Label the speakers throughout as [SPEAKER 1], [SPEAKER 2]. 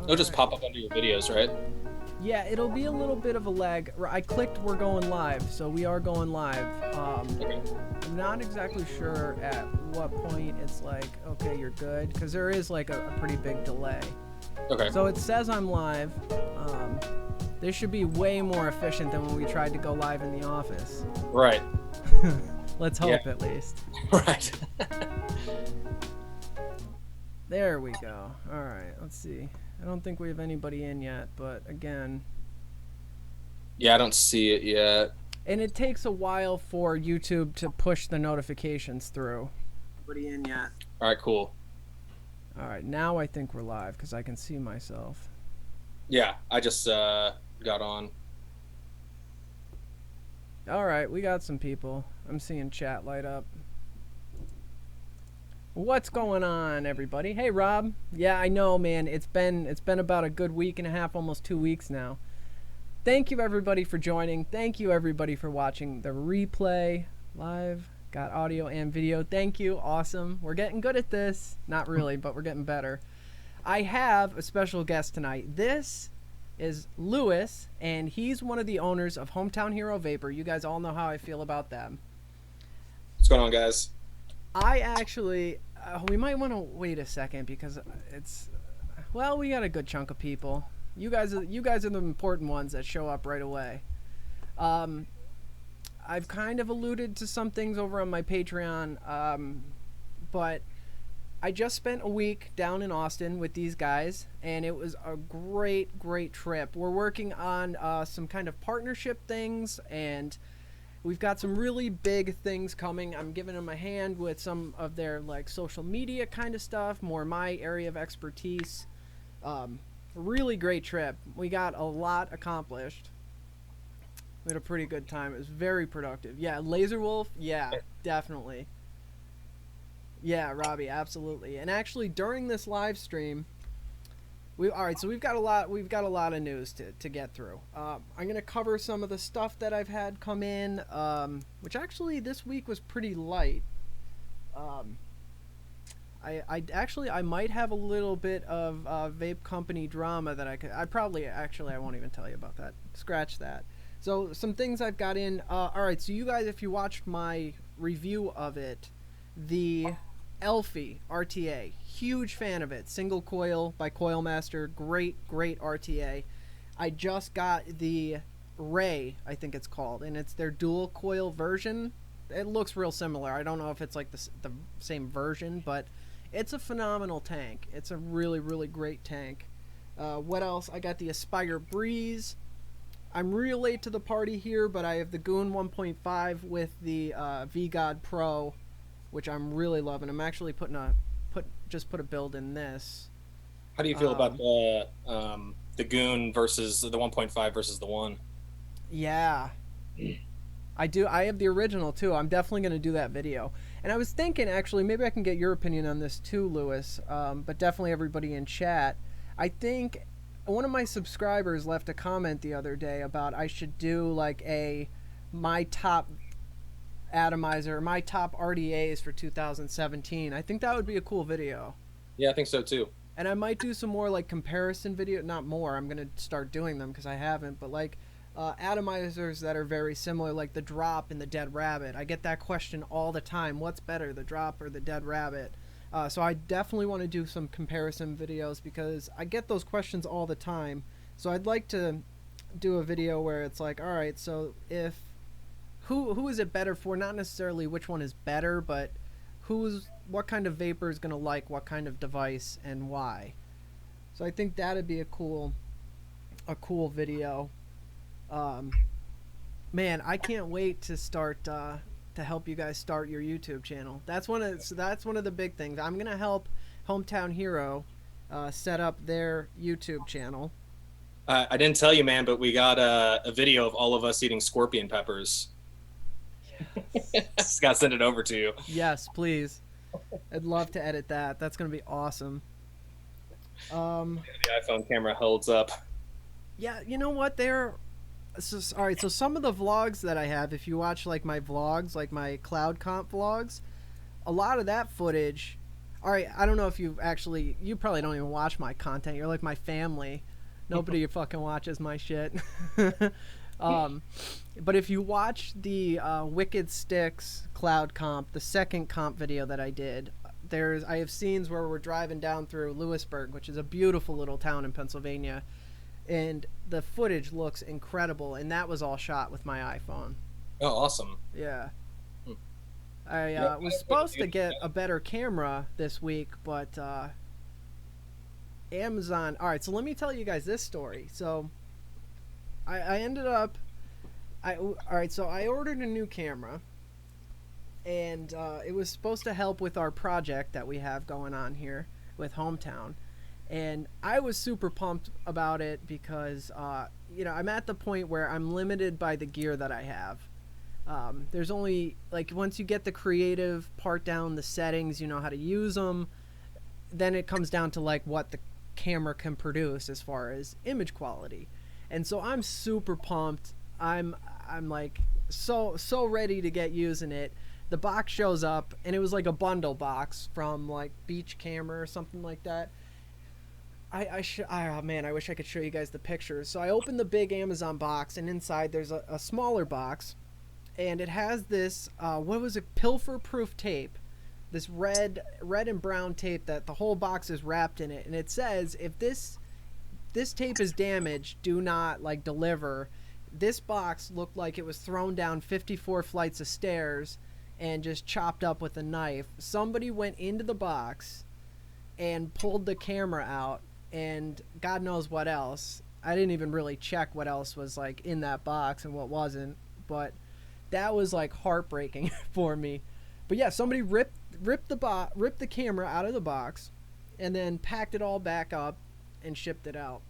[SPEAKER 1] It'll just
[SPEAKER 2] Alright.
[SPEAKER 1] pop up under your videos, right?
[SPEAKER 2] Yeah, it'll be a little bit of a lag. I clicked we're going live, so we are going live.
[SPEAKER 1] Okay.
[SPEAKER 2] I'm not exactly sure at what point it's like, okay, you're good, because there is like a pretty big delay.
[SPEAKER 1] Okay.
[SPEAKER 2] So it says I'm live. This should be way more efficient than when we tried to go live in the office.
[SPEAKER 1] Right.
[SPEAKER 2] Let's hope at least.
[SPEAKER 1] Right.
[SPEAKER 2] There we go. Alright, let's see. I don't think we have anybody in yet, but again.
[SPEAKER 1] Yeah, I don't see it yet.
[SPEAKER 2] And it takes a while for YouTube to push the notifications through. Nobody in yet.
[SPEAKER 1] All right, cool.
[SPEAKER 2] Alright, now I think we're live because I can see myself.
[SPEAKER 1] Yeah, I just got on.
[SPEAKER 2] Alright, we got some people. I'm seeing chat light up. What's going on, everybody? Hey, Rob. Yeah, I know, man. It's been about a good week and a half, almost 2 weeks now. Thank you, everybody, for joining. Thank you, everybody, for watching the replay live. Got audio and video. Thank you. Awesome. We're getting good at this. Not really, but we're getting better. I have a special guest tonight. This is Lewis, and he's one of the owners of Hometown Hero Vaper. You guys all know how I feel about them.
[SPEAKER 1] What's going on, guys?
[SPEAKER 2] I actually, we might want to wait a second because it's, well, we got a good chunk of people. You guys are the important ones that show up right away. I've kind of alluded to some things over on my Patreon, but I just spent a week down in Austin with these guys, and it was a great, great trip. We're working on some kind of partnership things, and we've got some really big things coming. I'm giving them a hand with some of their like social media kind of stuff, more my area of expertise. Really great trip. We got a lot accomplished. We had a pretty good time. It was very productive. Yeah, Laser Wolf. Yeah, definitely. Yeah, Robbie, absolutely. And actually, during this live stream, so we've got a lot of news to get through. I'm gonna cover some of the stuff that I've had come in, which actually this week was pretty light. I might have a little bit of vape company drama that I won't even tell you about that. Scratch that. So some things I've got in. All right, so you guys, if you watched my review of it, the Elfie RTA, huge fan of it. Single coil by Coil Master, great RTA. I just got the Ray, I think it's called, and it's their dual coil version. It looks real similar. I don't know if it's like the same version, but it's a phenomenal tank. It's a really, really great tank. What else? I got the Aspire Breeze. I'm real late to the party here, but I have the Goon 1.5 with the V-God Pro, which I'm really loving. I'm actually put a build in this.
[SPEAKER 1] How do you feel about the Goon versus the 1.5 versus the 1?
[SPEAKER 2] Yeah. I do. I have the original too. I'm definitely going to do that video. And I was thinking, actually, maybe I can get your opinion on this too, Lewis, but definitely everybody in chat. I think one of my subscribers left a comment the other day about I should do like my top atomizer, my top RDAs for 2017. I think that would be a cool video.
[SPEAKER 1] Yeah, I think so too.
[SPEAKER 2] And I might do some more like comparison video. Not more. I'm going to start doing them because I haven't. But like atomizers that are very similar, like the Drop and the Dead Rabbit. I get that question all the time. What's better, the Drop or the Dead Rabbit? So I definitely want to do some comparison videos because I get those questions all the time. So I'd like to do a video where it's like, all right, so if who is it better for? Not necessarily which one is better, but what kind of vapor is going to like what kind of device and why. So I think that'd be a cool video. Man, I can't wait to start to help you guys start your YouTube channel. That's one of the big things. I'm gonna help Hometown Hero set up their YouTube channel.
[SPEAKER 1] I didn't tell you, man, but we got a video of all of us eating scorpion peppers.
[SPEAKER 2] Yes.
[SPEAKER 1] Just gotta send it over to you.
[SPEAKER 2] Yes, please. I'd love to edit that. That's gonna be awesome.
[SPEAKER 1] The iPhone camera holds up.
[SPEAKER 2] Yeah, you know what? All right, so some of the vlogs that I have, if you watch like my vlogs, like my Cloud Comp vlogs, a lot of that footage All right, I don't know if you probably don't even watch my content. You're like my family. Nobody fucking watches my shit. um, but if you watch the Wicked Sticks Cloud comp, the second comp video that I did, I have scenes where we're driving down through Lewisburg, which is a beautiful little town in Pennsylvania, and the footage looks incredible. And that was all shot with my iPhone.
[SPEAKER 1] Oh, awesome.
[SPEAKER 2] Yeah.
[SPEAKER 1] Hmm.
[SPEAKER 2] I
[SPEAKER 1] Yeah,
[SPEAKER 2] was supposed to get a better camera this week, but Amazon. All right, so let me tell you guys this story. So I ended up. All right, so I ordered a new camera, and it was supposed to help with our project that we have going on here with Hometown, and I was super pumped about it because I'm at the point where I'm limited by the gear that I have. There's only like once you get the creative part down, the settings, you know how to use them, then it comes down to like what the camera can produce as far as image quality. And so I'm super pumped. I'm like so ready to get using it. The box shows up and it was like a bundle box from like Beach Camera or something like that. Oh man, I wish I could show you guys the pictures. So I opened the big Amazon box and inside there's a smaller box, and it has this what was it, pilfer proof tape, this red and brown tape that the whole box is wrapped in it, and it says if this tape is damaged, do not like deliver. This box looked like it was thrown down 54 flights of stairs and just chopped up with a knife. Somebody went into the box and pulled the camera out and God knows what else. I didn't even really check what else was like in that box and what wasn't, but that was like heartbreaking for me. But yeah, somebody ripped the camera out of the box and then packed it all back up and shipped it out.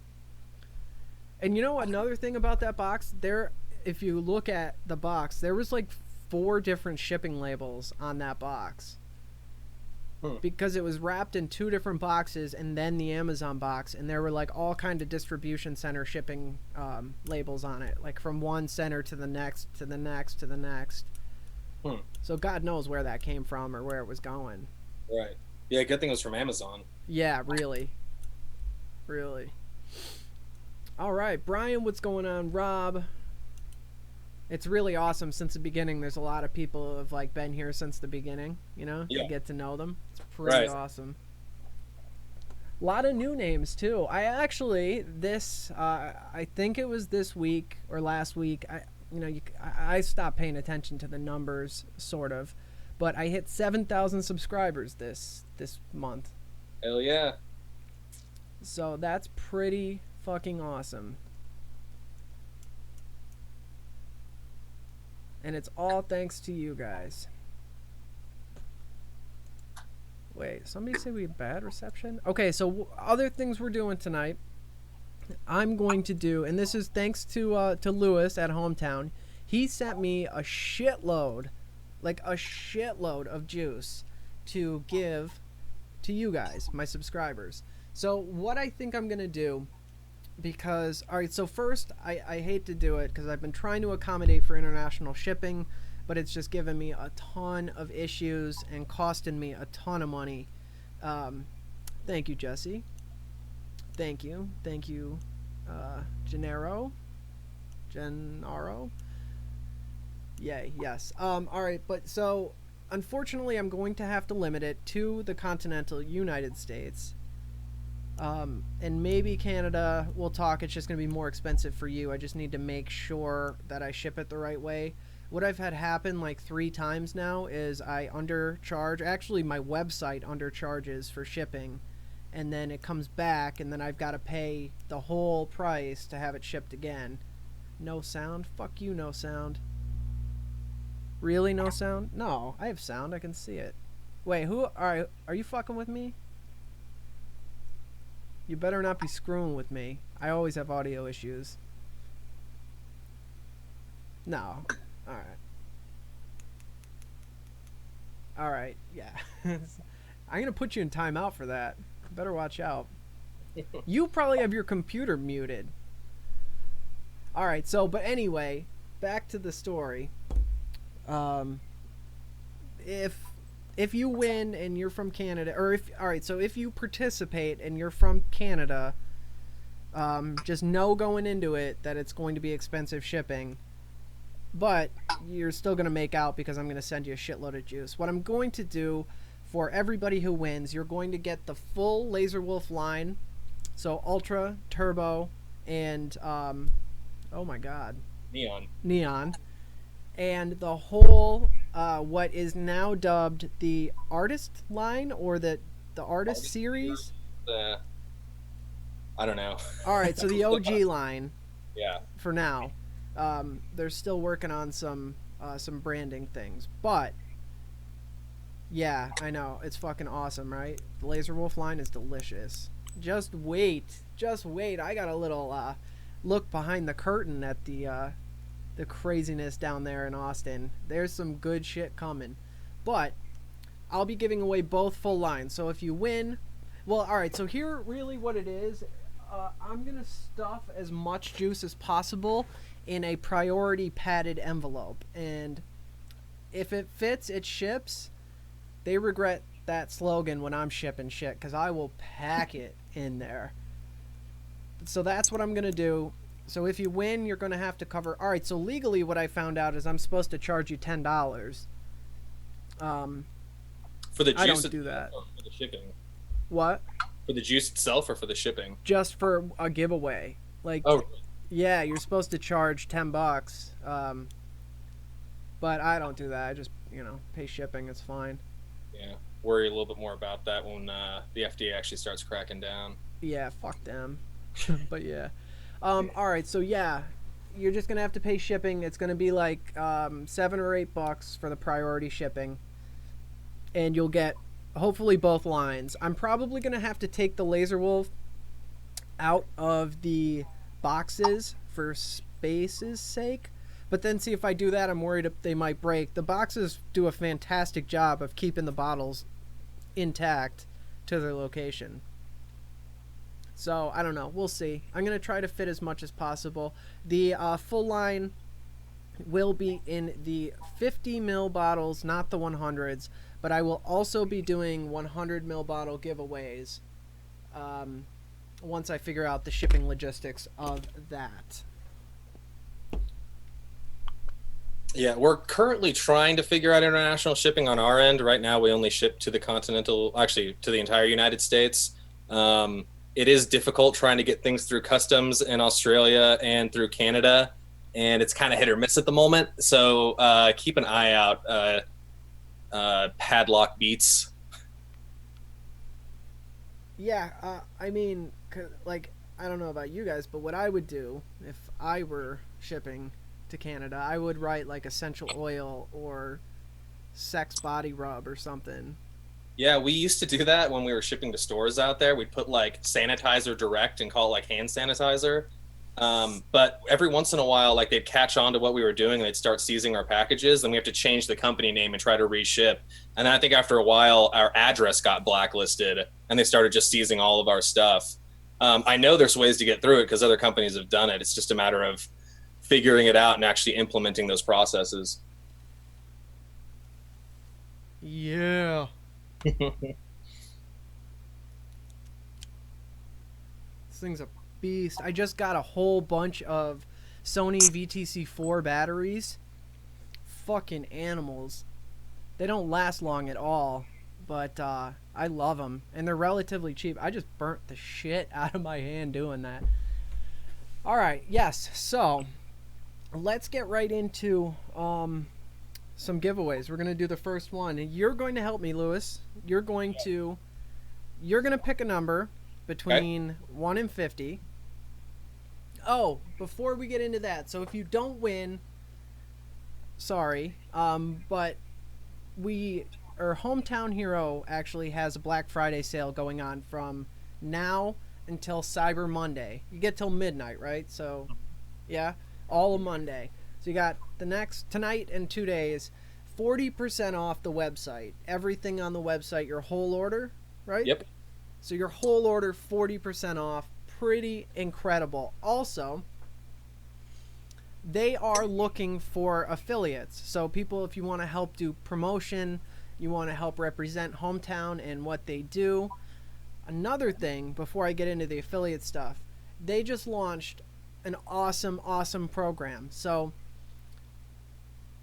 [SPEAKER 2] And you know another thing about that box, if you look at the box, there was like 4 different shipping labels on that box. Because it was wrapped in 2 different boxes and then the Amazon box, and there were like all kind of distribution center shipping labels on it, like from one center to the next to the next to the next. So God knows where that came from or where it was going.
[SPEAKER 1] Right. Yeah, good thing it was from Amazon.
[SPEAKER 2] Yeah, really. All right, Brian, what's going on? Rob, it's really awesome. Since the beginning, there's a lot of people who have like been here since the beginning. You get to know them. It's pretty awesome. A lot of new names too. I actually I think it was this week or last week. I stopped paying attention to the numbers sort of, but I hit 7,000 subscribers this month.
[SPEAKER 1] Hell yeah.
[SPEAKER 2] So that's pretty fucking awesome. And it's all thanks to you guys. Wait, somebody say we have bad reception? Okay, so other things we're doing tonight, I'm going to do, and this is thanks to Lewis at Hometown. He sent me a shitload of juice to give to you guys, my subscribers. So what I think I'm going to do, because, all right, so first, I hate to do it because I've been trying to accommodate for international shipping, but it's just given me a ton of issues and costing me a ton of money. Thank you, Jesse. Thank you, Gennaro. Yay, yes. All right, but so, unfortunately, I'm going to have to limit it to the continental United States. And maybe Canada, we'll talk, it's just going to be more expensive for you. I just need to make sure that I ship it the right way. What I've had happen like 3 times now is I undercharge. Actually, my website undercharges for shipping, and then it comes back, and then I've got to pay the whole price to have it shipped again. No sound? Fuck you, no sound. Really, no sound? No, I have sound. I can see it. Wait, are you fucking with me? You better not be screwing with me. I always have audio issues. No. Alright. Alright, yeah. I'm gonna put you in timeout for that. Better watch out. You probably have your computer muted. Alright, so, but if you win and you're from Canada, or if all right, so if you participate and you're from Canada, just know going into it that it's going to be expensive shipping, but you're still going to make out because I'm going to send you a shitload of juice. What I'm going to do for everybody who wins, you're going to get the full Laser Wolf line, so Ultra, Turbo, and oh my God, Neon, and the whole what is now dubbed the Artist line or the Artist series.
[SPEAKER 1] I don't know.
[SPEAKER 2] All right, so the OG line.
[SPEAKER 1] Yeah.
[SPEAKER 2] For now, they're still working on some branding things, but yeah, I know it's fucking awesome, right? The Laser Wolf line is delicious. Just wait. I got a little look behind the curtain at the craziness down there in Austin. There's some good shit coming, but I'll be giving away both full lines. So if you win, well, all right. So here, really, what it is, I'm gonna stuff as much juice as possible in a priority padded envelope, and if it fits, it ships. They regret that slogan when I'm shipping shit because I will pack it in there. So that's what I'm going to do. So if you win, you're going to have to cover... All right, so legally what I found out is I'm supposed to charge you $10.
[SPEAKER 1] For the juice,
[SPEAKER 2] I don't do that.
[SPEAKER 1] Or for the shipping?
[SPEAKER 2] What?
[SPEAKER 1] For the juice itself or for the shipping?
[SPEAKER 2] Just for a giveaway. Like,
[SPEAKER 1] oh,
[SPEAKER 2] yeah, you're supposed to charge $10. But I don't do that. I just, pay shipping. It's fine.
[SPEAKER 1] Yeah, worry a little bit more about that when the FDA actually starts cracking down.
[SPEAKER 2] Yeah, fuck them. But yeah. All right, so yeah, you're just gonna have to pay shipping. It's gonna be like $7 or $8 for the priority shipping, and you'll get hopefully both lines. I'm probably gonna have to take the Laser Wolf out of the boxes for space's sake. But then, see, if I do that, I'm worried they might break. The boxes do a fantastic job of keeping the bottles intact to their location. So, I don't know. We'll see. I'm going to try to fit as much as possible. The full line will be in the 50 ml bottles, not the 100s. But I will also be doing 100 ml bottle giveaways once I figure out the shipping logistics of that.
[SPEAKER 1] Yeah, we're currently trying to figure out international shipping on our end. Right now, we only ship to the to the entire United States. It is difficult trying to get things through customs in Australia and through Canada, and it's kind of hit or miss at the moment. So keep an eye out. Padlock beats.
[SPEAKER 2] Yeah, I mean, like, I don't know about you guys, but what I would do if I were shipping to Canada, I would write like essential oil or sex body rub or something.
[SPEAKER 1] Yeah, we used to do that when we were shipping to stores out there. We'd put like sanitizer direct and call it like hand sanitizer. But every once in a while, like they'd catch on to what we were doing and they'd start seizing our packages. Then we have to change the company name and try to reship. And then I think after a while, our address got blacklisted and they started just seizing all of our stuff. I know there's ways to get through it because other companies have done it. It's just a matter of figuring it out and actually implementing those processes.
[SPEAKER 2] Yeah. This thing's a beast. I just got a whole bunch of Sony VTC4 batteries. Fucking animals. They don't last long at all, but I love them, and they're relatively cheap. I just burnt the shit out of my hand doing that. All right, yes, so let's get right into some giveaways. We're going to do the first one, and you're going to help me, Lewis. You're going to pick a number between 1 and 50. Oh, before we get into that, so if you don't win, sorry, but our Hometown Hero actually has a Black Friday sale going on from now until Cyber Monday. You get till midnight, right? So, yeah, all of Monday. So you got tonight and 2 days, 40% off the website. Everything on the website, your whole order, right?
[SPEAKER 1] Yep.
[SPEAKER 2] So your whole order, 40% off. Pretty incredible. Also, they are looking for affiliates. So people, if you want to help do promotion, You want to help represent Hometown and what they do. Another thing, before I get into the affiliate stuff, they just launched an awesome program. So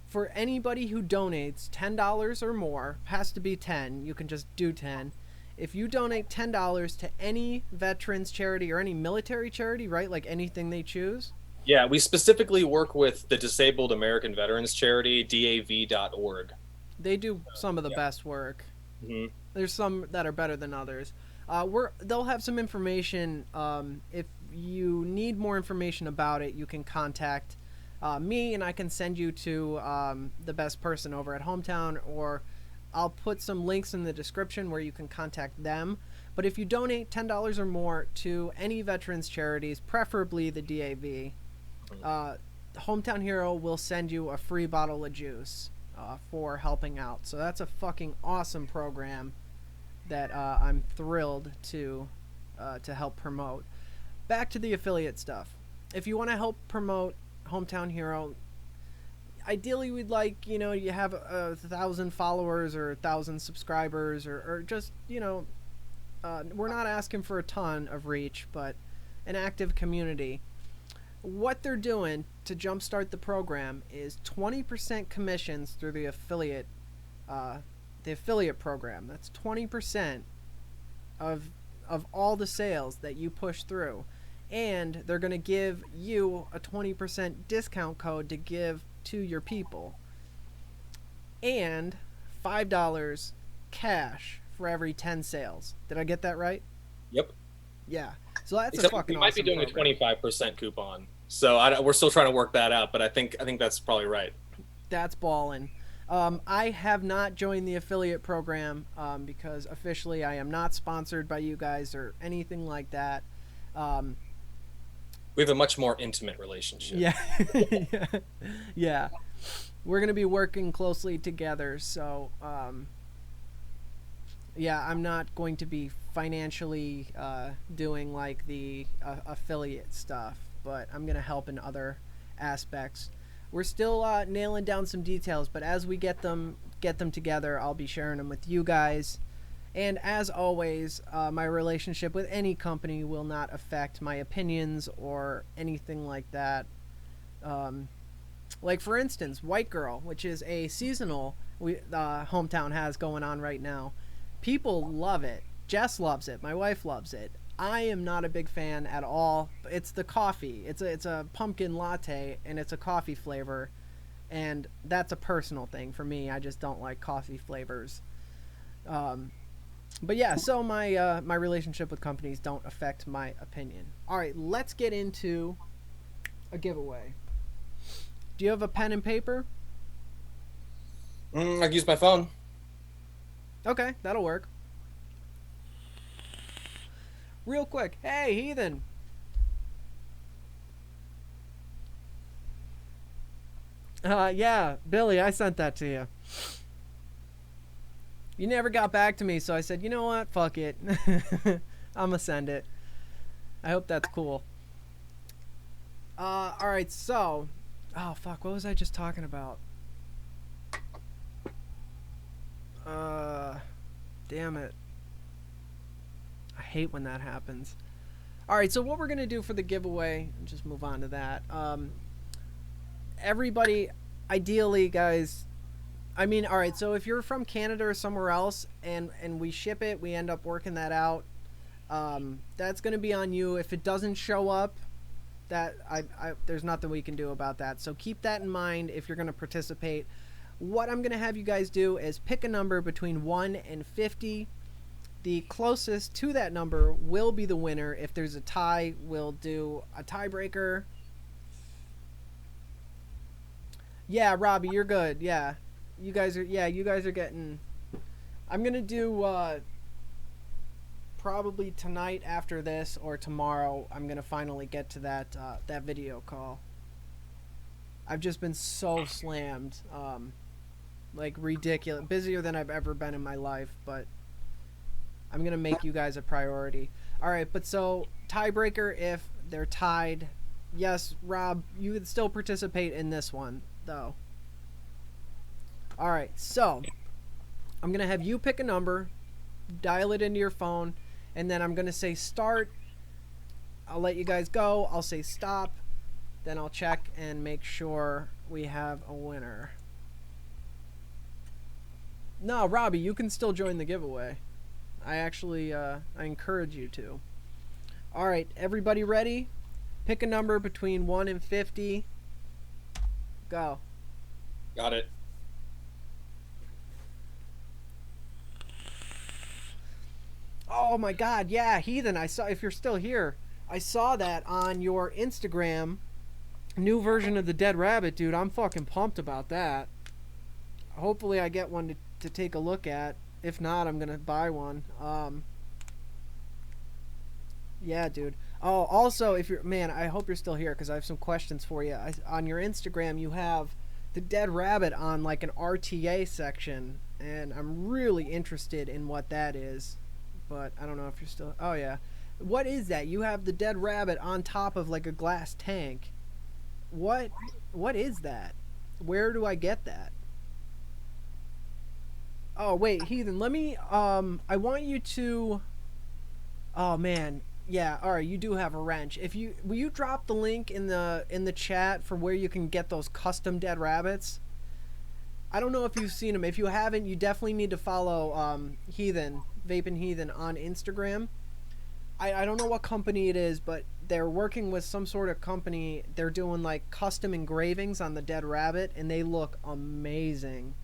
[SPEAKER 2] for anybody who donates $10 or more, has to be 10, you can just do 10. If you donate $10 to any veterans charity or any military charity, right, like anything they choose.
[SPEAKER 1] Yeah, we specifically work with the Disabled American Veterans Charity, DAV.org.
[SPEAKER 2] They do some of the best work.
[SPEAKER 1] Mm-hmm.
[SPEAKER 2] There's some that are better than others. They'll have some information. If you need more information about it, you can contact me, and I can send you to the best person over at Hometown, or I'll put some links in the description where you can contact them. But if you donate $10 or more to any veterans charities, preferably the DAV, Hometown Hero will send you a free bottle of juice for helping out. So that's a fucking awesome program that I'm thrilled to help promote. Back to the affiliate stuff. If you want to help promote Hometown Hero, ideally we'd like, you have 1,000 followers or 1,000 subscribers, or just, we're not asking for a ton of reach, but an active community. What they're doing to jumpstart the program is 20% commissions through the affiliate program. That's 20% of all the sales that you push through. And they're going to give you a 20% discount code to give to your people. And $5 cash for every 10 sales. Did I get that right?
[SPEAKER 1] Yep.
[SPEAKER 2] Yeah. So that's
[SPEAKER 1] Except
[SPEAKER 2] a fucking
[SPEAKER 1] we might be doing
[SPEAKER 2] program.
[SPEAKER 1] a 25% coupon. So we're still trying to work that out, but I think that's probably right.
[SPEAKER 2] That's ballin'. I have not joined the affiliate program because officially I am not sponsored by you guys or anything like that.
[SPEAKER 1] We have a much more intimate relationship.
[SPEAKER 2] Yeah. Yeah. We're going to be working closely together. So, yeah, I'm not going to be financially doing like the affiliate stuff, but I'm going to help in other aspects. We're still nailing down some details, but as we get them together, I'll be sharing them with you guys. And as always, my relationship with any company will not affect my opinions or anything like that. Like, for instance, White Girl, which is a seasonal Hometown has going on right now. People love it. Jess loves it. My wife loves it. I am not a big fan at all. It's the coffee. It's a pumpkin latte, and it's a coffee flavor. And that's a personal thing for me. I just don't like coffee flavors. But yeah, so my relationship with companies don't affect my opinion. All right, let's get into a giveaway. Do you have a pen and paper?
[SPEAKER 1] I can use my phone.
[SPEAKER 2] Okay, that'll work. Real quick. Hey, Heathen. Yeah, Billy, I sent that to you. You never got back to me, so I said, you know what? Fuck it. I'm gonna send it. I hope that's cool. Alright, so... Oh, fuck, what was I just talking about? Damn it. I hate when that happens. Alright, so what we're gonna do for the giveaway... Just move on to that. Everybody, ideally, guys... I mean, alright, so if you're from Canada or somewhere else and we ship it, we end up working that out, that's going to be on you. If it doesn't show up, there's nothing we can do about that. So keep that in mind if you're going to participate. What I'm going to have you guys do is pick a number between 1 and 50. The closest to that number will be the winner. If there's a tie, we'll do a tiebreaker. Yeah, Robbie, you're good. Yeah. You guys are getting... I'm going to do, probably tonight after this or tomorrow, I'm going to finally get to that video call. I've just been so slammed, like ridiculous, busier than I've ever been in my life, but I'm going to make you guys a priority. All right, but so tiebreaker if they're tied. Yes, Rob, you can still participate in this one, though. Alright, so I'm going to have you pick a number, dial it into your phone, and then I'm going to say start. I'll let you guys go. I'll say stop. Then I'll check and make sure we have a winner. No, Robbie, you can still join the giveaway. I actually, I encourage you to. All right, everybody ready? Pick a number between 1 and 50. Go.
[SPEAKER 1] Got it.
[SPEAKER 2] Oh my God, yeah, Heathen, I saw, if you're still here, I saw that on your Instagram. New version of the Dead Rabbit, dude. I'm fucking pumped about that. Hopefully I get one to take a look at. If not, I'm gonna buy one. Yeah, dude. Oh, also, if you're, man, I hope you're still here because I have some questions for you. On your Instagram, you have the Dead Rabbit on like an RTA section, and I'm really interested in what that is. But I don't know if you're still. Oh yeah, what is that? You have the Dead Rabbit on top of like a glass tank. What is that? Where do I get that? Oh wait, Heathen, let me I want you to. Oh man, yeah. All right, you do have a wrench. If you will you drop the link in the chat for where you can get those custom Dead Rabbits? I don't know if you've seen them. If you haven't, you definitely need to follow Heathen, Vaping Heathen on Instagram. I don't know what company it is, but they're working with some sort of company. They're doing like custom engravings on the Dead Rabbit, and they look amazing.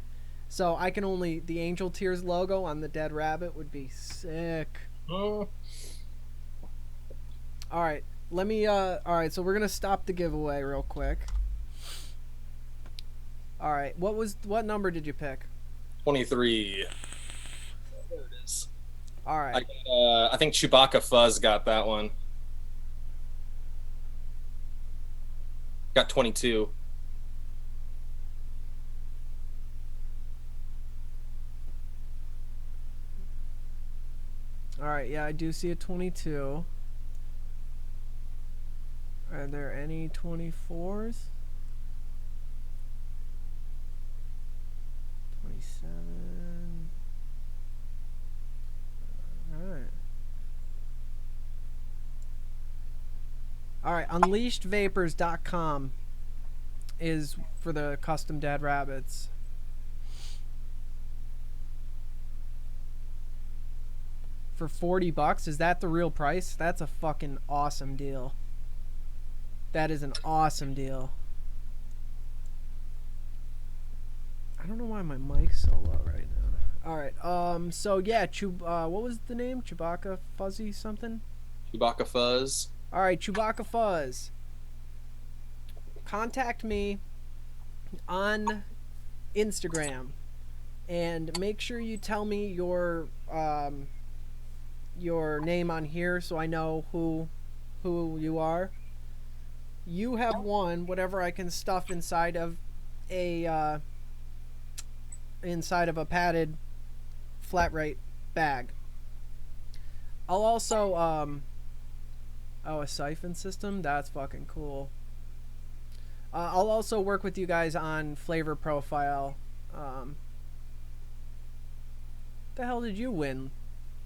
[SPEAKER 2] So I can only, the Angel Tears logo on the Dead Rabbit would be sick.
[SPEAKER 1] Oh.
[SPEAKER 2] All right, let me. All right, so we're gonna stop the giveaway real quick. All right, what number did you pick?
[SPEAKER 1] 23. There it is.
[SPEAKER 2] All right.
[SPEAKER 1] I think Chewbacca Fuzz got that one. Got 22.
[SPEAKER 2] All right, yeah, I do see a 22. Are there any 24s? 27. Alright. Alright, unleashedvapors.com is for the custom Dead Rabbits. For $40, is that the real price? That's a fucking awesome deal. That is an awesome deal. I don't know why my mic's so low right now. All right. So yeah, what was the name? Chewbacca Fuzzy something?
[SPEAKER 1] Chewbacca Fuzz.
[SPEAKER 2] All right, Chewbacca Fuzz. Contact me on Instagram and make sure you tell me your name on here so I know who you are. You have won whatever I can stuff inside of a padded flat rate bag. I'll also a siphon system. That's fucking cool. I'll also work with you guys on flavor profile. The hell did you win,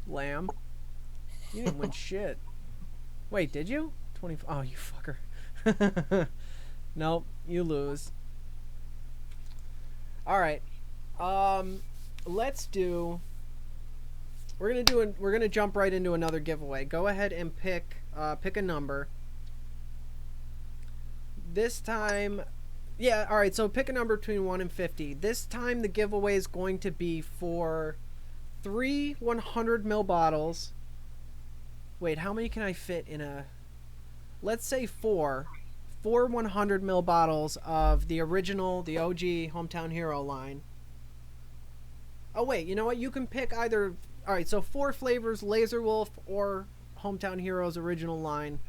[SPEAKER 2] Lamb? You didn't win shit. Wait, did you? 20. Oh, you fucker. Nope, you lose. All right. Let's do. We're gonna jump right into another giveaway. Go ahead and pick a number. This time, yeah. All right. So pick a number between 1 and 50. This time the giveaway is going to be for 3 100 ml bottles. Wait, how many can I fit in a? Let's say 4 100 ml bottles of the original, the OG Hometown Hero line. Oh wait, you know what? You can pick either. All right, so 4 flavors: Laser Wolf or Hometown Heroes original line,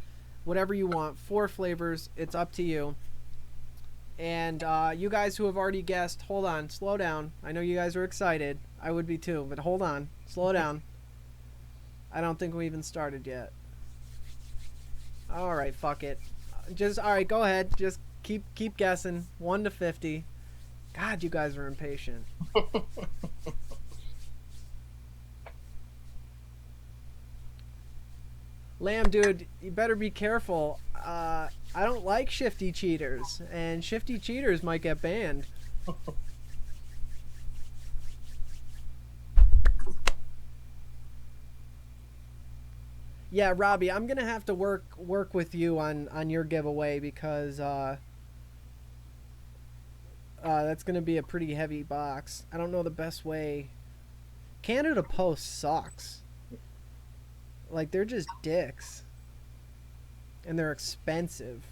[SPEAKER 2] whatever you want. 4 flavors. It's up to you. And you guys who have already guessed, hold on, slow down. I know you guys are excited. I would be too, but hold on, slow down. I don't think we even started yet. All right, fuck it. Just all right, go ahead. Just keep guessing. 1 to 50. God, you guys are impatient. Lamb, dude, you better be careful. I don't like shifty cheaters, and shifty cheaters might get banned. Yeah, Robbie, I'm gonna have to work with you on your giveaway because that's gonna be a pretty heavy box. I don't know the best way. Canada Post sucks. Like, they're just dicks. And they're expensive.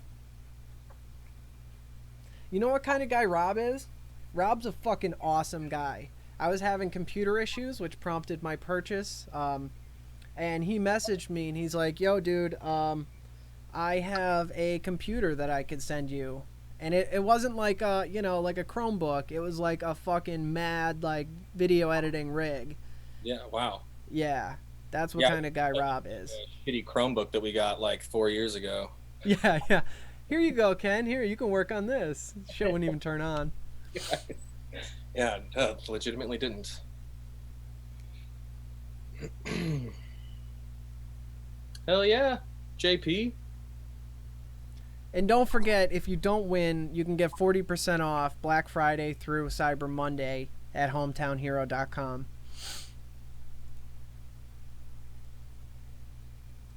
[SPEAKER 2] You know what kind of guy Rob is? Rob's a fucking awesome guy. I was having computer issues, which prompted my purchase. And he messaged me, and he's like, yo, dude, I have a computer that I could send you. And it wasn't like a, like a Chromebook. It was like a fucking mad, like, video editing rig.
[SPEAKER 1] Yeah, wow.
[SPEAKER 2] Yeah, that's what kind of guy Rob is.
[SPEAKER 1] Shitty Chromebook that we got like 4 years ago.
[SPEAKER 2] Yeah, yeah. Here you go, Ken. Here, you can work on this. Shit wouldn't even turn on.
[SPEAKER 1] Yeah, legitimately didn't. Hell yeah, JP.
[SPEAKER 2] And don't forget, if you don't win, you can get 40% off Black Friday through Cyber Monday at hometownhero.com.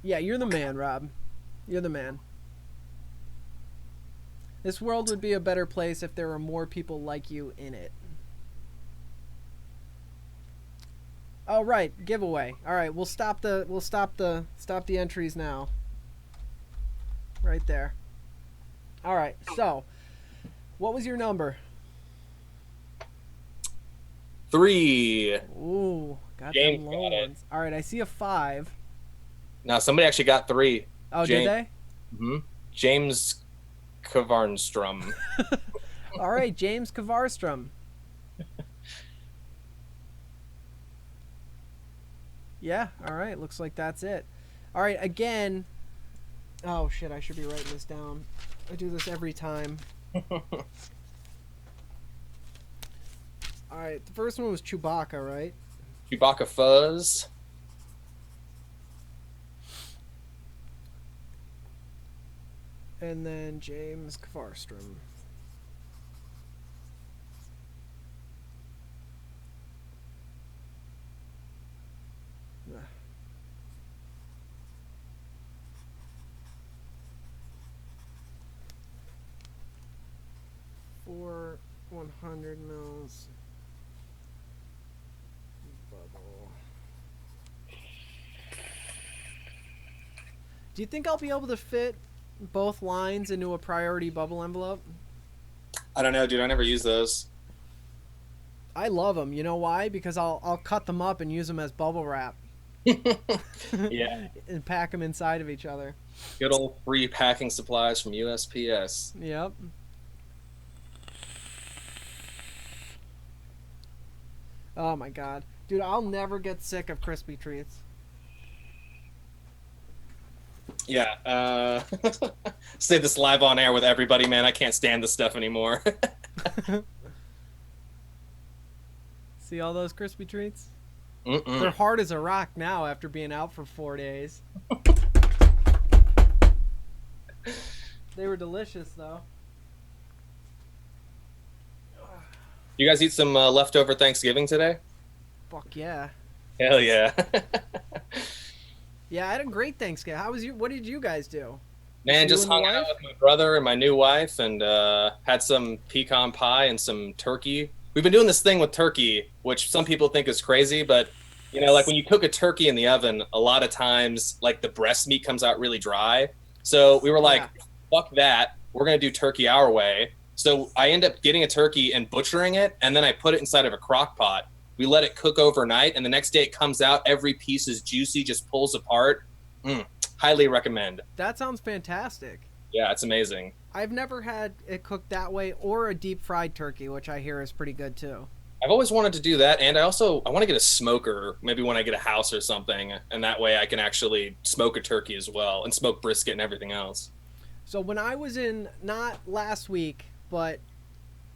[SPEAKER 2] Yeah, you're the man, Rob. You're the man. This world would be a better place if there were more people like you in it. Oh, right, giveaway. All right, we'll stop the entries now. Right there. All right, so what was your number?
[SPEAKER 1] 3.
[SPEAKER 2] Ooh, got
[SPEAKER 1] James
[SPEAKER 2] them low
[SPEAKER 1] got it.
[SPEAKER 2] ones. All right, I see a 5.
[SPEAKER 1] Now somebody actually got 3.
[SPEAKER 2] Oh,
[SPEAKER 1] James.
[SPEAKER 2] did they?
[SPEAKER 1] Mm-hmm. James Kavarnstrom.
[SPEAKER 2] All right, James Kavarstrom. Yeah, all right, looks like that's it. All right, again. Oh, shit, I should be writing this down. I do this every time. All right, the first one was Chewbacca, right?
[SPEAKER 1] Chewbacca Fuzz.
[SPEAKER 2] And then James Kavarstrom. For 100 mils bubble. Do you think I'll be able to fit both lines into a priority bubble envelope?
[SPEAKER 1] I don't know, dude. I never use those.
[SPEAKER 2] I love them. You know why? Because I'll cut them up and use them as bubble wrap.
[SPEAKER 1] Yeah.
[SPEAKER 2] And pack them inside of each other.
[SPEAKER 1] Good old free packing supplies from USPS.
[SPEAKER 2] Yep. Oh my god. Dude, I'll never get sick of crispy treats.
[SPEAKER 1] Yeah. Say this live on air with everybody, man. I can't stand this stuff anymore.
[SPEAKER 2] See all those crispy treats?
[SPEAKER 1] Mm-mm.
[SPEAKER 2] They're hard as a rock now after being out for 4 days. They were delicious, though.
[SPEAKER 1] You guys eat some leftover Thanksgiving today?
[SPEAKER 2] Fuck yeah.
[SPEAKER 1] Hell yeah.
[SPEAKER 2] Yeah, I had a great Thanksgiving. What did you guys do?
[SPEAKER 1] Man,
[SPEAKER 2] You
[SPEAKER 1] just
[SPEAKER 2] and the
[SPEAKER 1] hung out
[SPEAKER 2] wife?
[SPEAKER 1] with my brother and my new wife and had some pecan pie and some turkey. We've been doing this thing with turkey, which some people think is crazy, but like when you cook a turkey in the oven, a lot of times like the breast meat comes out really dry. So we were like, fuck that. We're going to do turkey our way. So I end up getting a turkey and butchering it, and then I put it inside of a crock pot. We let it cook overnight, and the next day it comes out. Every piece is juicy, just pulls apart. Highly recommend.
[SPEAKER 2] That sounds fantastic.
[SPEAKER 1] Yeah, it's amazing.
[SPEAKER 2] I've never had it cooked that way or a deep fried turkey, which I hear is pretty good too.
[SPEAKER 1] I've always wanted to do that, and I want to get a smoker, maybe when I get a house or something, and that way I can actually smoke a turkey as well, and smoke brisket and everything else.
[SPEAKER 2] So when I was in, not last week, but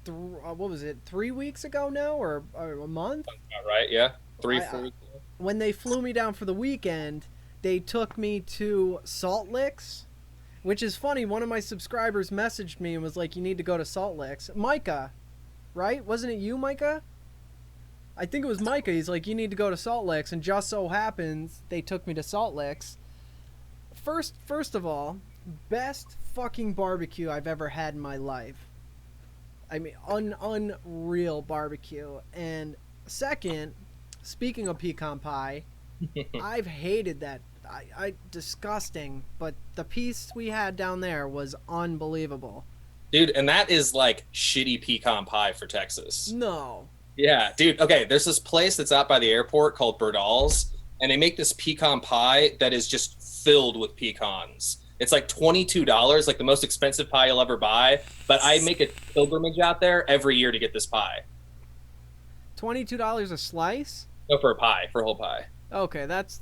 [SPEAKER 2] what was it, 3 weeks ago now, or a month?
[SPEAKER 1] All right, yeah. 3
[SPEAKER 2] I-
[SPEAKER 1] 4 weeks.
[SPEAKER 2] When they flew me down for the weekend, they took me to Salt Licks, which is funny. One of my subscribers messaged me and was like, "You need to go to Salt Licks." Micah, right? Wasn't it you, Micah? I think it was Micah. He's like, "You need to go to Salt Licks," and just so happens they took me to Salt Licks. First of all, best fucking barbecue I've ever had in my life. I mean, unreal barbecue. And second, speaking of pecan pie, I've hated that. I disgusting, but the piece we had down there was unbelievable.
[SPEAKER 1] Dude, and that is like shitty pecan pie for Texas.
[SPEAKER 2] No.
[SPEAKER 1] Yeah, dude. Okay, there's this place that's out by the airport called Burdall's, and they make this pecan pie that is just filled with pecans. It's like $22, like the most expensive pie you'll ever buy. But I make a pilgrimage out there every year to get this pie.
[SPEAKER 2] $22 a slice?
[SPEAKER 1] No, for a pie, for a whole pie.
[SPEAKER 2] Okay, that's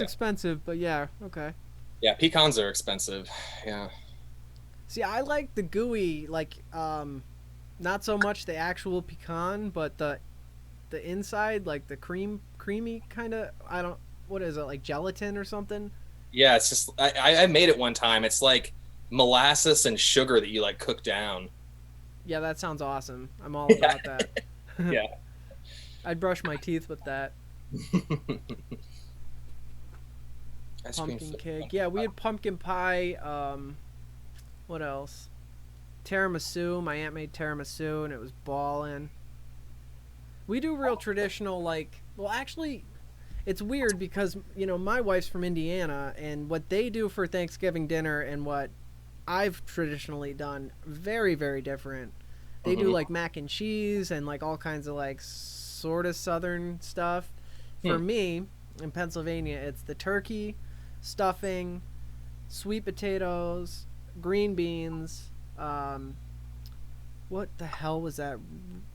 [SPEAKER 2] expensive, but yeah, okay.
[SPEAKER 1] Yeah, pecans are expensive. Yeah.
[SPEAKER 2] See, I like the gooey, like not so much the actual pecan, but the inside, like the creamy kind of. I don't. What is it, like gelatin or something?
[SPEAKER 1] Yeah, it's just I made it one time. It's like molasses and sugar that you like cook down.
[SPEAKER 2] Yeah, that sounds awesome. I'm all about that.
[SPEAKER 1] Yeah.
[SPEAKER 2] I'd brush my teeth with that. Pumpkin cake. Yeah, we had pumpkin pie. What else? Tiramisu. My aunt made tiramisu, and it was ballin'. We do real traditional, like... Well, actually, it's weird because, you know, my wife's from Indiana, and what they do for Thanksgiving dinner and what I've traditionally done, very, very different. They do, like, mac and cheese and, like, all kinds of, like, sort of southern stuff. For me, in Pennsylvania, it's the turkey, stuffing, sweet potatoes, green beans, what the hell was that?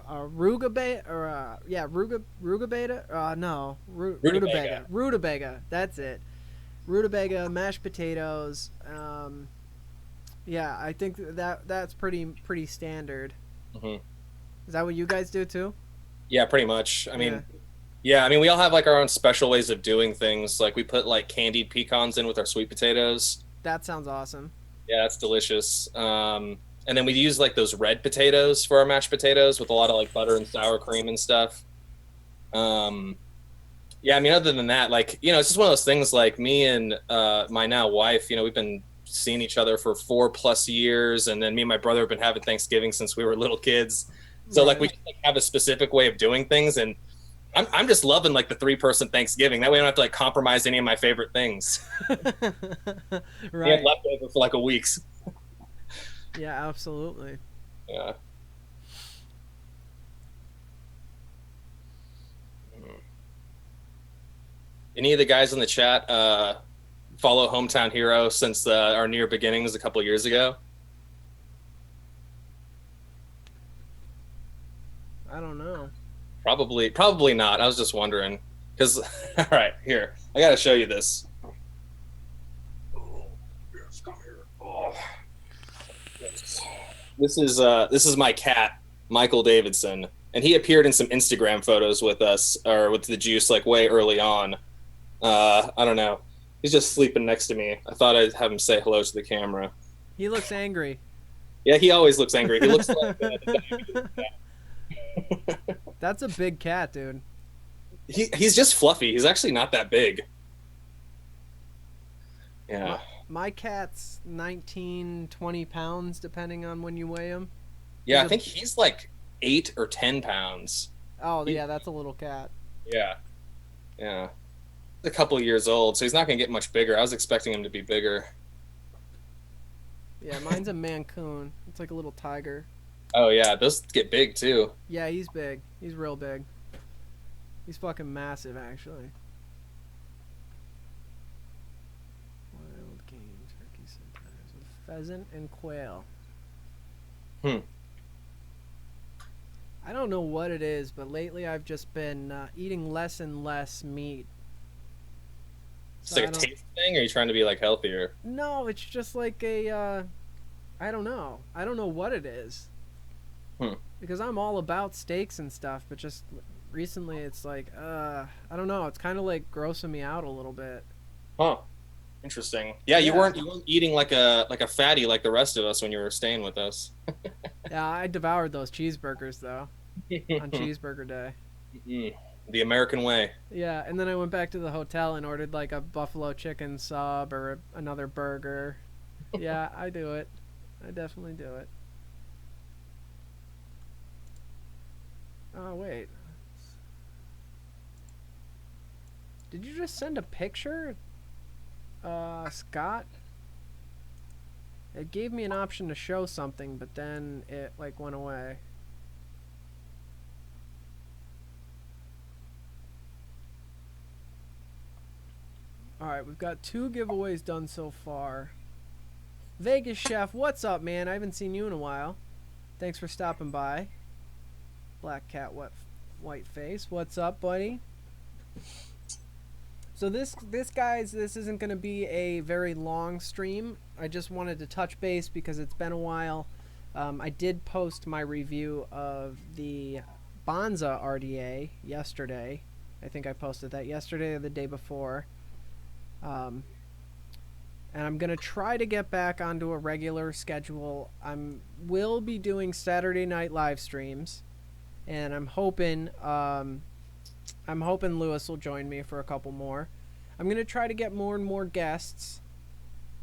[SPEAKER 2] Rutabaga, or rutabaga? No, rutabaga. Rutabaga. That's it. Rutabaga, mashed potatoes. Yeah, I think that's pretty standard. Is that what you guys do too?
[SPEAKER 1] Yeah, pretty much. I mean, yeah, I mean, we all have like our own special ways of doing things. Like we put like candied pecans in with our sweet potatoes.
[SPEAKER 2] That sounds awesome.
[SPEAKER 1] Yeah, that's delicious. And then we use like those red potatoes for our mashed potatoes with a lot of like butter and sour cream and stuff. Yeah, I mean, other than that, like, you know, it's just one of those things. Like me and my now wife, you know, we've been seeing each other for 4+ years, and then me and my brother have been having Thanksgiving since we were little kids. So like we just, like, have a specific way of doing things, and I'm just loving like the 3-person Thanksgiving. That way I don't have to like compromise any of my favorite things.
[SPEAKER 2] Right.
[SPEAKER 1] We have leftover for like a week.
[SPEAKER 2] Yeah, absolutely.
[SPEAKER 1] Yeah. Any of the guys in the chat follow Hometown Hero since our near beginnings a couple years ago?
[SPEAKER 2] I don't know.
[SPEAKER 1] Probably not. I was just wondering. Because, all right, here. I got to show you this. Oh, yes, come here. Oh. This is my cat, Michael Davidson. And he appeared in some Instagram photos with us, or with the Juice, like way early on. I don't know. He's just sleeping next to me. I thought I'd have him say hello to the camera.
[SPEAKER 2] He looks angry.
[SPEAKER 1] Yeah, he always looks angry. He looks like
[SPEAKER 2] That's a big cat, dude.
[SPEAKER 1] He's just fluffy. He's actually not that big. Yeah.
[SPEAKER 2] My cat's 19, 20 pounds, depending on when you weigh him.
[SPEAKER 1] Yeah, I think he's like 8 or 10 pounds.
[SPEAKER 2] Oh, yeah, that's a little cat.
[SPEAKER 1] Yeah. Yeah. He's a couple years old, so he's not going to get much bigger. I was expecting him to be bigger.
[SPEAKER 2] Yeah, mine's a Mancoon. It's like a little tiger.
[SPEAKER 1] Oh, yeah, those get big, too.
[SPEAKER 2] Yeah, he's big. He's real big. He's fucking massive, actually. Wild game, turkey sometimes with pheasant and quail. I don't know what it is, but lately I've just been eating less and less meat.
[SPEAKER 1] It's like a taste thing, or are you trying to be like healthier?
[SPEAKER 2] No, it's just like a, I don't know. I don't know what it is. Because I'm all about steaks and stuff, but just recently it's like, I don't know. It's kind of like grossing me out a little bit.
[SPEAKER 1] Huh. Interesting. Yeah,
[SPEAKER 2] Yeah.
[SPEAKER 1] you weren't eating like a fatty like the rest of us when you were staying with us.
[SPEAKER 2] Yeah, I devoured those cheeseburgers though on cheeseburger day.
[SPEAKER 1] Mm, the American way.
[SPEAKER 2] Yeah, and then I went back to the hotel and ordered like a buffalo chicken sub or another burger. Yeah, I do it. I definitely do it. Oh, wait. Did you just send a picture? Scott? It gave me an option to show something, but then it like went away. Alright, we've got 2 giveaways done so far. Vegas Chef, what's up, man? I haven't seen you in a while. Thanks for stopping by. Black Cat White Face, what's up, buddy? So this isn't going to be a very long stream. I just wanted to touch base because it's been a while. I did post my review of the Bonza RDA yesterday. I think I posted that yesterday or the day before. And I'm going to try to get back onto a regular schedule. Will be doing Saturday night live streams, and I'm hoping Lewis will join me for a couple more. I'm going to try to get more and more guests,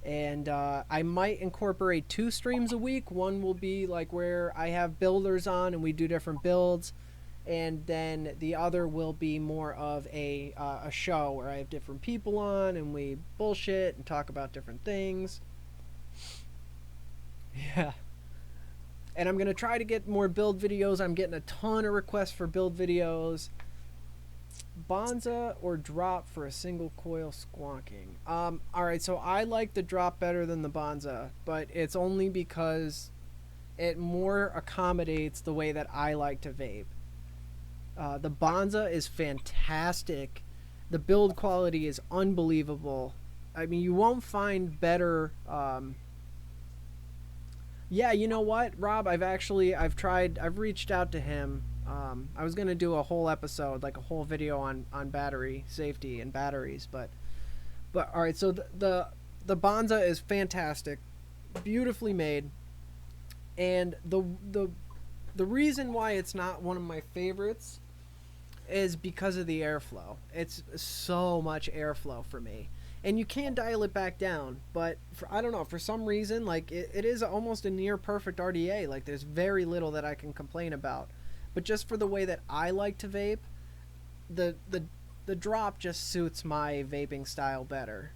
[SPEAKER 2] and I might incorporate 2 streams a week. One will be like where I have builders on and we do different builds, and then the other will be more of a show where I have different people on and we bullshit and talk about different things. Yeah. And I'm going to try to get more build videos. I'm getting a ton of requests for build videos. Bonza or drop for a single coil squonking? Alright, so I like the drop better than the Bonza, but it's only because it more accommodates the way that I like to vape. The Bonza is fantastic. The build quality is unbelievable. I mean, you won't find better. Yeah, you know what, Rob? I've reached out to him. I was going to do a whole episode, like a whole video on battery safety and batteries, but all right, so the Bonza is fantastic, beautifully made, and the reason why it's not one of my favorites is because of the airflow. It's so much airflow for me. And you can dial it back down, but I don't know, for some reason, like it is almost a near perfect RDA. Like there's very little that I can complain about. But just for the way that I like to vape, the drop just suits my vaping style better.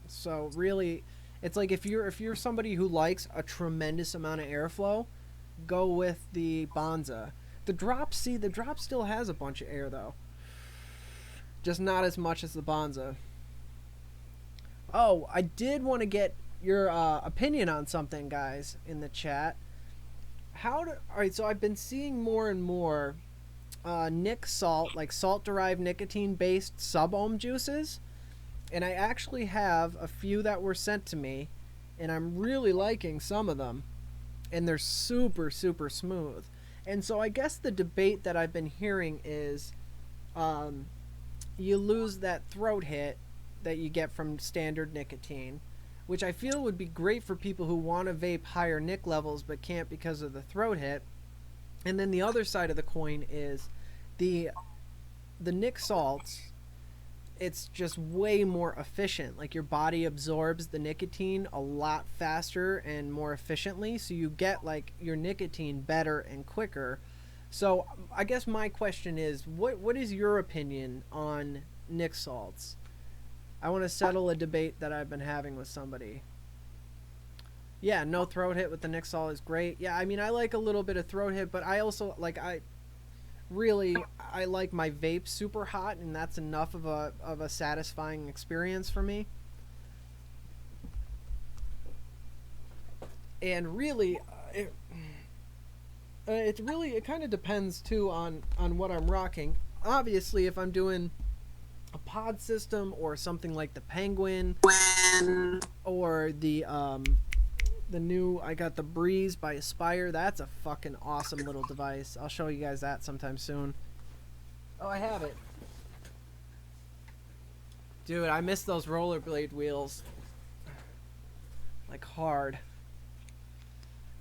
[SPEAKER 2] So really, it's like if you're somebody who likes a tremendous amount of airflow, go with the Bonza. The drop still has a bunch of air though. Just not as much as the Bonza. Oh, I did want to get your opinion on something, guys, in the chat. Alright, so I've been seeing more and more nic salt, like salt-derived nicotine-based sub-ohm juices. And I actually have a few that were sent to me, and I'm really liking some of them. And they're super, super smooth. And so I guess the debate that I've been hearing is you lose that throat hit that you get from standard nicotine, which I feel would be great for people who want to vape higher nic levels but can't because of the throat hit. And then the other side of the coin is the nic salts. It's just way more efficient. Like your body absorbs the nicotine a lot faster and more efficiently, so you get like your nicotine better and quicker. So I guess my question is, what is your opinion on nic salts? I want to settle a debate that I've been having with somebody. Yeah, no throat hit with the nic salt is great. Yeah, I mean, I like a little bit of throat hit, but I also like I like my vape super hot, and that's enough of a satisfying experience for me. And really, it kind of depends too on what I'm rocking. Obviously, if I'm doing a pod system or something like the Penguin or the new, I got the Breeze by Aspire. That's a fucking awesome little device. I'll show you guys that sometime soon. Oh, I have it. Dude, I miss those rollerblade wheels. Like, hard.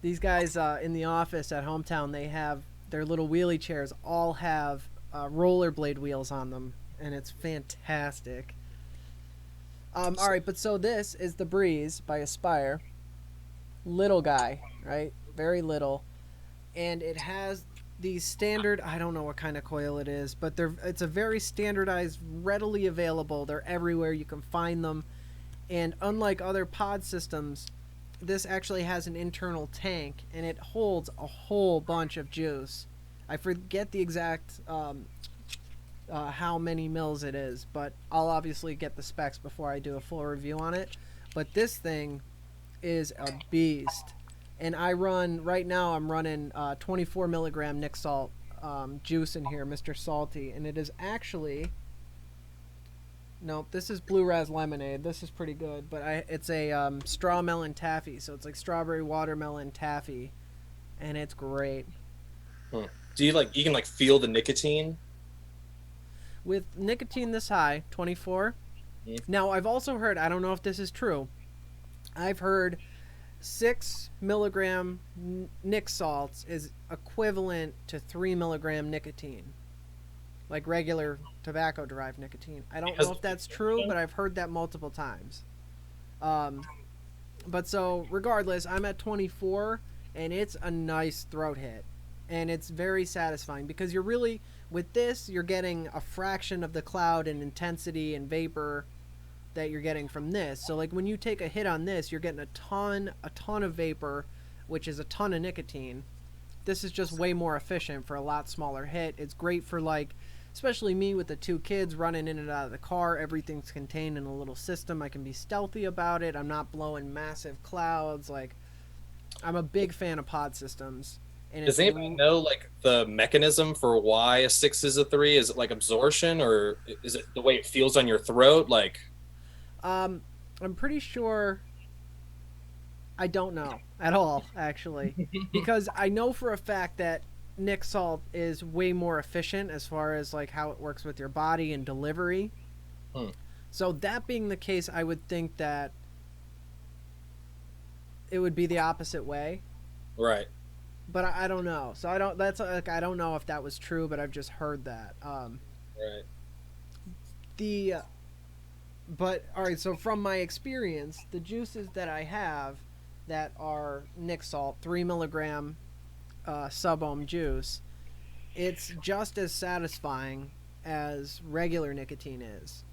[SPEAKER 2] These guys in the office at Hometown, they have their little wheelie chairs all have rollerblade wheels on them, and it's fantastic. All right, but so this is the Breeze by Aspire. Little guy, right? Very little, and it has the standard. I don't know what kind of coil it is, but it's a very standardized, readily available. They're everywhere. You can find them, and unlike other pod systems, this actually has an internal tank, and it holds a whole bunch of juice. I forget the exact how many mils it is, but I'll obviously get the specs before I do a full review on it. But this thing is a beast, and I run right now. I'm running 24 milligram Nick Salt juice in here, Mr. Salty, and it is actually nope. This is Blue Raz Lemonade. This is pretty good, but it's a straw melon taffy, so it's like strawberry watermelon taffy, and it's great.
[SPEAKER 1] Do you can like feel the nicotine?
[SPEAKER 2] With nicotine this high, 24. Now, I've also heard, I don't know if this is true, I've heard 6 milligram Nick salts is equivalent to 3 milligram nicotine, like regular tobacco derived nicotine. I don't know if that's true, but I've heard that multiple times. But so, regardless, I'm at 24, and it's a nice throat hit. And it's very satisfying because you're really, with this, you're getting a fraction of the cloud and intensity and vapor that you're getting from this. So like when you take a hit on this, you're getting a ton of vapor, which is a ton of nicotine. This is just way more efficient for a lot smaller hit. It's great for like, especially me with the 2 kids running in and out of the car. Everything's contained in a little system. I can be stealthy about it. I'm not blowing massive clouds. Like, I'm a big fan of pod systems. And
[SPEAKER 1] Does anybody know like the mechanism for why a 6 is a 3? Is it like absorption, or is it the way it feels on your throat? Like,
[SPEAKER 2] I'm pretty sure. I don't know at all, actually, because I know for a fact that Nick Salt is way more efficient as far as like how it works with your body and delivery.
[SPEAKER 1] Hmm.
[SPEAKER 2] So that being the case, I would think that it would be the opposite way.
[SPEAKER 1] right.
[SPEAKER 2] But I don't know. So I don't. That's like I don't know if that was true, but I've just heard that.
[SPEAKER 1] Right.
[SPEAKER 2] The but all right. So from my experience, the juices that I have that are Nick Salt 3 milligram sub ohm juice, it's just as satisfying as regular nicotine is,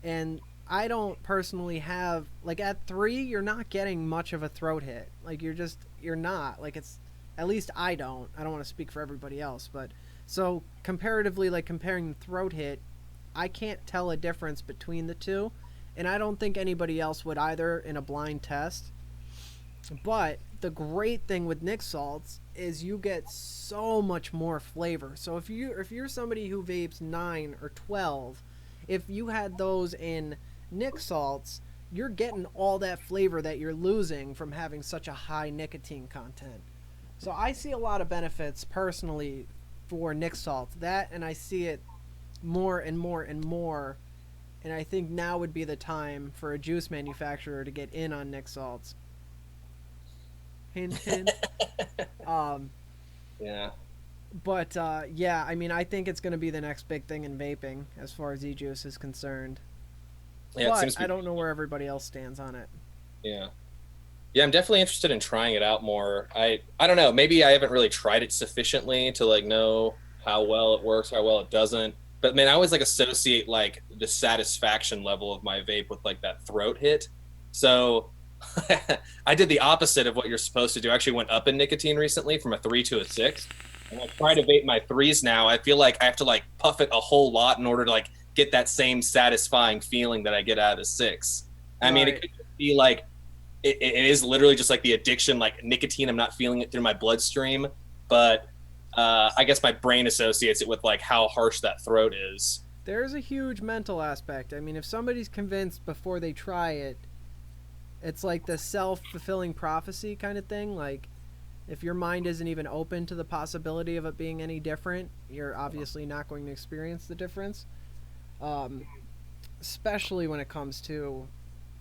[SPEAKER 2] and I don't personally have like at 3 you're not getting much of a throat hit. Like you're not like it's at least I don't want to speak for everybody else, but so comparatively, like comparing the throat hit, I can't tell a difference between the two, and I don't think anybody else would either in a blind test. But the great thing with Nick salts is you get so much more flavor. So if you're somebody who vapes 9 or 12, if you had those in Nick salts, you're getting all that flavor that you're losing from having such a high nicotine content. So I see a lot of benefits personally for Nick Salt. That, and I see it more and more and more. And I think now would be the time for a juice manufacturer to get in on Nick Salts. Hint, hint. um,
[SPEAKER 1] Yeah.
[SPEAKER 2] but yeah, I mean, I think it's going to be the next big thing in vaping as far as e-juice is concerned.
[SPEAKER 1] Yeah. It seems
[SPEAKER 2] But I don't know where everybody else stands on it.
[SPEAKER 1] Yeah. Yeah, I'm definitely interested in trying it out more. I don't know, maybe I haven't really tried it sufficiently to like know how well it works, how well it doesn't. But man, I always like associate like the satisfaction level of my vape with like that throat hit. So I did the opposite of what you're supposed to do. I actually went up in nicotine recently from a 3 to a 6. And I try to vape my 3s now. I feel like I have to like puff it a whole lot in order to like get that same satisfying feeling that I get out of the 6. I mean, it could be like it is literally just like the addiction, like nicotine. I'm not feeling it through my bloodstream, but I guess my brain associates it with like how harsh that throat is.
[SPEAKER 2] There's a huge mental aspect. I mean, if somebody's convinced before they try it, it's like the self-fulfilling prophecy kind of thing. Like, If your mind isn't even open to the possibility of it being any different, you're obviously not going to experience the difference. Um, Especially when it comes to,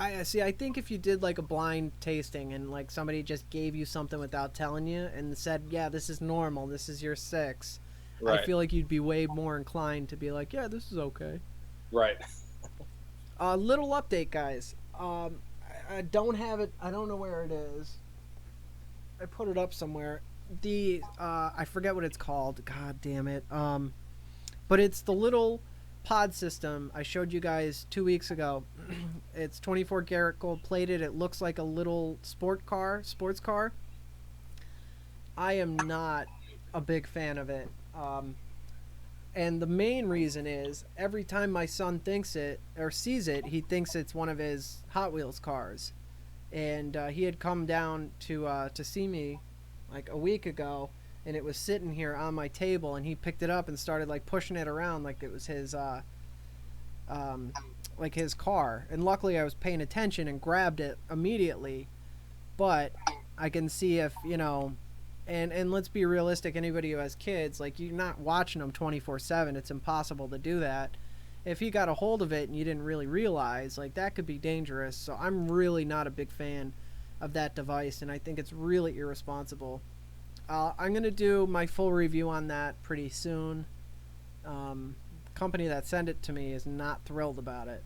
[SPEAKER 2] I see. I think if you did like a blind tasting and like somebody just gave you something without telling you and said, "Yeah, this is normal. This is your six," I
[SPEAKER 1] Right.
[SPEAKER 2] feel like you'd be way more inclined to be like, "Yeah, this is okay."
[SPEAKER 1] Right.
[SPEAKER 2] Little update, guys. I don't have it. I don't know where it is. I put it up somewhere. The I forget what it's called. God damn it. But it's the little pod system I showed you guys 2 weeks ago. It's 24 karat gold plated. It looks like a little sports car. I am not a big fan of it. And the main reason is every time my son thinks it or sees it, he thinks it's one of his Hot Wheels cars. And he had come down to see me like a week ago, and it was sitting here on my table, and he picked it up and started like pushing it around like it was um, his car. And luckily, I was paying attention and grabbed it immediately. But I can see if and let's be realistic. Anybody who has kids, like you're not watching them 24/7. It's impossible to do that. If he got a hold of it and you didn't really realize, like that could be dangerous. So I'm really not a big fan of that device, and I think it's really irresponsible. I'm gonna do my full review on that pretty soon. Company that sent it to me is not thrilled about it.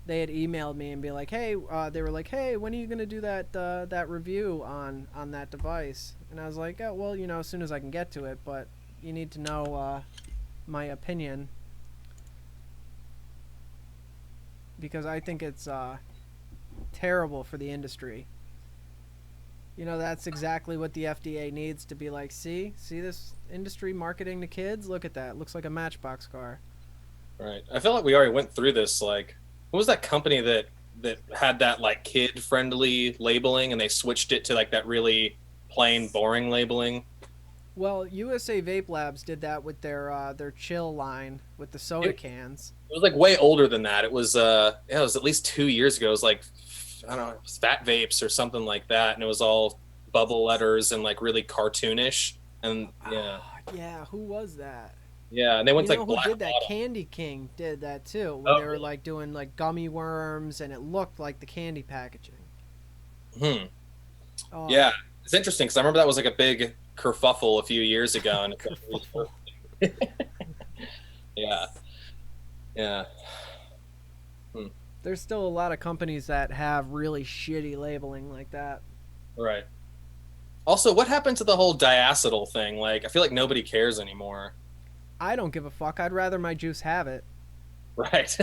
[SPEAKER 2] They had emailed me and be like, "Hey," they were like, "Hey, when are you gonna do that review on that device?" And I was like, "Oh, well, as soon as I can get to it, but you need to know my opinion because I think it's terrible for the industry." That's exactly what the FDA needs to be like. See this industry marketing to kids. Look at that. It looks like a Matchbox car.
[SPEAKER 1] Right. I feel like we already went through this. Like, what was that company that had that like kid friendly labeling, and they switched it to like that really plain, boring labeling?
[SPEAKER 2] Well, USA Vape Labs did that with their chill line with the soda
[SPEAKER 1] It,
[SPEAKER 2] cans.
[SPEAKER 1] it was like way older than that. It was yeah, it was at least 2 years ago. It was like I don't know, it was Fat Vapes or something like that, and it was all bubble letters and like really cartoonish. And yeah,
[SPEAKER 2] Yeah, who was that?
[SPEAKER 1] yeah, and they went
[SPEAKER 2] You
[SPEAKER 1] to
[SPEAKER 2] know
[SPEAKER 1] like
[SPEAKER 2] who
[SPEAKER 1] black
[SPEAKER 2] did that?
[SPEAKER 1] bottom.
[SPEAKER 2] Candy King did that too, where
[SPEAKER 1] Oh,
[SPEAKER 2] they were
[SPEAKER 1] really?
[SPEAKER 2] like doing like gummy worms, and it looked like the candy packaging.
[SPEAKER 1] Hmm.
[SPEAKER 2] Oh,
[SPEAKER 1] Yeah, it's interesting because I remember that was like a big kerfuffle a few years ago, and
[SPEAKER 2] kerfuffle.
[SPEAKER 1] yeah, yeah. Hmm.
[SPEAKER 2] There's still a lot of companies that have really shitty labeling like that.
[SPEAKER 1] Right. Also, what happened to the whole diacetyl thing? Like, I feel like nobody cares anymore.
[SPEAKER 2] I don't give a fuck. I'd rather my juice have it.
[SPEAKER 1] Right.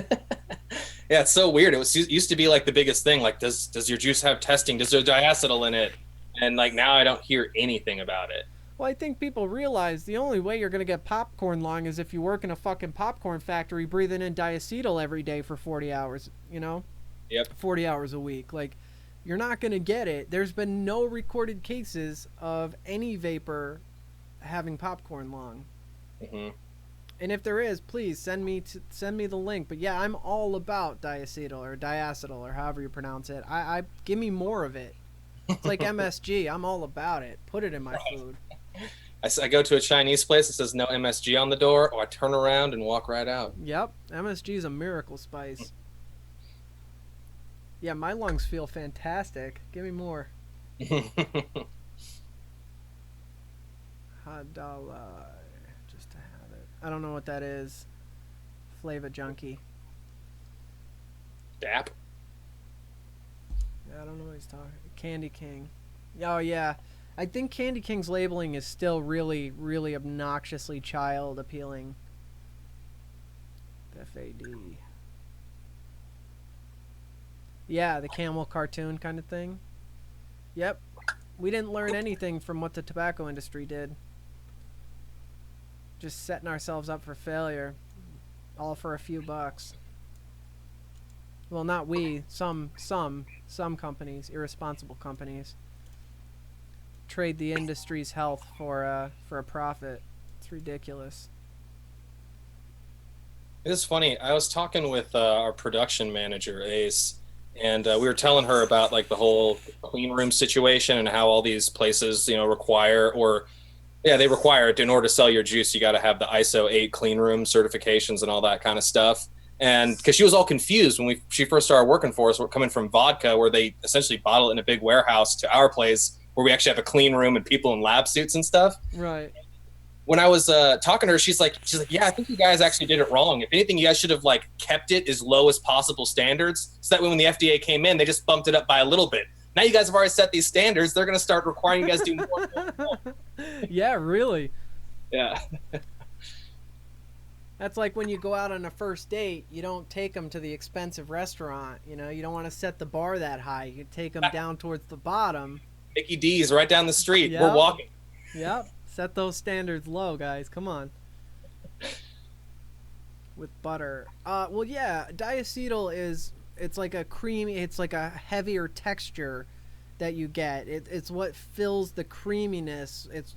[SPEAKER 1] Yeah, it's so weird. It was used to be like the biggest thing. Like, does your juice have testing? Does there diacetyl in it? And like now, I don't hear anything about it.
[SPEAKER 2] Well, I think people realize the only way you're going to get popcorn lung is if you work in a fucking popcorn factory breathing in diacetyl every day for 40 hours,
[SPEAKER 1] Yep.
[SPEAKER 2] 40 hours a week. Like, you're not going to get it. There's been no recorded cases of any vapor having popcorn lung.
[SPEAKER 1] Hmm.
[SPEAKER 2] And if there is, please send me the link. But yeah, I'm all about diacetyl or diacetyl or however you pronounce it. I give me more of it. It's like MSG. I'm all about it. Put it in my food.
[SPEAKER 1] I go to a Chinese place. It says no MSG on the door. Or I turn around and walk right out.
[SPEAKER 2] Yep, MSG is a miracle spice. Yeah, my lungs feel fantastic. Give me more. Hadala, just to have it. I don't know what that is. Flava junkie.
[SPEAKER 1] Dap.
[SPEAKER 2] I don't know what he's talking. Candy King. Oh yeah, I think Candy King's labeling is still really, really obnoxiously child appealing. FAD. Yeah, the camel cartoon kind of thing. Yep. We didn't learn anything from what the tobacco industry did. Just setting ourselves up for failure. All for a few bucks. Well, not we. Some companies, irresponsible companies, trade the industry's health for a profit. It's ridiculous.
[SPEAKER 1] It is funny. I was talking with our production manager, Ace, and we were telling her about like the whole clean room situation and how all these places, require or yeah, they require it in order to sell your juice. You got to have the ISO 8 clean room certifications and all that kind of stuff. And because she was all confused when she first started working for us, we're coming from vodka, where they essentially bottle it in a big warehouse, to our place where we actually have a clean room and people in lab suits and stuff.
[SPEAKER 2] Right.
[SPEAKER 1] When I was talking to her, she's like, yeah, I think you guys actually did it wrong. If anything, you guys should have like kept it as low as possible standards, so that way when the FDA came in, they just bumped it up by a little bit. Now you guys have already set these standards; they're going to start requiring you guys to do more. And more.
[SPEAKER 2] Yeah, really.
[SPEAKER 1] Yeah.
[SPEAKER 2] That's like when you go out on a first date, you don't take them to the expensive restaurant. You know, you don't want to set the bar that high. You take them down towards the bottom.
[SPEAKER 1] Mickey D's right down the street.
[SPEAKER 2] Yep.
[SPEAKER 1] We're walking.
[SPEAKER 2] Yep. Set those standards low, guys. Come on. With butter. Well, yeah, diacetyl it's like a creamy, it's like a heavier texture that you get. It's what fills the creaminess. It's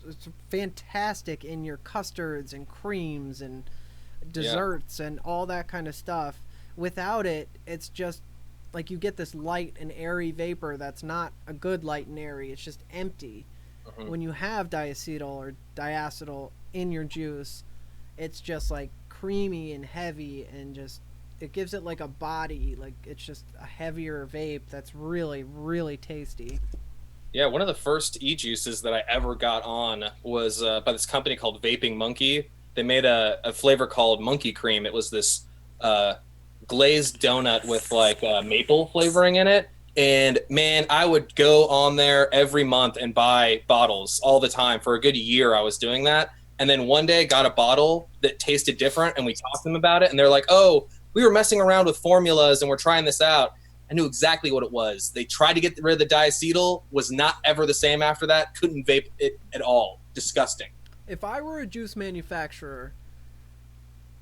[SPEAKER 2] fantastic in your custards and creams and desserts and all that kind of stuff. Without it, it's just like you get this light and airy vapor that's not a good light and airy. It's just empty. When you have diacetyl or diacetyl in your juice, it's just like creamy and heavy, and just it gives it like a body, like it's just a heavier vape that's really, really tasty.
[SPEAKER 1] Yeah, one of the first e-juices that I ever got on was by this company called Vaping Monkey. They made a flavor called Monkey Cream. It was this glazed donut with like maple flavoring in it. And man, I would go on there every month and buy bottles all the time. For a good year, I was doing that. And then one day got a bottle that tasted different, and we talked to them about it. And they're like, oh, we were messing around with formulas and we're trying this out. I knew exactly what it was. They tried to get rid of the diacetyl, was not ever the same after that. Couldn't vape it at all. Disgusting.
[SPEAKER 2] If I were a juice manufacturer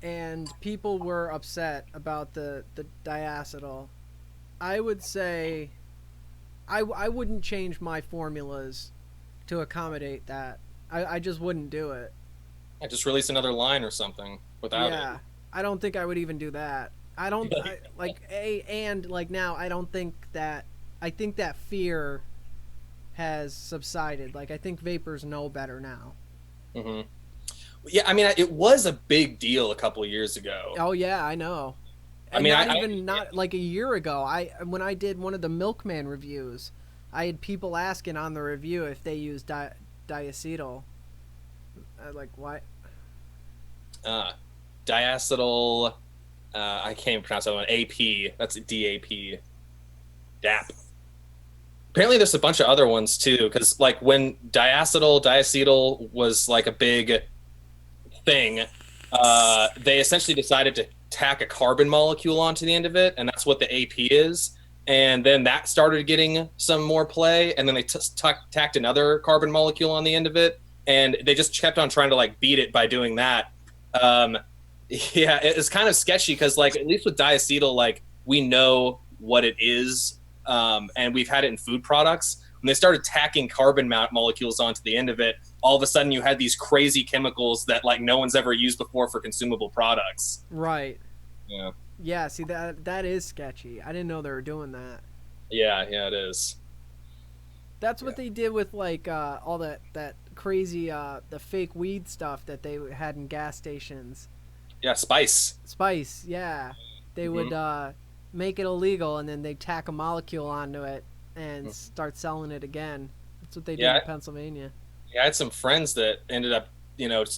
[SPEAKER 2] and people were upset about the diacetyl, I would say I wouldn't change my formulas to accommodate that. I just wouldn't do it.
[SPEAKER 1] I just release another line or something without it.
[SPEAKER 2] I don't think I would even do that. I don't now I don't think that I think that fear has subsided. Like I think vapors know better now.
[SPEAKER 1] Mm-hmm. Yeah, I mean, it was a big deal a couple of years ago.
[SPEAKER 2] Oh yeah, I know.
[SPEAKER 1] I mean,
[SPEAKER 2] not like a year ago. When I did one of the Milkman reviews, I had people asking on the review if they use diacetyl. Like what?
[SPEAKER 1] Diacetyl. I can't even pronounce that one. AP. That's DAP. DAP. Apparently, there's a bunch of other ones too. Because like when diacetyl was like a big thing, they essentially decided to tack a carbon molecule onto the end of it, and that's what the AP is. And then that started getting some more play, and then they tacked another carbon molecule on the end of it, and they just kept on trying to like beat it by doing that. Yeah, it's kind of sketchy because like at least with diacetyl, like we know what it is, and we've had it in food products. When they started tacking carbon molecules onto the end of it, all of a sudden you had these crazy chemicals that like no one's ever used before for consumable products.
[SPEAKER 2] Right.
[SPEAKER 1] Yeah.
[SPEAKER 2] Yeah, see that is sketchy. I didn't know they were doing that.
[SPEAKER 1] Yeah, it is.
[SPEAKER 2] That's what they did with like all that crazy the fake weed stuff that they had in gas stations.
[SPEAKER 1] Yeah, spice,
[SPEAKER 2] yeah. They would make it illegal, and then they tack a molecule onto it and start selling it again. That's what they did in Pennsylvania.
[SPEAKER 1] Yeah, I had some friends that ended up,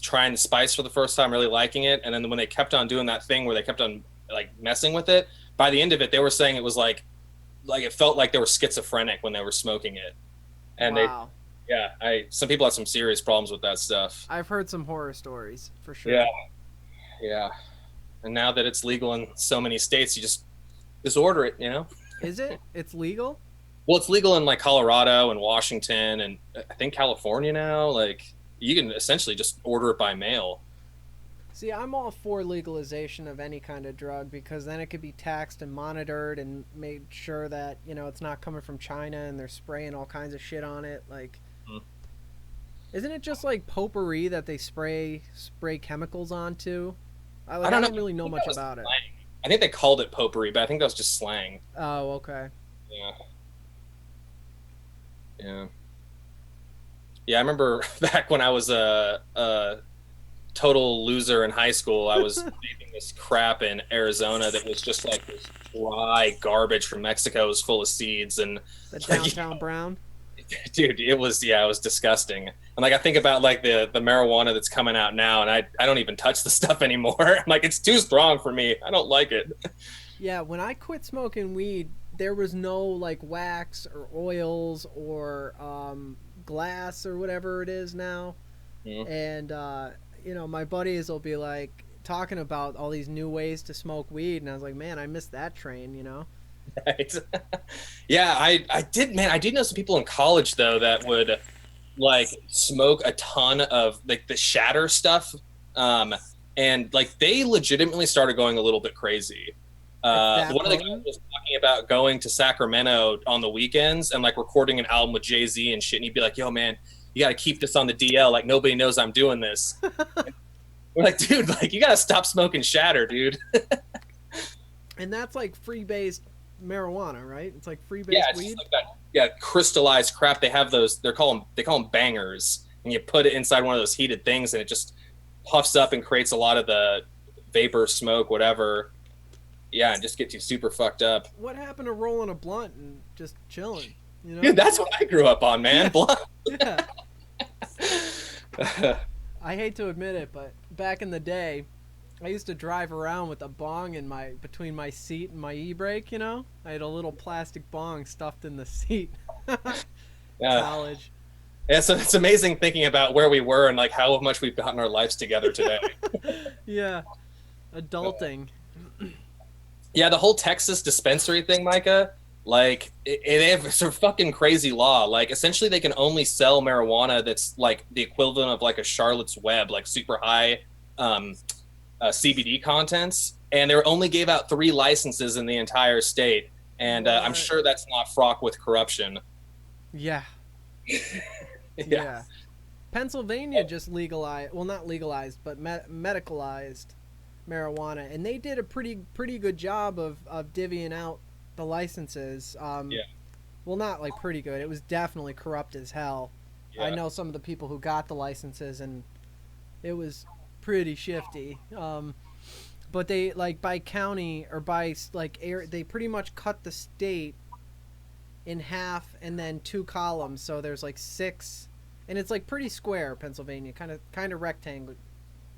[SPEAKER 1] trying the spice for the first time, really liking it, and then when they kept on doing that thing where they kept on like messing with it, by the end of it, they were saying it was like it felt like they were schizophrenic when they were smoking it, and
[SPEAKER 2] wow.
[SPEAKER 1] Some people had some serious problems with that stuff.
[SPEAKER 2] I've heard some horror stories for sure.
[SPEAKER 1] Yeah, and now that it's legal in so many states, you just order it.
[SPEAKER 2] Is it? It's legal?
[SPEAKER 1] Well, it's legal in like Colorado and Washington and I think California now. Like you can essentially just order it by mail.
[SPEAKER 2] See, I'm all for legalization of any kind of drug because then it could be taxed and monitored and made sure that, it's not coming from China and they're spraying all kinds of shit on it. Like, isn't it just like potpourri that they spray chemicals onto? I don't really know much about it.
[SPEAKER 1] I think they called it potpourri, but I think that was just slang.
[SPEAKER 2] Oh, okay.
[SPEAKER 1] Yeah, yeah, yeah. I remember back when I was a total loser in high school. I was vaping this crap in Arizona that was just like this dry garbage from Mexico. It was full of seeds and
[SPEAKER 2] The
[SPEAKER 1] like,
[SPEAKER 2] downtown brown.
[SPEAKER 1] dude, it was yeah, it was disgusting. And like I think about like the marijuana that's coming out now, and I don't even touch the stuff anymore. I'm like it's too strong for me. I don't like it.
[SPEAKER 2] Yeah, when I quit smoking weed, there was no like wax or oils or glass or whatever it is now.
[SPEAKER 1] Mm.
[SPEAKER 2] And my buddies will be like talking about all these new ways to smoke weed, and I was like, man, I missed that train.
[SPEAKER 1] Right. Yeah, I did, man. I did know some people in college though that would like smoke a ton of like the shatter stuff, um, and like they legitimately started going a little bit crazy.
[SPEAKER 2] It's that
[SPEAKER 1] One of the guys
[SPEAKER 2] potent.
[SPEAKER 1] was talking about going to Sacramento on the weekends and like recording an album with Jay-Z and shit, and he'd be like, "Yo, man, you got to keep this on the DL. Like nobody knows I'm doing this." We're like, dude, like you got to stop smoking shatter, dude.
[SPEAKER 2] And that's like free based marijuana, right? It's like free
[SPEAKER 1] Yeah,
[SPEAKER 2] based
[SPEAKER 1] it's just
[SPEAKER 2] weed.
[SPEAKER 1] like that. Yeah, crystallized crap. They have those. They call them bangers, and you put it inside one of those heated things, and it just puffs up and creates a lot of the vapor, smoke, whatever. Yeah, and just gets you super fucked up.
[SPEAKER 2] What happened to rolling a blunt and just chilling? You know?
[SPEAKER 1] Dude, that's what I grew up on, man. Blunt.
[SPEAKER 2] Yeah. I hate to admit it, but back in the day, I used to drive around with a bong in my between my seat and my e-brake. I had a little plastic bong stuffed in the seat.
[SPEAKER 1] Yeah,
[SPEAKER 2] College.
[SPEAKER 1] yeah. So it's amazing thinking about where we were and like how much we've gotten our lives together today.
[SPEAKER 2] Yeah, adulting.
[SPEAKER 1] Yeah, the whole Texas dispensary thing, Micah. Like they have it's a fucking crazy law. Like essentially, they can only sell marijuana that's like the equivalent of like a Charlotte's Web, like super high um, CBD contents. And they only gave out 3 licenses in the entire state. And I'm
[SPEAKER 2] What?
[SPEAKER 1] sure that's not fraught with corruption.
[SPEAKER 2] Yeah,
[SPEAKER 1] Yeah.
[SPEAKER 2] yeah. Pennsylvania just legalized, well, not legalized, but medicalized marijuana, and they did a pretty good job of divvying out the licenses.
[SPEAKER 1] Yeah.
[SPEAKER 2] Well, not like pretty good. It was definitely corrupt as hell. I
[SPEAKER 1] Yeah.
[SPEAKER 2] know some of the people who got the licenses, and it was pretty shifty. But they like by county or by like air, they pretty much cut the state in half and then 2 columns. So there's like 6, and it's like pretty square. Pennsylvania, kind of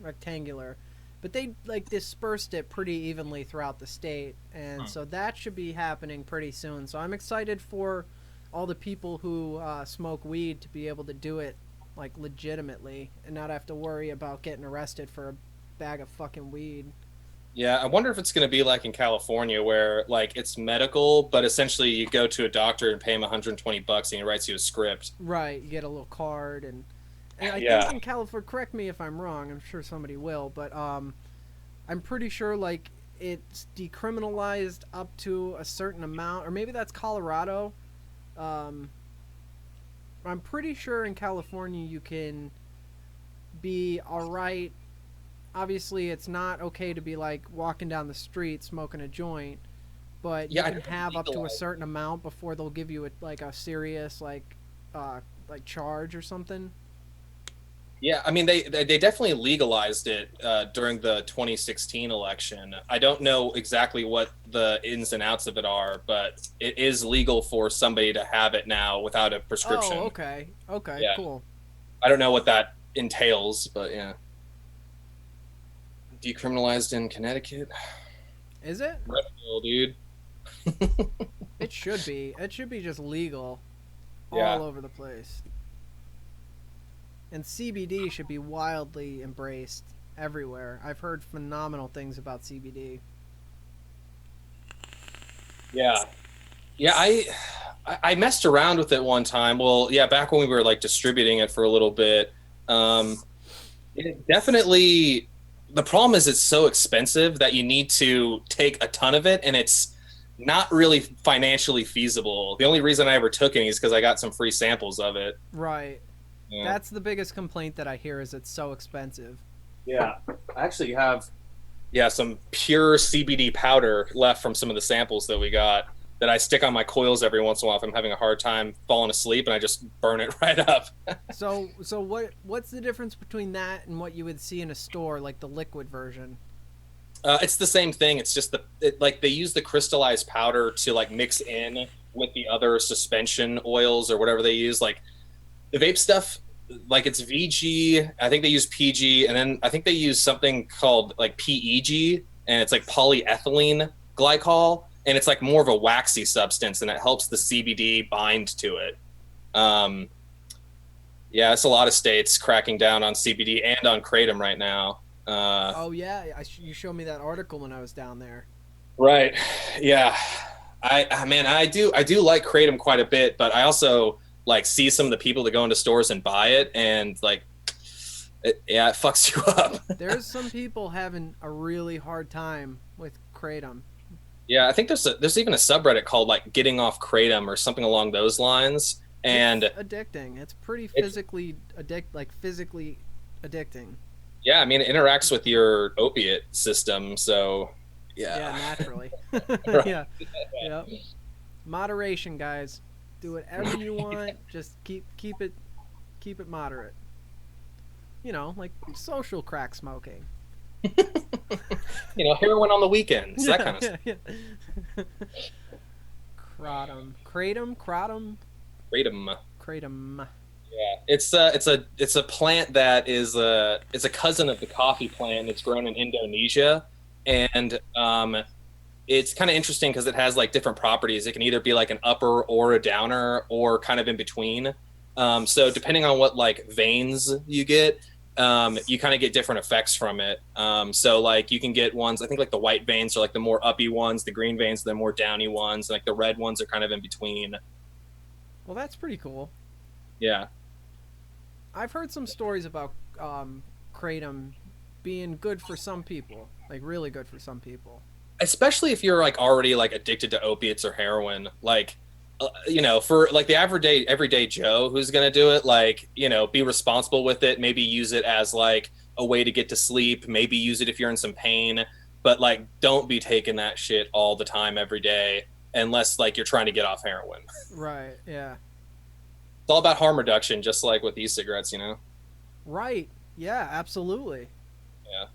[SPEAKER 2] rectangular, but they like dispersed it pretty evenly throughout the state, and so that should be happening pretty soon. So I'm excited for all the people who smoke weed to be able to do it like legitimately and not have to worry about getting arrested for a bag of fucking weed.
[SPEAKER 1] Yeah, I wonder if it's going to be like in California where like it's medical, but essentially you go to a doctor and pay him $120 and he writes you a script.
[SPEAKER 2] Right, you get a little card, and I think
[SPEAKER 1] Yeah.
[SPEAKER 2] in California, correct me if I'm wrong, I'm sure somebody will, but I'm pretty sure like it's decriminalized up to a certain amount, or maybe that's Colorado. Um, I'm pretty sure in California you can be all right. Obviously, it's not okay to be like walking down the street smoking a joint, but you
[SPEAKER 1] Yeah, I
[SPEAKER 2] can
[SPEAKER 1] know
[SPEAKER 2] have up to a
[SPEAKER 1] legalized.
[SPEAKER 2] certain amount before they'll give you like a serious like charge or something.
[SPEAKER 1] Yeah, I mean they definitely legalized it during the 2016 election. I don't know exactly what the ins and outs of it are, but it is legal for somebody to have it now without a
[SPEAKER 2] Oh,
[SPEAKER 1] prescription.
[SPEAKER 2] okay. Okay,
[SPEAKER 1] Yeah,
[SPEAKER 2] cool.
[SPEAKER 1] I don't know what that entails, but yeah, decriminalized in Connecticut.
[SPEAKER 2] Is it?
[SPEAKER 1] Red pill, dude.
[SPEAKER 2] It should be. It should be just legal
[SPEAKER 1] Yeah.
[SPEAKER 2] all over the place. And CBD should be wildly embraced everywhere. I've heard phenomenal things about CBD.
[SPEAKER 1] Yeah. Yeah, I messed around with it one time. Well, yeah, back when we were like distributing it for a little bit. Um, it definitely the problem is it's so expensive that you need to take a ton of it, and it's not really financially feasible. The only reason I ever took any is because I got some free samples of it.
[SPEAKER 2] Right.
[SPEAKER 1] Yeah.
[SPEAKER 2] That's the biggest complaint that I hear is it's so expensive.
[SPEAKER 1] Yeah. I actually have Yeah, some pure CBD powder left from some of the samples that we got that I stick on my coils every once in a while if I'm having a hard time falling asleep, and I just burn it right up.
[SPEAKER 2] So what's the difference between that and what you would see in a store, like the liquid version?
[SPEAKER 1] It's the same thing. It's just like they use the crystallized powder to like mix in with the other suspension oils or whatever they use. Like the vape stuff, like it's VG. I think they use PG, and then I think they use something called like PEG, and it's like polyethylene glycol, and it's like more of a waxy substance, and it helps the CBD bind to it. Um, yeah, it's a lot of states cracking down on CBD and on kratom right now.
[SPEAKER 2] Oh yeah, you showed me that article when I was down there.
[SPEAKER 1] Right. Yeah. Man, I do like kratom quite a bit, but I also like see some of the people that go into stores and buy it, and like yeah, it fucks you up.
[SPEAKER 2] There's some people having a really hard time with kratom.
[SPEAKER 1] Yeah, I think there's even a subreddit called like getting off kratom or something along those lines. And
[SPEAKER 2] It's addicting. It's pretty
[SPEAKER 1] it's
[SPEAKER 2] physically addicting.
[SPEAKER 1] yeah, I mean it interacts with your opiate system, so
[SPEAKER 2] Yeah,
[SPEAKER 1] yeah.
[SPEAKER 2] naturally.
[SPEAKER 1] Right.
[SPEAKER 2] Yeah. Yep. Moderation, guys. Do whatever you want. Just keep it moderate. Like social crack smoking.
[SPEAKER 1] Heroin on the weekends, that
[SPEAKER 2] Yeah,
[SPEAKER 1] kind of
[SPEAKER 2] yeah,
[SPEAKER 1] stuff.
[SPEAKER 2] yeah. Kratom,
[SPEAKER 1] Kratom.
[SPEAKER 2] kratom.
[SPEAKER 1] Yeah, it's a plant that is it's a cousin of the coffee plant. It's grown in Indonesia, and it's kind of interesting because it has like different properties. It can either be like an upper or a downer, or kind of in between. So depending on what like veins you get, you kind of get different effects from it. So like you can get ones, I think like the white veins are like the more uppy ones, the green veins are the more downy ones, and like the red ones are kind of in between.
[SPEAKER 2] Well, that's pretty cool.
[SPEAKER 1] Yeah.
[SPEAKER 2] I've heard some stories about kratom being good for some people, like really good for some people.
[SPEAKER 1] Especially if you're like already like addicted to opiates or heroin, like for like the everyday Joe who's gonna do it, like be responsible with it, maybe use it as like a way to get to sleep, maybe use it if you're in some pain, but like don't be taking that shit all the time every day unless like you're trying to get off heroin.
[SPEAKER 2] Right. Yeah.
[SPEAKER 1] It's all about harm reduction, just like with e-cigarettes.
[SPEAKER 2] Right. Yeah. Absolutely.
[SPEAKER 1] Yeah.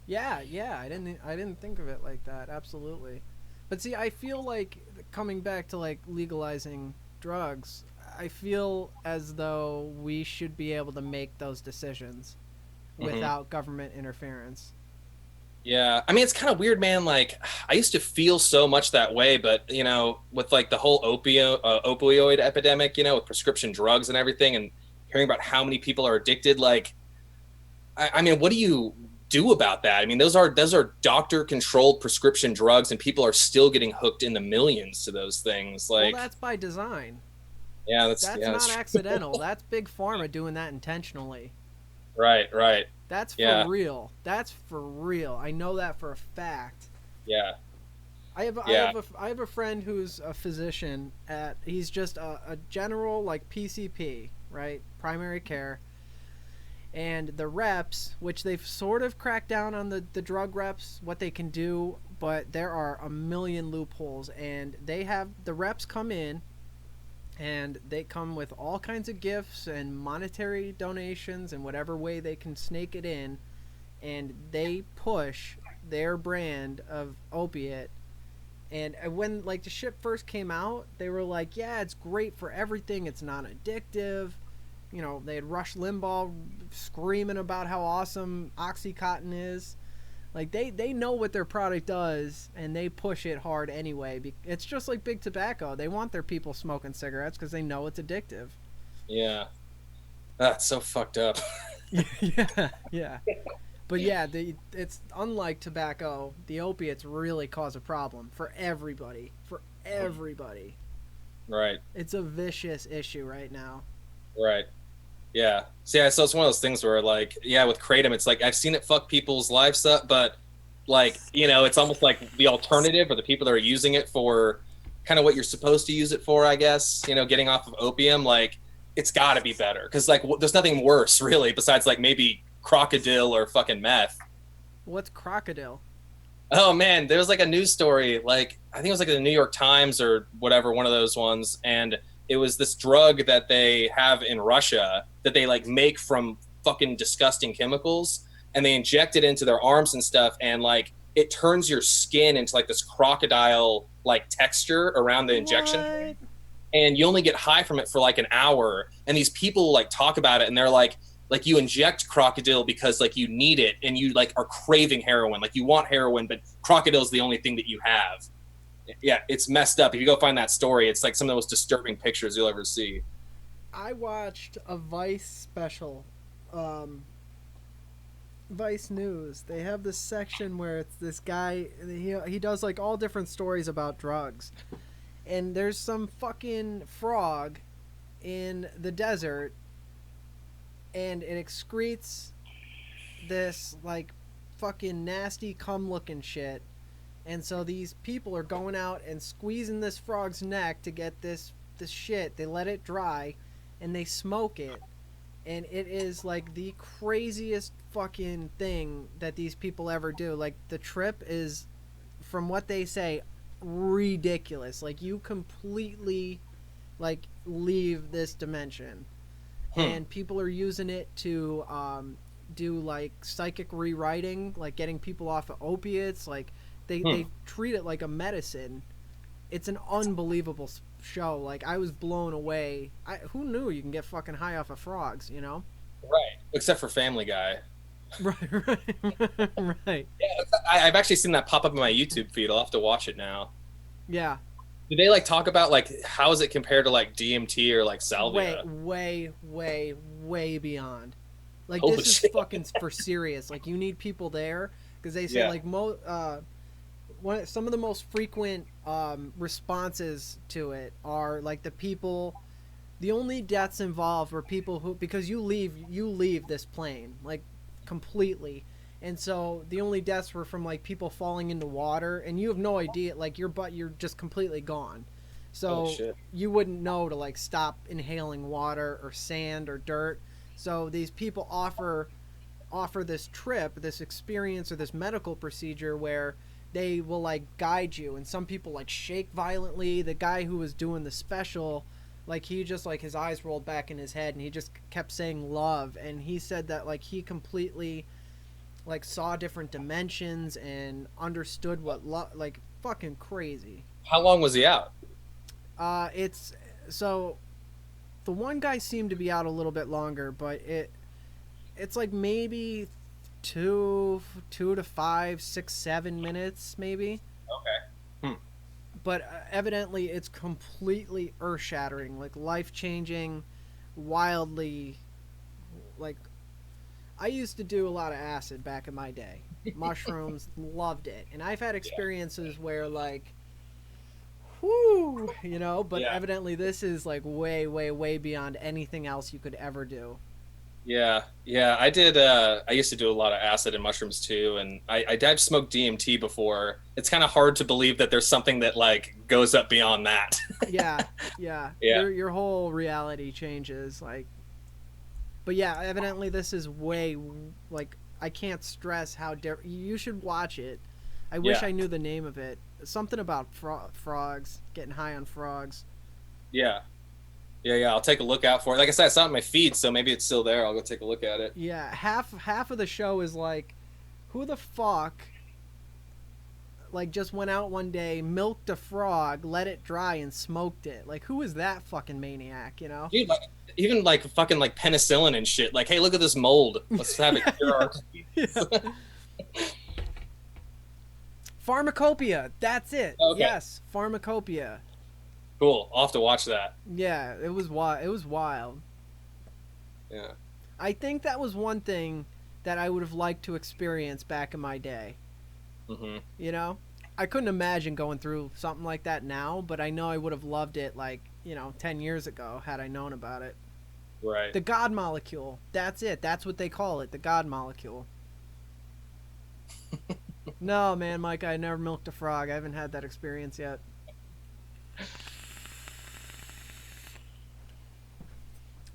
[SPEAKER 2] Yeah. Yeah. I didn't think of it like that. Absolutely. But see, I feel like coming back to like legalizing drugs, I feel as though we should be able to make those decisions
[SPEAKER 1] Hmm.
[SPEAKER 2] without government interference.
[SPEAKER 1] Yeah, I mean it's kind of weird, man. Like I used to feel so much that way, but with like the whole opioid epidemic, with prescription drugs and everything, and hearing about how many people are addicted, like, I mean, what do you do about that? I mean, those are doctor controlled prescription drugs, and people are still getting hooked in the millions to those things.
[SPEAKER 2] Well,
[SPEAKER 1] Like,
[SPEAKER 2] that's by design.
[SPEAKER 1] yeah, that's
[SPEAKER 2] That's
[SPEAKER 1] yeah,
[SPEAKER 2] not
[SPEAKER 1] that's
[SPEAKER 2] accidental. That's big pharma doing that intentionally.
[SPEAKER 1] right, right,
[SPEAKER 2] That's for
[SPEAKER 1] yeah,
[SPEAKER 2] real. That's for real. I know that for a fact.
[SPEAKER 1] yeah,
[SPEAKER 2] I have
[SPEAKER 1] yeah,
[SPEAKER 2] I have a friend who's a physician at he's just a general like PCP, right? Primary care. And the reps, which they've sort of cracked down on the drug reps, what they can do, but there are a million loopholes, and they have the reps come in and they come with all kinds of gifts and monetary donations and whatever way they can snake it in, and they push their brand of opiate. And when like the shit first came out, they were like, yeah, it's great for everything, it's non-addictive. They had Rush Limbaugh screaming about how awesome Oxycontin is. Like they know what their product does, and they push it hard anyway. It's just like big tobacco. They want their people smoking cigarettes because they know it's addictive.
[SPEAKER 1] yeah. That's so fucked up.
[SPEAKER 2] Yeah, yeah. But yeah, it's unlike tobacco. The opiates really cause a problem for everybody. For everybody,
[SPEAKER 1] Right,
[SPEAKER 2] it's a vicious issue right now.
[SPEAKER 1] right. Yeah. So it's one of those things where, like, yeah, with kratom, it's like I've seen it fuck people's lives up, but like, it's almost like the alternative, or the people that are using it for kind of what you're supposed to use it for, I guess. Getting off of opium, like, it's got to be better because like there's nothing worse really besides like maybe crocodile or fucking meth.
[SPEAKER 2] What's crocodile?
[SPEAKER 1] Oh man, there was like a news story, like I think it was like the New York Times or whatever, one of those ones, and it was this drug that they have in Russia that they like make from fucking disgusting chemicals, and they inject it into their arms and stuff, and like it turns your skin into like this crocodile like texture around the injection
[SPEAKER 2] What?
[SPEAKER 1] point, and you only get high from it for like an hour. And these people like talk about it, and they're like you inject crocodile because like you need it, and you like are craving heroin, like you want heroin, but crocodile is the only thing that you have. Yeah, it's messed up. If you go find that story, it's like some of the most disturbing pictures you'll ever see.
[SPEAKER 2] I watched a Vice special, um, Vice News. They have this section where it's this guy. He does like all different stories about drugs, and there's some fucking frog in the desert, and it excretes this like fucking nasty cum looking shit. And so these people are going out and squeezing this frog's neck to get this shit. They let it dry and they smoke it. And it is like the craziest fucking thing that these people ever do. Like the trip is, from what they say, ridiculous. Like you completely like leave this dimension. And people are using it to do like psychic rewriting, like getting people off of opiates. Like they treat it like a medicine. It's an unbelievable show. Like I was blown away. Who knew you can get fucking high off of frogs? You know?
[SPEAKER 1] Right, except for Family Guy.
[SPEAKER 2] Right, right.
[SPEAKER 1] Yeah, I've actually seen that pop up in my YouTube feed. I'll have to watch it now.
[SPEAKER 2] Yeah.
[SPEAKER 1] Do they like talk about like how is it compared to like DMT or like salvia?
[SPEAKER 2] Way beyond. Like
[SPEAKER 1] Holy
[SPEAKER 2] this is
[SPEAKER 1] shit.
[SPEAKER 2] fucking for serious. Like you need people there because they say
[SPEAKER 1] Yeah.
[SPEAKER 2] like some of the most frequent responses to it are like the people. The only deaths involved were people who, because you leave this plane like completely, and so the only deaths were from like people falling into water, and you have no idea, like you're just completely gone.
[SPEAKER 1] Oh
[SPEAKER 2] So
[SPEAKER 1] shit.
[SPEAKER 2] you wouldn't know to like stop inhaling water or sand or dirt. So these people offer this trip, this experience, or this medical procedure where they will like guide you, and some people like shake violently. The guy who was doing the special, like he just like his eyes rolled back in his head and he just kept saying love, and he said that like he completely like saw different dimensions and understood what love, like fucking crazy.
[SPEAKER 1] How long was he out?
[SPEAKER 2] It's so the one guy seemed to be out a little bit longer, but it's like maybe two to 5, 6, 7 minutes maybe.
[SPEAKER 1] Okay.
[SPEAKER 2] But evidently it's completely earth shattering, like life changing, wildly. Like I used to do a lot of acid back in my day. Mushrooms, loved it, and I've had experiences where like, whoo, you know. But
[SPEAKER 1] Yeah.
[SPEAKER 2] evidently this is like way beyond anything else you could ever do.
[SPEAKER 1] Yeah, yeah, I did. I used to do a lot of acid and mushrooms too, and I've smoked DMT before. It's kind of hard to believe that there's something that like goes up beyond that.
[SPEAKER 2] Yeah, yeah.
[SPEAKER 1] Yeah,
[SPEAKER 2] Your whole reality changes. Like, but yeah, evidently this is way like I can't stress how you should watch it. I wish
[SPEAKER 1] yeah,
[SPEAKER 2] I knew the name of it. Something about frogs, getting high on frogs.
[SPEAKER 1] yeah, yeah. I'll take a look out for it. Like I said, I saw it in my feed, so maybe it's still there. I'll go take a look at it.
[SPEAKER 2] Yeah, half of the show is like, who the fuck like just went out one day, milked a frog, let it dry, and smoked it. Like, who is that fucking maniac? You know?
[SPEAKER 1] Dude, like even like fucking like penicillin and shit. Like, hey, look at this mold. Let's have it cure our disease.
[SPEAKER 2] Yeah. Pharmacopoeia. That's it.
[SPEAKER 1] Okay,
[SPEAKER 2] Yes, Pharmacopoeia.
[SPEAKER 1] cool. I'll have to watch that.
[SPEAKER 2] Yeah, it was wild. It was wild.
[SPEAKER 1] Yeah.
[SPEAKER 2] I think that was one thing that I would have liked to experience back in my day.
[SPEAKER 1] Hmm.
[SPEAKER 2] You know, I couldn't imagine going through something like that now, but I know I would have loved it like 10 years ago had I known about it.
[SPEAKER 1] Right.
[SPEAKER 2] The God molecule. That's it. That's what they call it. The God molecule. No, man, Mike, I never milked a frog. I haven't had that experience yet.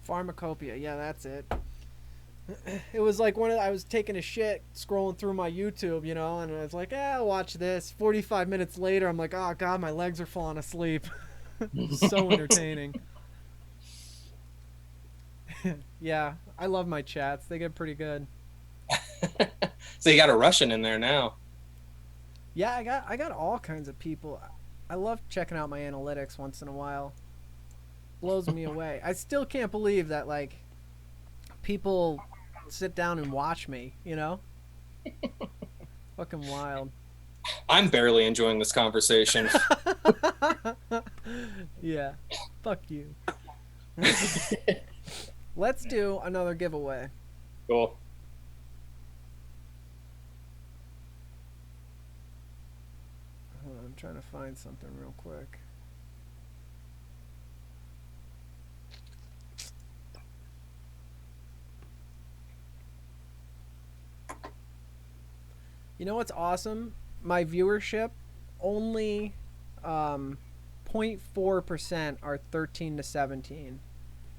[SPEAKER 2] Pharmacopoeia. Yeah, that's it. It was like I was taking a shit, scrolling through my YouTube, and I was like, I'll watch this. 45 minutes later, I'm like, oh god, my legs are falling asleep. So entertaining. Yeah, I love my chats. They get pretty good.
[SPEAKER 1] So you got a Russian in there now.
[SPEAKER 2] Yeah, I got all kinds of people. I love checking out my analytics once in a while. Blows me away. I still can't believe that like people sit down and watch me. Fucking wild.
[SPEAKER 1] I'm barely enjoying this conversation.
[SPEAKER 2] Yeah. Fuck you. Let's do another giveaway.
[SPEAKER 1] Cool.
[SPEAKER 2] Hold on, I'm trying to find something real quick. You know what's awesome? My viewership, only 0.4% are 13 to 17.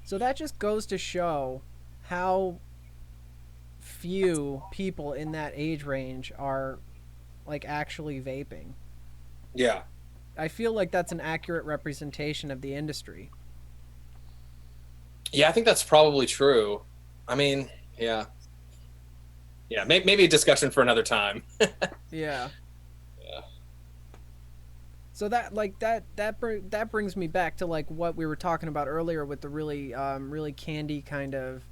[SPEAKER 2] So that just goes to show how few people in that age range are like actually vaping.
[SPEAKER 1] Yeah.
[SPEAKER 2] I feel like that's an accurate representation of the industry.
[SPEAKER 1] Yeah, I think that's probably true. I mean, yeah. Yeah, maybe a discussion for another time.
[SPEAKER 2] Yeah.
[SPEAKER 1] Yeah.
[SPEAKER 2] So that brings me back to like what we were talking about earlier with the really candy kind of.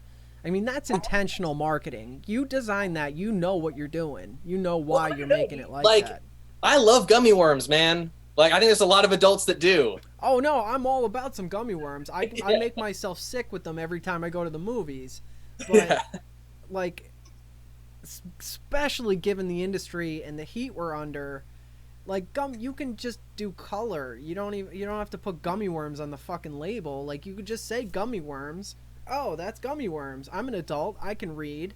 [SPEAKER 2] I mean, that's intentional marketing. You design that, you know what you're doing. You know why you're making it like that.
[SPEAKER 1] I love gummy worms, man. Like, I think there's a lot of adults that do.
[SPEAKER 2] Oh no, I'm all about some gummy worms. I make myself sick with them every time I go to the movies. But
[SPEAKER 1] Yeah.
[SPEAKER 2] like, especially given the industry and the heat we're under, like you can just do color. You don't have to put gummy worms on the fucking label. Like, you could just say gummy worms. Oh, that's gummy worms. I'm an adult. I can read.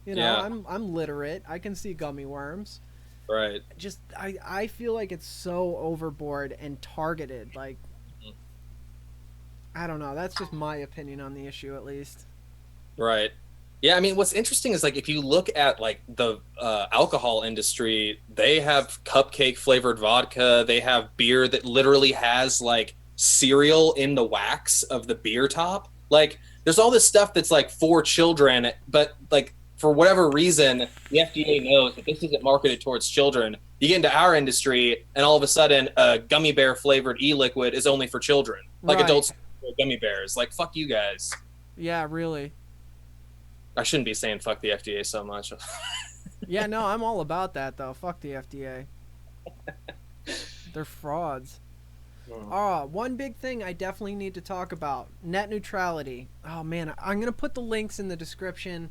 [SPEAKER 1] Yeah.
[SPEAKER 2] I'm literate. I can see gummy worms.
[SPEAKER 1] Right.
[SPEAKER 2] Just I feel like it's so overboard and targeted. Like, I don't know. That's just my opinion on the issue, at least.
[SPEAKER 1] Right. Yeah, I mean, what's interesting is like if you look at like the alcohol industry, they have cupcake flavored vodka. They have beer that literally has like cereal in the wax of the beer top. Like, there's all this stuff that's like for children, but like for whatever reason, the FDA knows that this isn't marketed towards children. You get into our industry, and all of a sudden, a gummy bear flavored e-liquid is only for children. Like,
[SPEAKER 2] Right.
[SPEAKER 1] adults gummy bears. Like, fuck you guys.
[SPEAKER 2] Yeah, really.
[SPEAKER 1] I shouldn't be saying fuck the FDA so much.
[SPEAKER 2] Yeah, no, I'm all about that though. Fuck the FDA. They're frauds. One big thing I definitely need to talk about: net neutrality. Oh man, I'm gonna put the links in the description.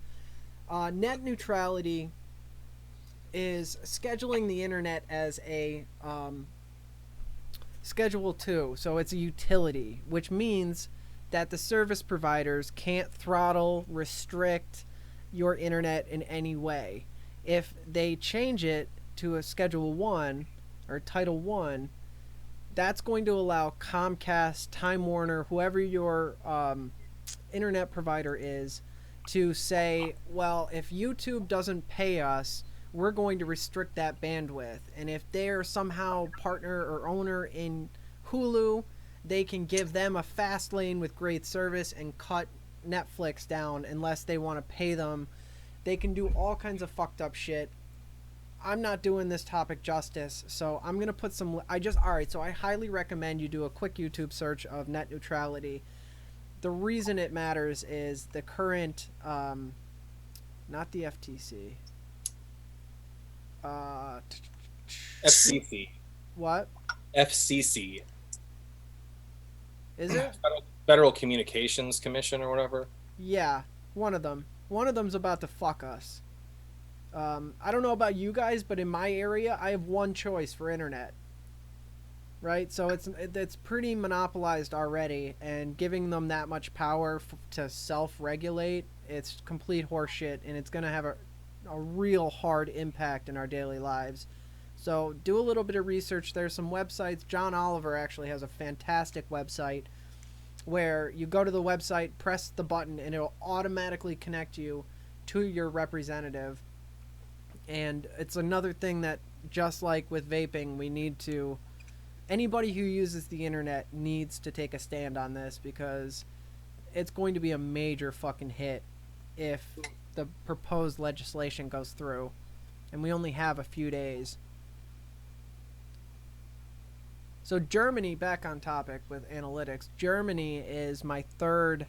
[SPEAKER 2] Net neutrality is scheduling the internet as a Schedule 2, so it's a utility, which means that the service providers can't throttle, restrict your internet in any way. If they change it to a Schedule 1 or Title 1, that's going to allow Comcast, Time Warner, whoever your internet provider is, to say, well, if YouTube doesn't pay us, we're going to restrict that bandwidth. And if they're somehow partner or owner in Hulu, they can give them a fast lane with great service and cut Netflix down unless they want to pay them. They can do all kinds of fucked up shit. I'm not doing this topic justice, so I'm going to put some... Alright, so I highly recommend you do a quick YouTube search of net neutrality. The reason it matters is the current... not the FTC.
[SPEAKER 1] FCC.
[SPEAKER 2] What?
[SPEAKER 1] FCC.
[SPEAKER 2] Is it?
[SPEAKER 1] Federal Communications Commission or whatever.
[SPEAKER 2] Yeah, one of them. One of them's about to fuck us. I don't know about you guys, but in my area, I have one choice for internet. Right? So it's pretty monopolized already, and giving them that much power to self-regulate, it's complete horseshit, and it's going to have a real hard impact in our daily lives. So do a little bit of research. There's some websites. John Oliver actually has a fantastic website where you go to the website, press the button, and it'll automatically connect you to your representative. And it's another thing that, just like with vaping, we need to. Anybody who uses the internet needs to take a stand on this, because it's going to be a major fucking hit if the proposed legislation goes through. And we only have a few days. So Germany, back on topic with analytics, Germany is my third,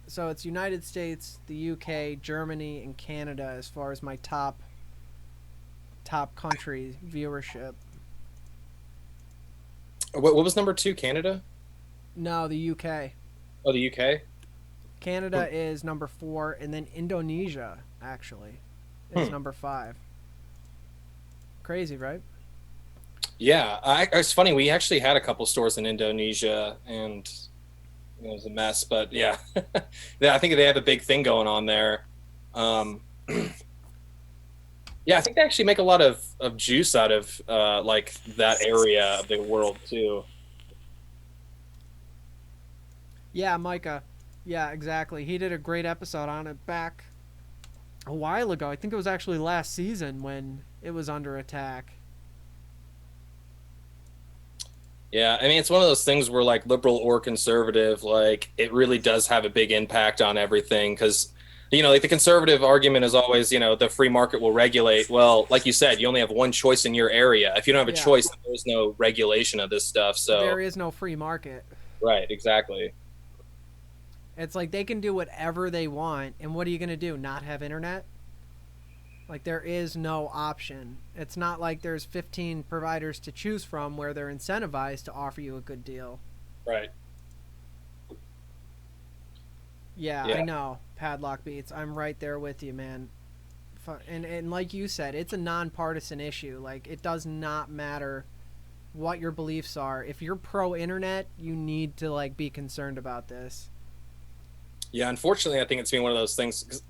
[SPEAKER 2] so it's United States, the UK, Germany, and Canada as far as my top country viewership.
[SPEAKER 1] What was number 2? Canada?
[SPEAKER 2] No, the UK.
[SPEAKER 1] Oh, the UK.
[SPEAKER 2] Canada is number 4, and then Indonesia actually is number 5. Crazy, right?
[SPEAKER 1] Yeah, it's funny. We actually had a couple stores in Indonesia, and it was a mess. But yeah, I think they have a big thing going on there. Yeah, I think they actually make a lot of juice out of like that area of the world too.
[SPEAKER 2] Yeah, Micah. Yeah, exactly. He did a great episode on it back a while ago. I think it was actually last season when it was under attack.
[SPEAKER 1] Yeah, I mean, it's one of those things where, like, liberal or conservative, like, it really does have a big impact on everything. Because, like, the conservative argument is always, the free market will regulate. Well, like you said, you only have one choice in your area. If you don't have a
[SPEAKER 2] Yeah.
[SPEAKER 1] choice, there's no regulation of this stuff. So
[SPEAKER 2] There is no free market.
[SPEAKER 1] right, exactly.
[SPEAKER 2] It's like they can do whatever they want, and what are you going to do? Not have internet? Like, there is no option. It's not like there's 15 providers to choose from where they're incentivized to offer you a good deal.
[SPEAKER 1] Right.
[SPEAKER 2] Yeah, I know. Padlock Beats. I'm right there with you, man. And like you said, it's a nonpartisan issue. Like, it does not matter what your beliefs are. If you're pro-internet, you need to, like, be concerned about this.
[SPEAKER 1] Yeah, unfortunately, I think it's been one of those things. 'Cause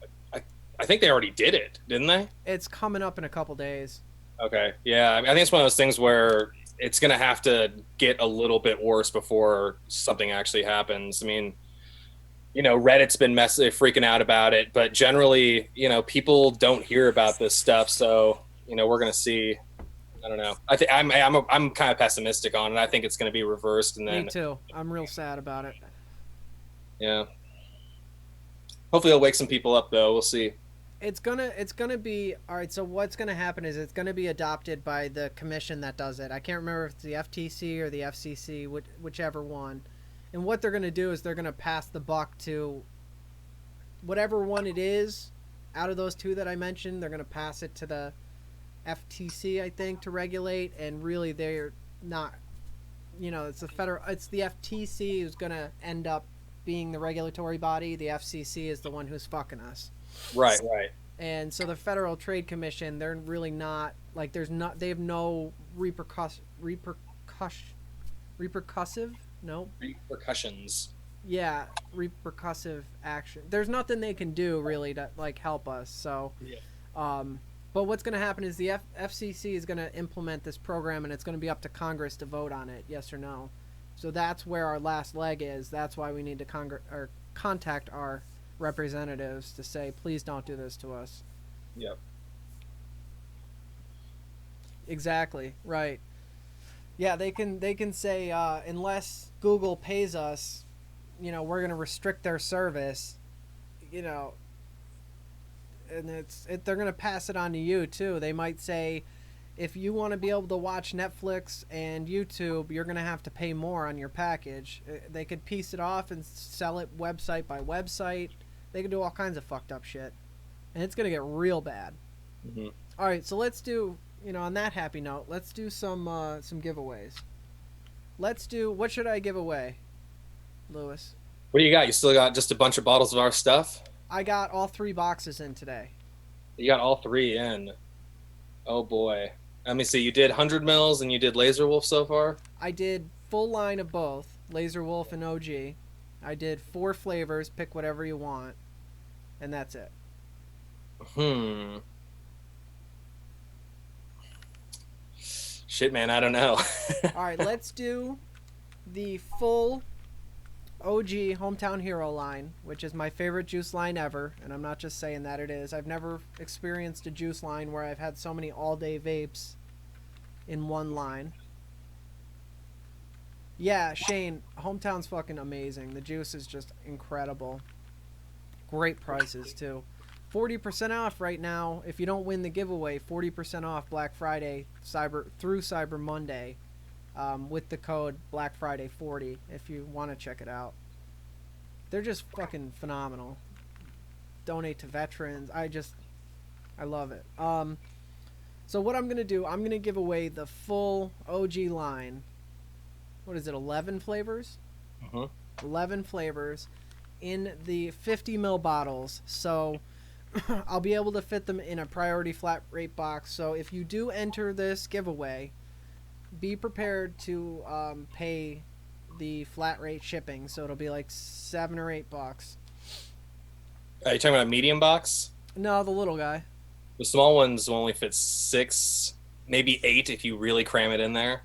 [SPEAKER 1] I think they already did it, didn't they?
[SPEAKER 2] It's coming up in a couple days.
[SPEAKER 1] Okay. Yeah, I think it's one of those things where it's going to have to get a little bit worse before something actually happens. I mean, Reddit's been freaking out about it, but generally, people don't hear about this stuff. So, we're going to see. I don't know. I think I'm kind of pessimistic on it. I think it's going to be reversed, and then
[SPEAKER 2] Me too. I'm real sad about it.
[SPEAKER 1] yeah. Hopefully, it'll wake some people up, though. We'll see.
[SPEAKER 2] It's gonna be all right. So what's gonna happen is it's gonna be adopted by the commission that does it. I can't remember if it's the FTC or the FCC, whichever one. And what they're gonna do is they're gonna pass the buck to whatever one it is out of those two that I mentioned. They're gonna pass it to the FTC, I think, to regulate. And really, they're not. It's the FTC who's gonna end up being the regulatory body. The FCC is the one who's fucking us.
[SPEAKER 1] Right.
[SPEAKER 2] And so the Federal Trade Commission, they're really not like they have no repercussive no
[SPEAKER 1] Repercussions.
[SPEAKER 2] yeah repercussive action. There's nothing they can do really to like help us. So, but what's going to happen is the FCC is going to implement this program, and it's going to be up to Congress to vote on it, yes or no. So that's where our last leg is. That's why we need to contact our representatives to say, please don't do this to us.
[SPEAKER 1] Yep.
[SPEAKER 2] Exactly. Right. Yeah, they can say unless Google pays us, we're going to restrict their service, and they're going to pass it on to you too. They might say, if you want to be able to watch Netflix and YouTube, you're going to have to pay more on your package. They could piece it off and sell it website by website. They could do all kinds of fucked up shit. And it's going to get real bad.
[SPEAKER 1] Mm-hmm.
[SPEAKER 2] All right, so let's do, on that happy note, let's do some giveaways. What should I give away, Lewis?
[SPEAKER 1] What do you got? You still got just a bunch of bottles of our stuff?
[SPEAKER 2] I got all 3 boxes in today.
[SPEAKER 1] You got all 3 in. Oh, boy. Let me see. You did 100 mils and you did Laser Wolf so far?
[SPEAKER 2] I did full line of both, Laser Wolf and OG. I did 4 flavors, pick whatever you want, and that's it.
[SPEAKER 1] Shit, man, I don't know.
[SPEAKER 2] All right, let's do the full OG Hometown Hero line, which is my favorite juice line ever, and I'm not just saying that, it is. I've never experienced a juice line where I've had so many all-day vapes in one line. Yeah, Shane, Hometown's fucking amazing. The juice is just incredible. Great prices too. 40% off right now. If you don't win the giveaway, 40% off Black Friday through Cyber Monday, with the code Black Friday 40 if you want to check it out. They're just fucking phenomenal. Donate to veterans. I love it. So what I'm gonna do, I'm gonna give away the full OG line. What is it? 11 flavors. 11 flavors in the 50 ml bottles. So I'll be able to fit them in a priority flat rate box. So if you do enter this giveaway, be prepared to pay the flat rate shipping. So it'll be like $7 or $8.
[SPEAKER 1] Are you talking about a medium box?
[SPEAKER 2] No, the little guy.
[SPEAKER 1] The small ones will only fit 6, maybe 8 if you really cram it in there.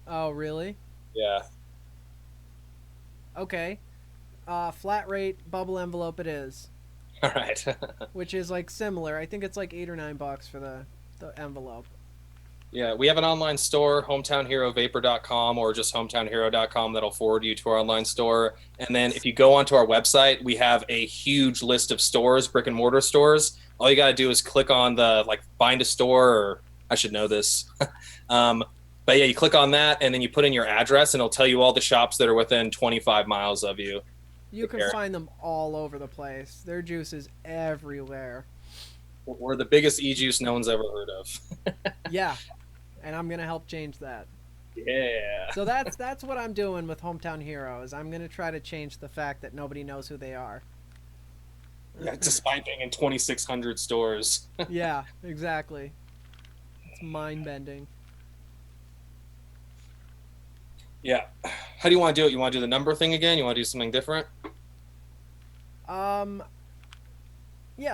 [SPEAKER 2] Oh, really?
[SPEAKER 1] Yeah.
[SPEAKER 2] Okay. Flat rate bubble envelope it is.
[SPEAKER 1] All right.
[SPEAKER 2] Which is like similar. I think it's like $8 or $9 for the envelope.
[SPEAKER 1] Yeah, we have an online store, hometownherovapor.com or just hometownhero.com, that'll forward you to our online store. And then if you go onto our website, we have a huge list of stores, brick and mortar stores. All you got to do is click on the find a store, or I should know this. But yeah, you click on that and then you put in your address and it'll tell you all the shops that are within 25 miles of you.
[SPEAKER 2] You can find them all over the place. Their juice is everywhere.
[SPEAKER 1] We're the biggest e-juice no one's ever heard of.
[SPEAKER 2] Yeah. And I'm gonna help change that.
[SPEAKER 1] Yeah.
[SPEAKER 2] So that's what I'm doing with Hometown Heroes. I'm gonna try to change the fact that nobody knows who they are.
[SPEAKER 1] Yeah, despite being in 2,600 stores.
[SPEAKER 2] Yeah, exactly. It's mind bending.
[SPEAKER 1] Yeah. How do you want to do it? You want to do the number thing again? You want to do something different?
[SPEAKER 2] Yeah,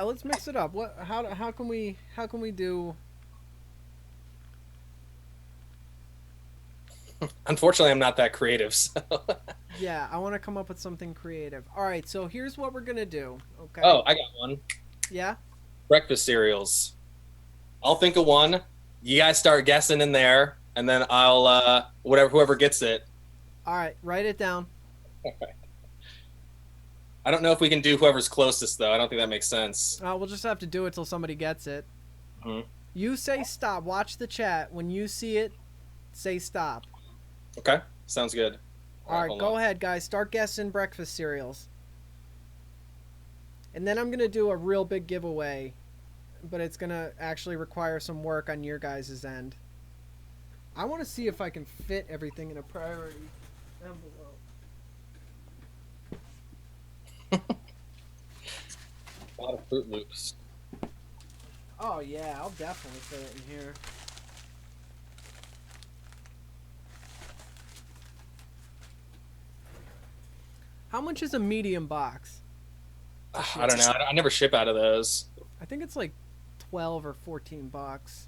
[SPEAKER 2] let's mix it up. How can we do?
[SPEAKER 1] Unfortunately, I'm not that creative. So.
[SPEAKER 2] Yeah, I want to come up with something creative. All right, so here's what we're gonna do. Okay.
[SPEAKER 1] Oh, I got one.
[SPEAKER 2] Yeah.
[SPEAKER 1] Breakfast cereals. I'll think of one. You guys start guessing in there, and then I'll whoever gets it.
[SPEAKER 2] All right, write it down.
[SPEAKER 1] I don't know if we can do whoever's closest though. I don't think that makes sense.
[SPEAKER 2] We'll just have to do it till somebody gets it.
[SPEAKER 1] Mm-hmm.
[SPEAKER 2] You say stop. Watch the chat. When you see it, say stop.
[SPEAKER 1] Okay, sounds good.
[SPEAKER 2] All right, go ahead, guys. Start guessing breakfast cereals. And then I'm going to do a real big giveaway, but it's going to actually require some work on your guys' end. I want to see if I can fit everything in a priority envelope.
[SPEAKER 1] A lot of Fruit Loops.
[SPEAKER 2] Oh, yeah, I'll definitely fit it in here. How much is a medium box?
[SPEAKER 1] I don't know. I never ship out of those.
[SPEAKER 2] I think it's like 12 or 14 bucks,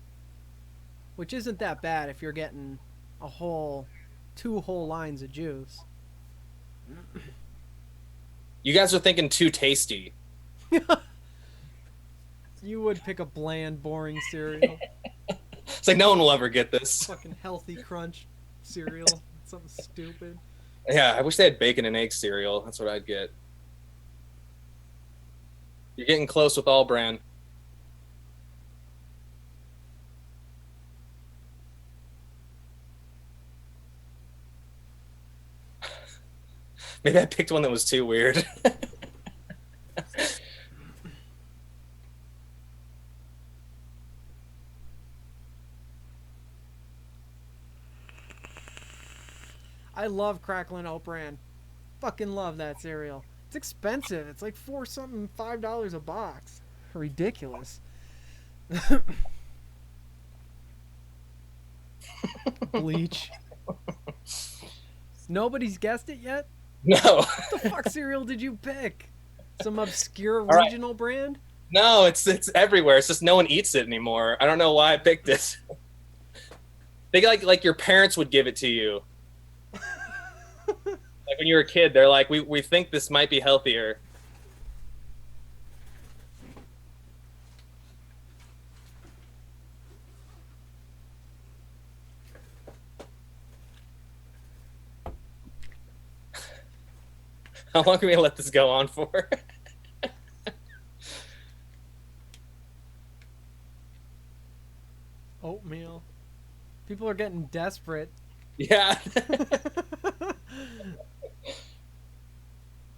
[SPEAKER 2] which isn't that bad if you're getting two whole lines of juice.
[SPEAKER 1] You guys are thinking too tasty.
[SPEAKER 2] You would pick a bland, boring cereal.
[SPEAKER 1] It's like no one will ever get this.
[SPEAKER 2] Fucking Healthy Crunch cereal. Something stupid.
[SPEAKER 1] Yeah, I wish they had bacon and egg cereal. That's what I'd get. You're getting close with All Brand. Maybe I picked one that was too weird.
[SPEAKER 2] I love Cracklin' Oat Bran. Fucking love that cereal. It's expensive. It's like $5 a box. Ridiculous. Bleach. Nobody's guessed it yet?
[SPEAKER 1] No.
[SPEAKER 2] What the fuck cereal did you pick? Some obscure regional brand?
[SPEAKER 1] No, it's everywhere. It's just no one eats it anymore. I don't know why I picked it. They like your parents would give it to you. Like when you're a kid, they're like, we think this might be healthier. How long can we let this go on for?
[SPEAKER 2] Oatmeal. People are getting desperate.
[SPEAKER 1] Yeah.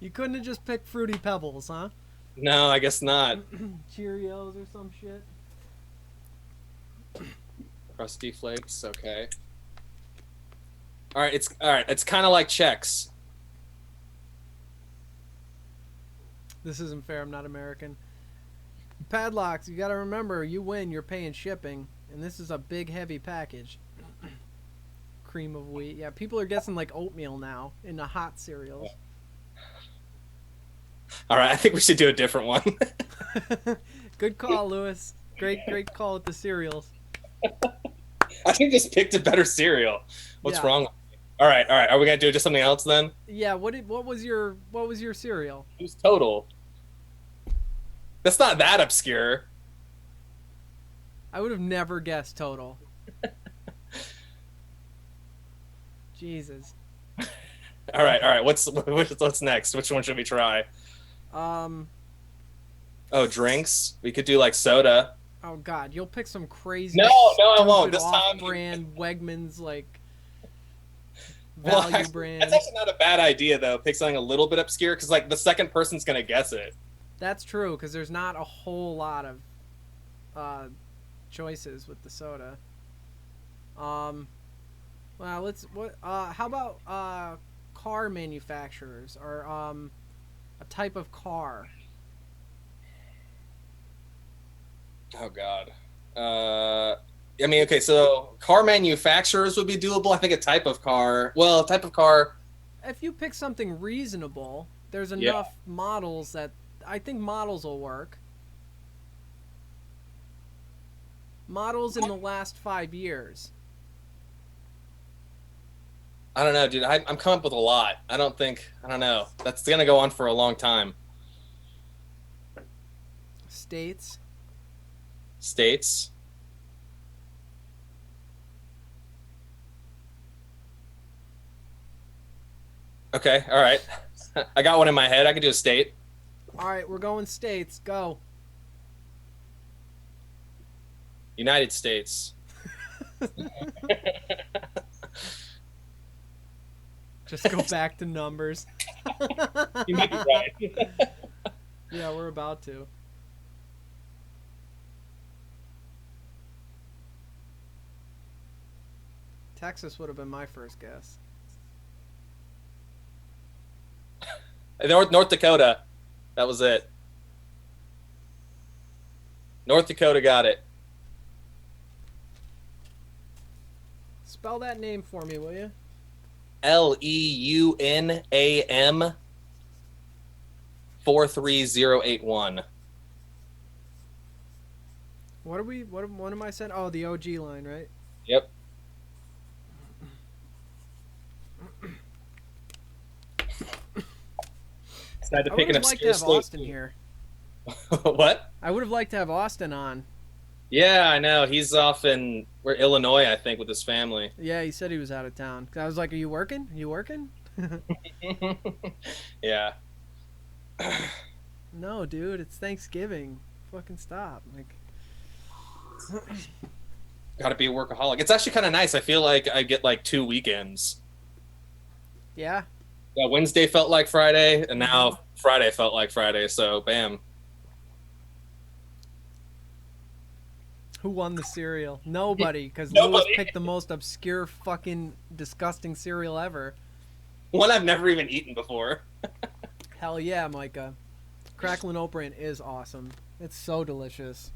[SPEAKER 2] You couldn't have just picked Fruity Pebbles, huh?
[SPEAKER 1] No, I guess not.
[SPEAKER 2] Cheerios or some shit.
[SPEAKER 1] Crusty Flakes, okay. All right, it's kind of like Chex.
[SPEAKER 2] This isn't fair. I'm not American. Padlocks. You got to remember, you win. You're paying shipping, and this is a big, heavy package. Cream of wheat. Yeah, people are guessing like oatmeal now in the hot cereals.
[SPEAKER 1] All right, I think we should do a different one.
[SPEAKER 2] Good call, Lewis. Great call with the cereals.
[SPEAKER 1] I think just picked a better cereal. What's
[SPEAKER 2] Yeah.
[SPEAKER 1] wrong? All right. Are we gonna do just something else then?
[SPEAKER 2] Yeah. What was your cereal?
[SPEAKER 1] Who's total? That's not that obscure.
[SPEAKER 2] I would have never guessed total. Jesus.
[SPEAKER 1] All right. What's next? Which one should we try? Oh, drinks. We could do like soda.
[SPEAKER 2] Oh God, you'll pick some crazy.
[SPEAKER 1] No, I won't.
[SPEAKER 2] stupid
[SPEAKER 1] This time-
[SPEAKER 2] off-brand Wegmans like
[SPEAKER 1] Well,
[SPEAKER 2] value
[SPEAKER 1] actually,
[SPEAKER 2] brand.
[SPEAKER 1] that's actually not a bad idea though. Pick something a little bit obscure because like the second person's gonna guess it.
[SPEAKER 2] That's true because there's not a whole lot of choices with the soda. Well, let's what? How about car manufacturers or a type of car?
[SPEAKER 1] Oh God. I mean, okay, so car manufacturers would be doable. I think a type of car. Well, a type of car.
[SPEAKER 2] If you pick something reasonable, there's
[SPEAKER 1] Yeah.
[SPEAKER 2] enough models that I think models will work. Models in the last 5 years.
[SPEAKER 1] I don't know, dude. I'm coming up with a lot. I don't know. That's gonna go on for a long time.
[SPEAKER 2] States.
[SPEAKER 1] States. Okay, all right. I got one in my head. I could do a state.
[SPEAKER 2] All right, we're going states. Go.
[SPEAKER 1] United States.
[SPEAKER 2] Just go back to numbers.
[SPEAKER 1] You might be right.
[SPEAKER 2] Yeah, we're about to. Texas would have been my first guess.
[SPEAKER 1] North Dakota. That was it. North Dakota got it.
[SPEAKER 2] Spell that name for me, will you?
[SPEAKER 1] LEUNAM 43081.
[SPEAKER 2] What are we? What am I saying? Oh, the OG line, right?
[SPEAKER 1] Yep. I had to
[SPEAKER 2] I
[SPEAKER 1] pick
[SPEAKER 2] would
[SPEAKER 1] an
[SPEAKER 2] have liked to
[SPEAKER 1] obscure
[SPEAKER 2] have
[SPEAKER 1] state.
[SPEAKER 2] Austin here.
[SPEAKER 1] What?
[SPEAKER 2] I would have liked to have Austin on.
[SPEAKER 1] Yeah, I know. He's off in Illinois, I think, with his family.
[SPEAKER 2] Yeah, he said he was out of town. I was like, "Are you working? Are you working?"
[SPEAKER 1] Yeah.
[SPEAKER 2] No, dude, it's Thanksgiving. Fucking stop. Like,
[SPEAKER 1] Got to be a workaholic. It's actually kind of nice. I feel like I get like 2 weekends.
[SPEAKER 2] yeah.
[SPEAKER 1] Yeah, Wednesday felt like Friday, and now Friday felt like Friday. So, bam.
[SPEAKER 2] Who won the cereal? Nobody, because
[SPEAKER 1] Nobody.
[SPEAKER 2] Lewis picked the most obscure, fucking, disgusting cereal ever.
[SPEAKER 1] One I've never even eaten before.
[SPEAKER 2] Hell yeah, Micah. Cracklin' Oat Bran is awesome. It's so delicious.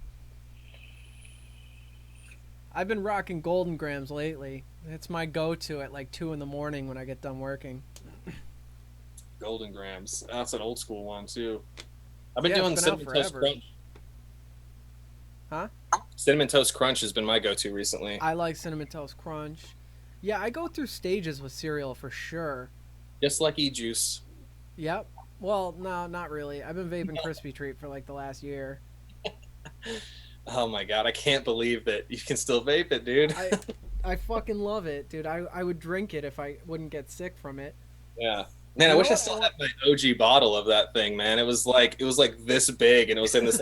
[SPEAKER 2] I've been rocking Golden Grams lately. It's my go-to at like 2 in the morning when I get done working.
[SPEAKER 1] Golden Grams. That's an old school one too. I've been
[SPEAKER 2] Yeah,
[SPEAKER 1] doing
[SPEAKER 2] it's been out
[SPEAKER 1] Cinnamon Toast
[SPEAKER 2] forever.
[SPEAKER 1] Crunch.
[SPEAKER 2] Huh?
[SPEAKER 1] Cinnamon Toast Crunch has been my go-to recently.
[SPEAKER 2] I like Cinnamon Toast Crunch. Yeah, I go through stages with cereal for sure.
[SPEAKER 1] Just like e-juice.
[SPEAKER 2] Yep. Well, no, not really. I've been vaping crispy treat for like the last year.
[SPEAKER 1] Oh my god, I can't believe that you can still vape it, dude.
[SPEAKER 2] I I fucking love it, dude. I would drink it if I wouldn't get sick from it.
[SPEAKER 1] Yeah. Man, I
[SPEAKER 2] You know
[SPEAKER 1] wish I
[SPEAKER 2] what? I
[SPEAKER 1] still
[SPEAKER 2] want.
[SPEAKER 1] had my OG bottle of that thing, man. It was like this big and it was in this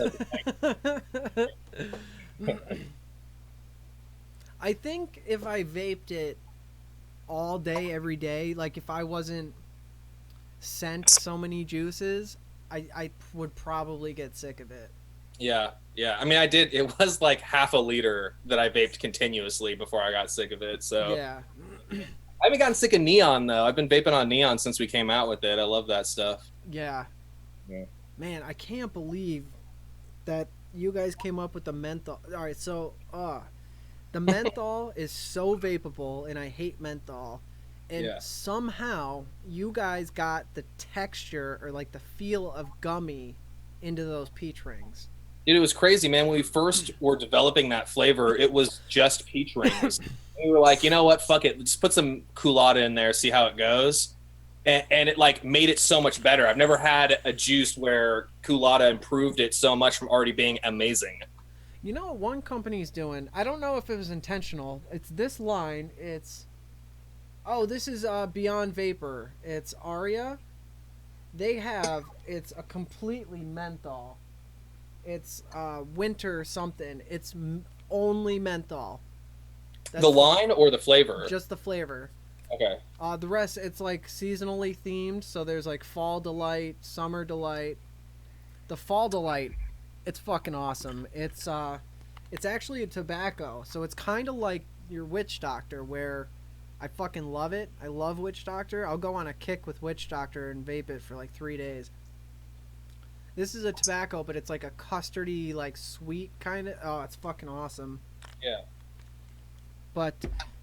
[SPEAKER 2] I think if I vaped it all day, every day, like if I wasn't sent so many juices, I would probably get sick of it.
[SPEAKER 1] Yeah, yeah. I mean, I did. It was like half a liter that I vaped continuously before I got sick of it. So
[SPEAKER 2] Yeah.
[SPEAKER 1] I haven't gotten sick of neon though. I've been vaping on neon since we came out with it. I love that stuff.
[SPEAKER 2] Yeah.
[SPEAKER 1] Yeah.
[SPEAKER 2] Man, I can't believe that you guys came up with the menthol. All right, so the menthol is so vapable, and I hate menthol. And
[SPEAKER 1] Yeah.
[SPEAKER 2] somehow you guys got the texture or like the feel of gummy into those peach rings.
[SPEAKER 1] Dude, it was crazy, man. When we first were developing that flavor, it was just peach rings. We were like, you know what? Fuck it. Let's put some culotta in there, see how it goes. And it like made it so much better. I've never had a juice where culotta improved it so much from already being amazing.
[SPEAKER 2] You know what one company's doing? I don't know if it was intentional. It's this line. It's this is Beyond Vapor. It's Aria. They have it's a completely menthol. It's winter something. It's only menthol.
[SPEAKER 1] The
[SPEAKER 2] That's
[SPEAKER 1] line or the flavor?
[SPEAKER 2] just the flavor.
[SPEAKER 1] Okay.
[SPEAKER 2] The rest it's like seasonally themed. So there's like fall delight, summer delight. The fall delight, it's fucking awesome. It's actually a tobacco, so it's kind of like your witch doctor, where I fucking love it. I love witch doctor. I'll go on a kick with witch doctor and vape it for like 3 days. This is a tobacco, but it's like a custardy, like sweet kind of. Oh, it's fucking awesome.
[SPEAKER 1] Yeah.
[SPEAKER 2] But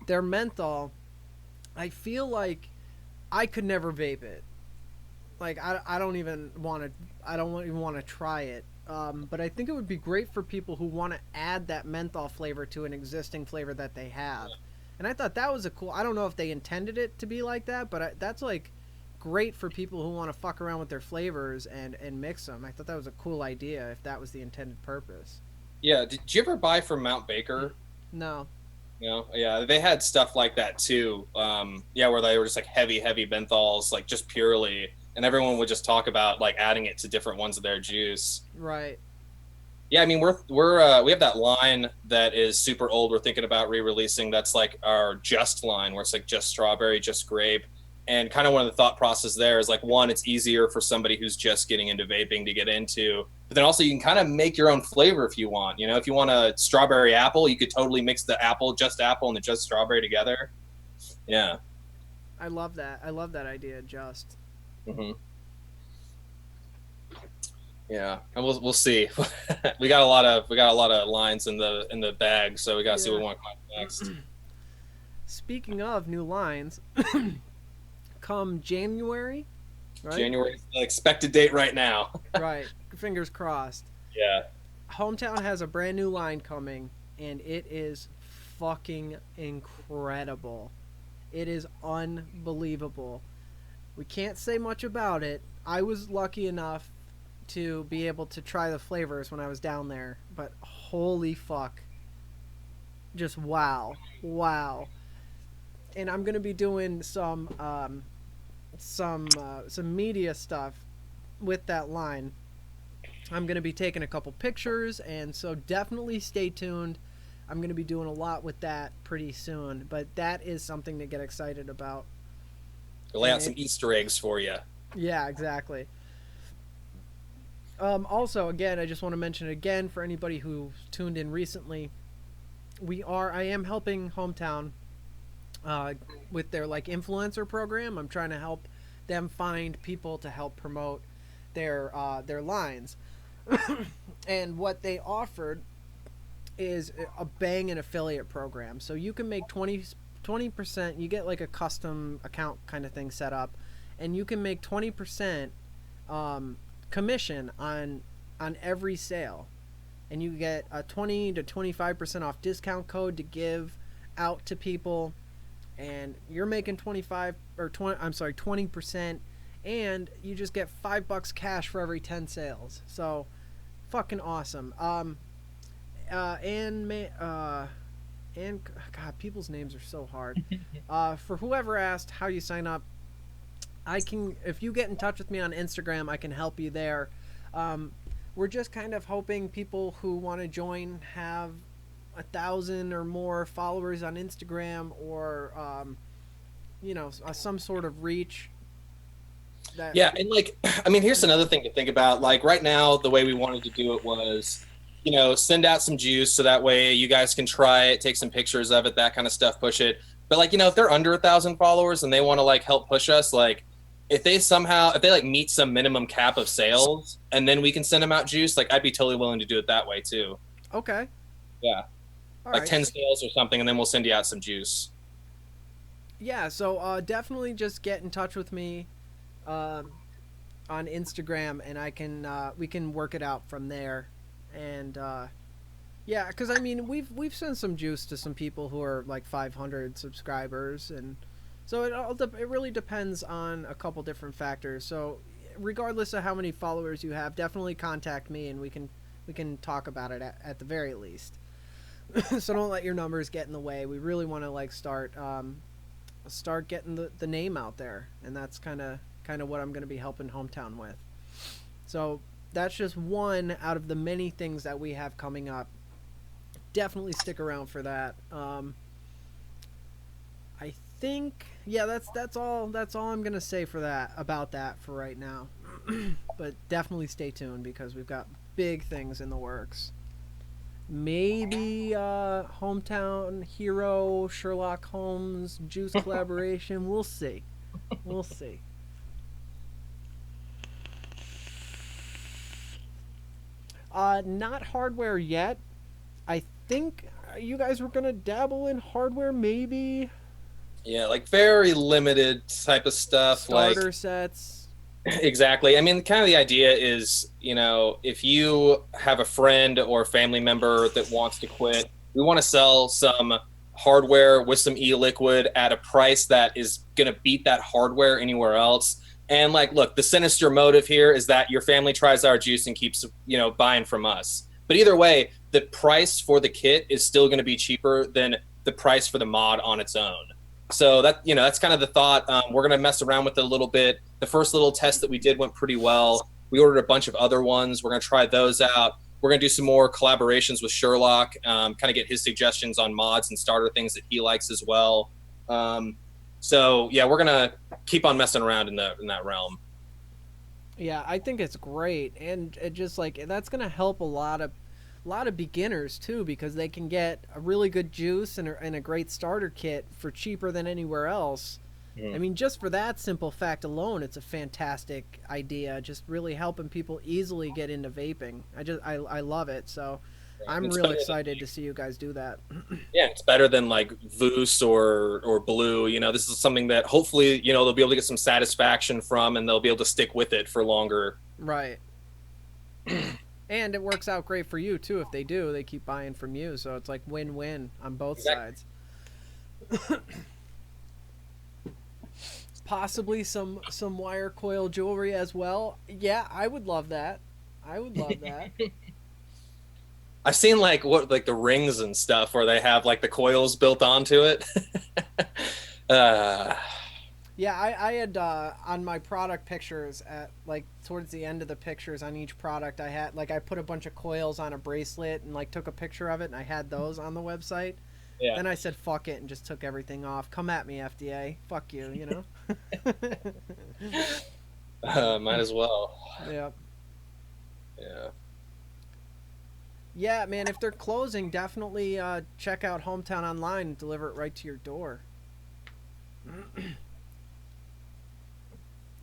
[SPEAKER 2] their menthol, I feel like I could never vape it. Like I don't even want to. I don't even want to try it. But I think it would be great for people who want to add that menthol flavor to an existing flavor that they have. And I thought that was a cool. I don't know if they intended it to be like that, but that's like great for people who want to fuck around with their flavors and mix them. I thought that was a cool idea if that was the intended purpose.
[SPEAKER 1] Yeah. Did you ever buy from Mount Baker?
[SPEAKER 2] No.
[SPEAKER 1] You know, yeah, they had stuff like that too. Yeah, where they were just like heavy, heavy menthols, like just purely, and everyone would just talk about like adding it to different ones of their juice.
[SPEAKER 2] Right.
[SPEAKER 1] Yeah, I mean we have that line that is super old. We're thinking about re-releasing. That's like our just line, where it's like just strawberry, just grape, and kind of one of the thought process there is like one, it's easier for somebody who's just getting into vaping to get into, but then also you can kind of make your own flavor if you want. You know, if you want a strawberry apple, you could totally mix the apple and the just strawberry together. Yeah.
[SPEAKER 2] I love that. I love that idea. Just.
[SPEAKER 1] Hmm. Yeah, and we'll see. We got a lot of lines in the bag, so we gotta see what
[SPEAKER 2] Yeah.
[SPEAKER 1] we want to come up next.
[SPEAKER 2] Speaking of new lines, come January, right?
[SPEAKER 1] January is the expected date right now.
[SPEAKER 2] Right. Fingers crossed.
[SPEAKER 1] Yeah.
[SPEAKER 2] Hometown has a brand new line coming, and it is fucking incredible. It is unbelievable. We can't say much about it. I was lucky enough to be able to try the flavors when I was down there, but holy fuck. Just wow. Wow. And I'm going to be doing some media stuff with that line. I'm going to be taking a couple pictures, and so definitely stay tuned. I'm going to be doing a lot with that pretty soon, but that is something to get excited about.
[SPEAKER 1] We'll lay out some Easter eggs for you.
[SPEAKER 2] Yeah, exactly. Also, again, I just want to mention it again for anybody who tuned in recently. I am helping Hometown with their like influencer program. I'm trying to help them find people to help promote their lines. And what they offered is a banging affiliate program. So you can make 20%, you get like a custom account kind of thing set up, and you can make 20% commission on every sale. And you get a 20 to 25% off discount code to give out to people. and you're making 25 or 20, I'm sorry, 20%, and you just get $5 cash for every 10 sales. So fucking awesome. And and God, people's names are so hard. For whoever asked how you sign up, I can, if you get in touch with me on Instagram, I can help you there. Um, we're just kind of hoping people who want to join have 1,000 or more followers on Instagram, or some sort of reach. That
[SPEAKER 1] Yeah, and like, I mean, here's another thing to think about. Like right now, the way we wanted to do it was, send out some juice so that way you guys can try it, take some pictures of it, that kind of stuff, push it. But like, if they're under 1,000 followers and they want to like help push us, like if they like meet some minimum cap of sales and then we can send them out juice, like I'd be totally willing to do it that way too.
[SPEAKER 2] okay,
[SPEAKER 1] Yeah.
[SPEAKER 2] all
[SPEAKER 1] Like
[SPEAKER 2] right.
[SPEAKER 1] 10 sales or something, and then we'll send you out some juice.
[SPEAKER 2] Yeah, so definitely just get in touch with me um, on Instagram, and I can we can work it out from there. And yeah, because I mean we've sent some juice to some people who are like 500 subscribers, and so it really depends on a couple different factors. So regardless of how many followers you have, definitely contact me, and we can talk about it at the very least. So don't let your numbers get in the way. We really want to like start getting the name out there, and that's kind of what I'm going to be helping Hometown with. So that's just one out of the many things that we have coming up. Definitely stick around for that. I think, yeah, that's all I'm gonna say for that, about that for right now. But definitely stay tuned because we've got big things in the works. Maybe Hometown Hero, Sherlock Holmes, Juice collaboration. We'll see. We'll see. Not hardware yet. I think you guys were gonna dabble in hardware, maybe
[SPEAKER 1] Yeah, like very limited type of stuff. Like
[SPEAKER 2] starter sets.
[SPEAKER 1] exactly. I mean, kind of the idea is, if you have a friend or a family member that wants to quit, we want to sell some hardware with some e-liquid at a price that is going to beat that hardware anywhere else. And like, look, the sinister motive here is that your family tries our juice and keeps, buying from us. But either way, the price for the kit is still going to be cheaper than the price for the mod on its own. So that's kind of the thought. We're gonna mess around with it a little bit. The first little test that we did went pretty well. We ordered a bunch of other ones. We're gonna try those out. We're gonna do some more collaborations with Sherlock. Kind of get his suggestions on mods and starter things that he likes as well. So yeah, we're gonna keep on messing around in that realm.
[SPEAKER 2] Yeah, I think it's great, and it just like that's gonna help a lot of beginners too, because they can get a really good juice and a great starter kit for cheaper than anywhere else. I
[SPEAKER 1] Mm.
[SPEAKER 2] mean, just for that simple fact alone, it's a fantastic idea. Just really helping people easily get into vaping. I love it. So I'm
[SPEAKER 1] It's
[SPEAKER 2] real
[SPEAKER 1] better than,
[SPEAKER 2] excited to see you guys do that.
[SPEAKER 1] yeah, it's better than like Voos or Blue. This is something that hopefully they'll be able to get some satisfaction from, and they'll be able to stick with it for longer.
[SPEAKER 2] Right. And it works out great for you too. If they do, they keep buying from you, so it's like win-win on both
[SPEAKER 1] Exactly.
[SPEAKER 2] sides. Possibly some wire coil jewelry as well. Yeah, I would love that. I would love that.
[SPEAKER 1] I've seen like the rings and stuff where they have like the coils built onto it. uh,
[SPEAKER 2] Yeah, I had on my product pictures at like towards the end of the pictures on each product, I had like I put a bunch of coils on a bracelet and like took a picture of it, and I had those on the website.
[SPEAKER 1] yeah,
[SPEAKER 2] Then I said fuck it and just took everything off. Come at me, FDA. Fuck you, you know.
[SPEAKER 1] might as well.
[SPEAKER 2] Yeah.
[SPEAKER 1] Yeah.
[SPEAKER 2] Yeah, man, if they're closing, definitely check out Hometown Online and deliver it right to your door.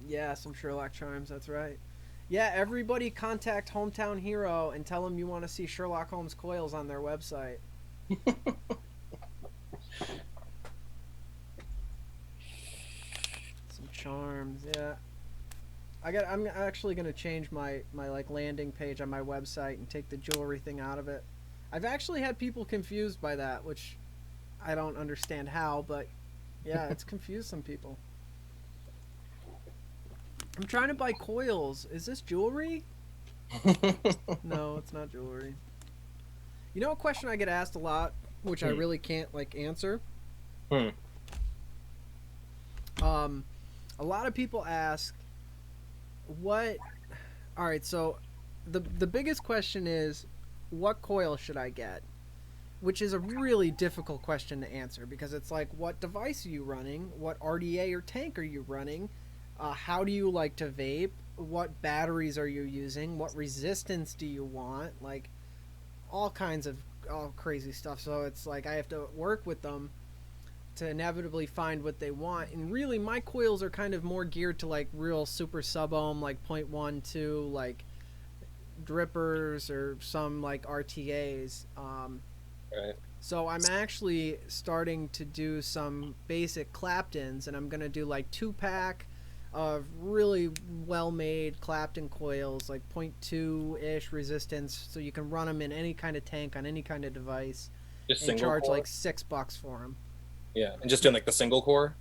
[SPEAKER 2] Yeah, some Sherlock chimes, that's right. Yeah, everybody contact Hometown Hero and tell them you want to see Sherlock Holmes coils on their website. Some charms, yeah. I'm actually gonna change my like landing page on my website and take the jewelry thing out of it. I've actually had people confused by that, which I don't understand how, but Yeah, it's confused some people. I'm trying to buy coils. Is this jewelry? No, it's not jewelry. You know a question I get asked a lot, which I
[SPEAKER 1] Hmm.
[SPEAKER 2] really can't like answer.
[SPEAKER 1] Hmm.
[SPEAKER 2] Um, a lot of people ask, "What?" All right, so the biggest question is, "What coil should I get?" Which is a really difficult question to answer because it's like, what device are you running? What RDA or tank are you running? How do you like to vape? What batteries are you using? What resistance do you want? Like all kinds of all crazy stuff. So it's like I have to work with them to inevitably find what they want. And really, my coils are kind of more geared to like real super sub ohm, like 0.12, like drippers or some like RTAs.
[SPEAKER 1] Right.
[SPEAKER 2] So I'm actually starting to do some basic Claptons, and I'm gonna do like 2 pack of really well-made Clapton coils, like 0.2 ish resistance, so you can run them in any kind of tank on any kind of device,
[SPEAKER 1] Just
[SPEAKER 2] and
[SPEAKER 1] single
[SPEAKER 2] charge
[SPEAKER 1] core.
[SPEAKER 2] like $6 for them.
[SPEAKER 1] Yeah, and just doing like the single core.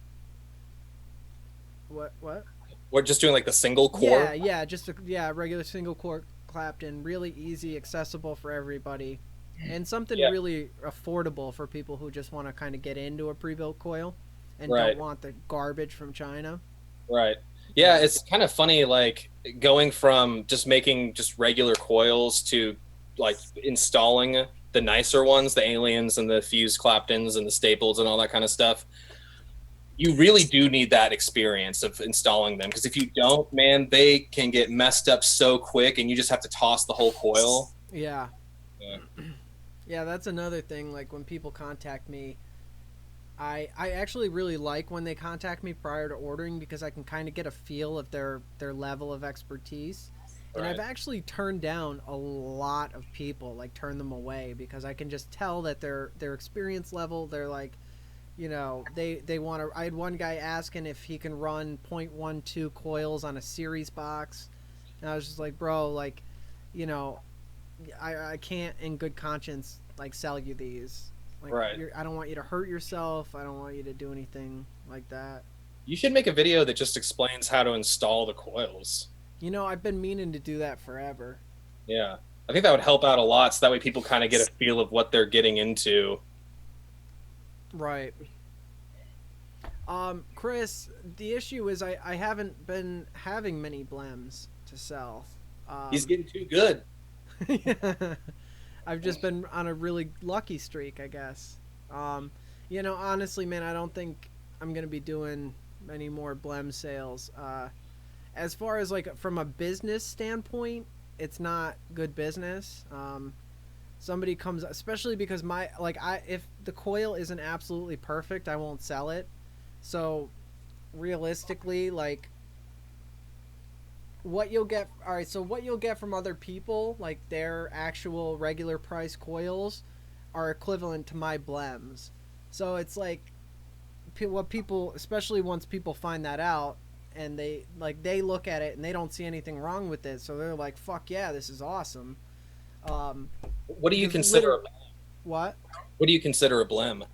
[SPEAKER 2] What? What?
[SPEAKER 1] We're just doing like the single
[SPEAKER 2] Yeah,
[SPEAKER 1] core.
[SPEAKER 2] yeah, just a regular single core Clapton, really easy, accessible for everybody, and something
[SPEAKER 1] Yeah.
[SPEAKER 2] really affordable for people who just want to kind of get into a pre-built coil and don't
[SPEAKER 1] Right.
[SPEAKER 2] want the garbage from China.
[SPEAKER 1] Right. Yeah,
[SPEAKER 2] Yeah,
[SPEAKER 1] it's kind of funny, like going from just making just regular coils to like installing the nicer ones, the aliens and the fused Claptons and the staples and all that kind of stuff. You really do need that experience of installing them because if you don't, man, they can get messed up so quick and you just have to toss the whole coil.
[SPEAKER 2] yeah,
[SPEAKER 1] Yeah.
[SPEAKER 2] yeah. That's another thing. Like when people contact me, I actually really like when they contact me prior to ordering because I can kind of get a feel of their level of expertise. And I've
[SPEAKER 1] Right.
[SPEAKER 2] actually turned down a lot of people, like turn them away because I can just tell that their experience level, they're like, they want to. I had one guy asking if he can run 0.12 coils on a series box, and I was just like, bro, like, you know, I can't in good conscience like sell you these. Like,
[SPEAKER 1] Right.
[SPEAKER 2] I don't want you to hurt yourself. I don't want you to do anything like that.
[SPEAKER 1] You should make a video that just explains how to install the coils.
[SPEAKER 2] I've been meaning to do that forever.
[SPEAKER 1] Yeah. I think that would help out a lot so that way people kind of get a feel of what they're getting into.
[SPEAKER 2] Right. Chris, the issue is I haven't been having many blems to sell.
[SPEAKER 1] He's
[SPEAKER 2] Um,
[SPEAKER 1] getting too good.
[SPEAKER 2] I've just been on a really lucky streak, I guess. Um, honestly, man, I don't think I'm gonna be doing any more blem sales. As far as like from a business standpoint, it's not good business. Somebody comes, especially because if the coil isn't absolutely perfect, I won't sell it. So realistically, like what you'll get all right so what you'll get from other people, like their actual regular price coils, are equivalent to my blems. So it's like what people, especially once people find that out, and they look at it and they don't see anything wrong with it, so they're like, fuck yeah, this is awesome. um
[SPEAKER 1] What do you
[SPEAKER 2] because
[SPEAKER 1] consider?
[SPEAKER 2] literally, what,
[SPEAKER 1] What do you consider a blem?